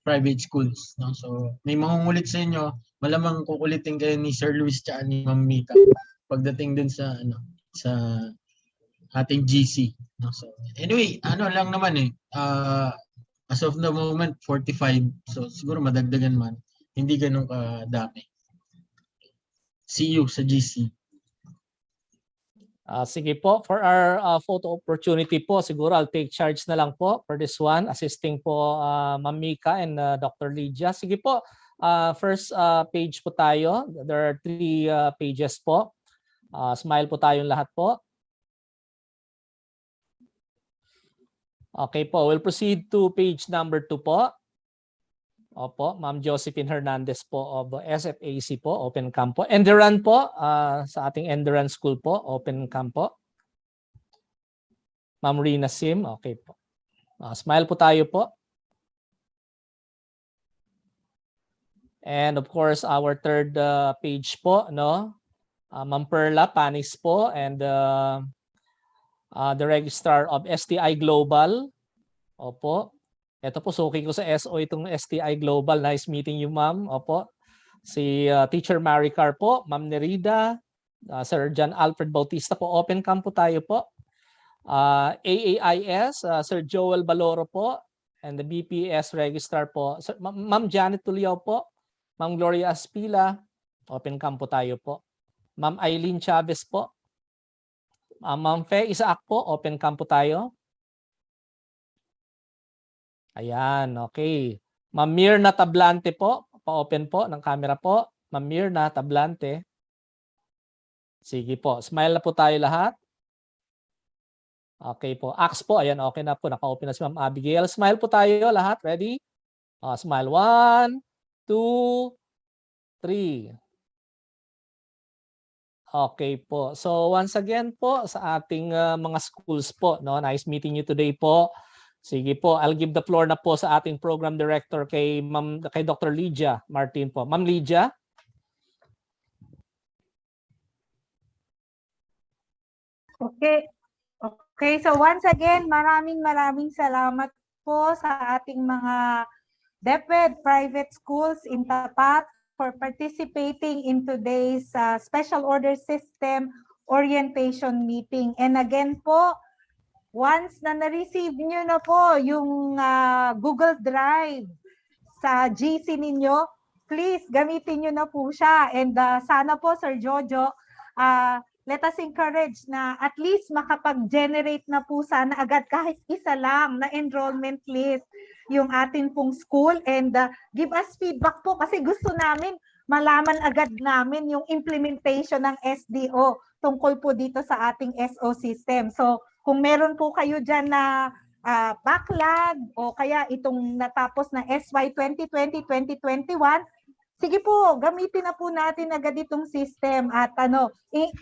Speaker 6: private schools, no? So may mangungulit sa inyo, malamang kukulitin kayo ni Sir Luis at ni Ma'am Mika pagdating dun sa sa ating GC, no? So anyway, lang naman as of the moment 45, so siguro madagdagan man, hindi ganun kadami. See you sa GC.
Speaker 2: Sige po, for our photo opportunity po, siguro I'll take charge na lang po for this one, assisting po Ma'am Mika and Dr. Lydia. Sige po, first page po tayo. There are 3 pages po. Smile po tayong lahat po. Okay po, we'll proceed to page number 2 po. Opo, Ma'am Josephine Hernandez po of SFAC po, Open Camp po. Enderan po, sa ating Enderan School po, Open Camp po. Ma'am Rina Sim, okay po. Smile po tayo po. And of course, our third page po, no? Ma'am Perla Panis po and the Registrar of STI Global. Opo. Ito po, suki ko sa SO itong STI Global. Nice meeting you, ma'am. Opo. Si Teacher Maricar po, Ma'am Nerida, Sir John Alfred Bautista po. Open Camp po tayo po. AAIS, Sir Joel Baloro po. And the BPS Registrar po. Ma'am Janet Tuliao po. Ma'am Gloria Aspila. Open Camp po tayo po. Ma'am Eileen Chavez po. Ma'am Fe Isaac po. Open Camp po tayo. Ayan, okay. Ma'am Mirna Tablante po, pa-open po ng camera po. Ma'am Mirna Tablante. Sige po. Smile na po tayo lahat. Okay po. Axe po. Ayan, okay na po. Naka-open na si Ma'am Abigail. Smile po tayo lahat. Ready? Smile. 1, 2, 3. Okay po. So once again po sa ating mga schools po, no? Nice meeting you today po. Sige po, I'll give the floor na po sa ating program director kay Dr. Lydia Martin po. Ma'am Lydia.
Speaker 3: Okay. Okay, so once again, maraming salamat po sa ating mga DepEd private schools in TAPAT for participating in today's Special Order System orientation meeting. And again po, once na na-receive nyo na po yung Google Drive sa GC ninyo, please gamitin nyo na po siya. And sana po, Sir Jojo, let us encourage na at least makapag-generate na po sana agad kahit isa lang na enrollment list yung atin pong school, and give us feedback po kasi gusto namin malaman agad namin yung implementation ng SDO tungkol po dito sa ating SO system. So kung meron po kayo dyan na backlog o kaya itong natapos na SY 2020-2021, sige po, gamitin na po natin agad itong system at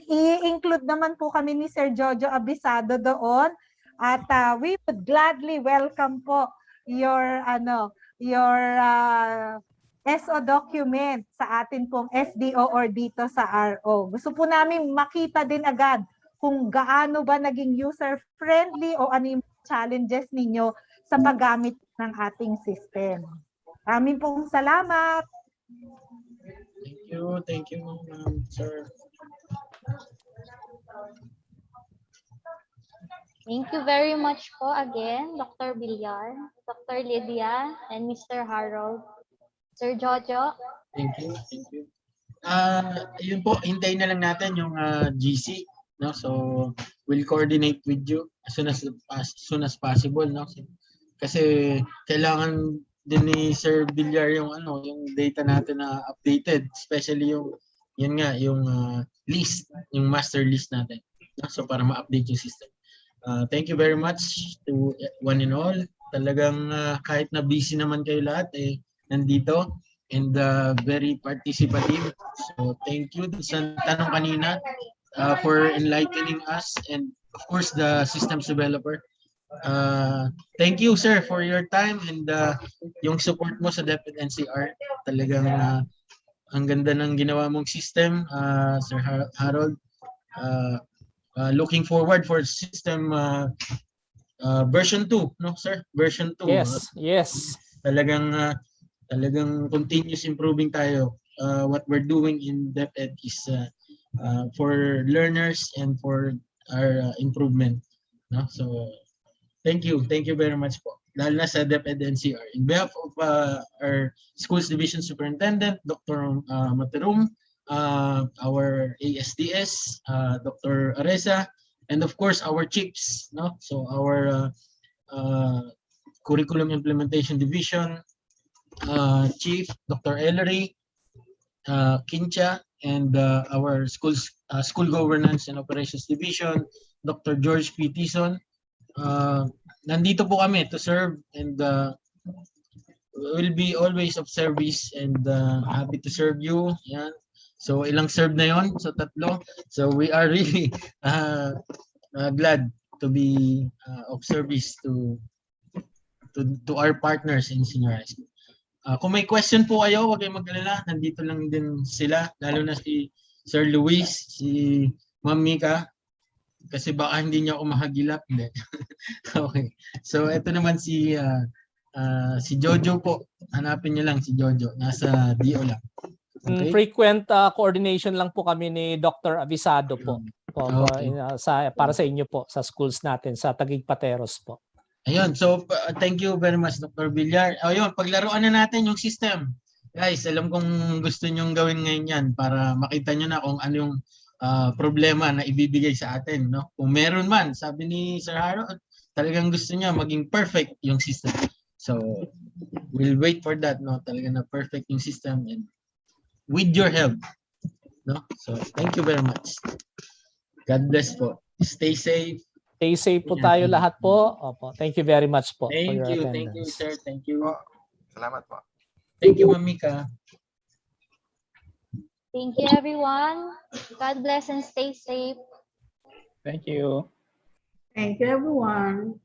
Speaker 3: i-include naman po kami ni Sir Jojo Abisado doon at we would gladly welcome po your SO document sa atin pong SDO or dito sa RO. Gusto po namin makita din agad kung gaano ba naging user-friendly o ano yung challenges ninyo sa paggamit ng ating system. Maraming pong salamat.
Speaker 6: Thank you, sir.
Speaker 1: Thank you very much po again, Dr. Villar, Dr. Lydia, and Mr. Harold. Sir Jojo.
Speaker 6: Thank you. Yun po, hintayin na lang natin yung GC, no? So we'll coordinate with you as soon as possible, no? Kasi kailangan din ni Sir Villar yung yung data natin na updated, especially yung list, yung master list natin, no? So para ma-update yung system. Thank you very much to one and all. Talagang kahit na busy naman kayo lahat, nandito and very participative. So thank you sa tanong kanina for enlightening us, and of course the systems developer. Thank you, sir, for your time and yung support mo sa DepEd NCR. Talagang ang ganda ng ginawa mong system, Sir Harold. Looking forward for system version 2, no, sir? Version 2.
Speaker 2: Yes.
Speaker 6: Talagang continuous improving tayo. What we're doing in DepEd is for learners and for our improvement, no? So thank you very much po, lalo na sa DepEd NCR. In behalf of our Schools Division Superintendent, Dr. Materum, our ASDS, Dr. Areza, and of course our chiefs, no? So our Curriculum Implementation Division Chief, Dr. Ellery, Kincha, and our School Governance and Operations Division, Dr. George P. Tison. Nandito po kami to serve, and will be always of service, and happy to serve you. Yan. So ilang serve na yon? So 3. So we are really glad to be of service to our partners in senior high school. Kung may question po kayo, huwag kayong mag-alala. Nandito lang din sila, lalo na si Sir Luis, si Ma'am Mika, kasi baka hindi niya ako mahagilap. Hindi. Okay. So ito naman si Jojo po. Hanapin niyo lang si Jojo. Nasa DO lang. Okay?
Speaker 2: Frequent coordination lang po kami ni Dr. Abisado po.
Speaker 6: Okay.
Speaker 2: Para sa inyo po, sa schools natin, sa Taguig Pateros po.
Speaker 6: Ayun, so thank you very much, Dr. Villar. Ayun, paglaruan na natin yung system. Guys, alam kong gusto nyong gawin ngayon yan para makita nyo na kung ano yung problema na ibibigay sa atin, no? Kung meron man, sabi ni Sir Harold, talagang gusto niya maging perfect yung system. So, we'll wait for that, no? Talagang na perfect yung system, and with your help, No? So, thank you very much. God bless po. Stay safe.
Speaker 2: Stay safe po tayo lahat po. Opo. Thank you very much po for
Speaker 6: Thank
Speaker 2: your
Speaker 6: you,
Speaker 2: attendance.
Speaker 6: sir. Thank you.
Speaker 9: Salamat po.
Speaker 6: Thank you, Mamika.
Speaker 1: Thank you, everyone. God bless and stay safe.
Speaker 11: Thank you.
Speaker 8: Thank you, everyone.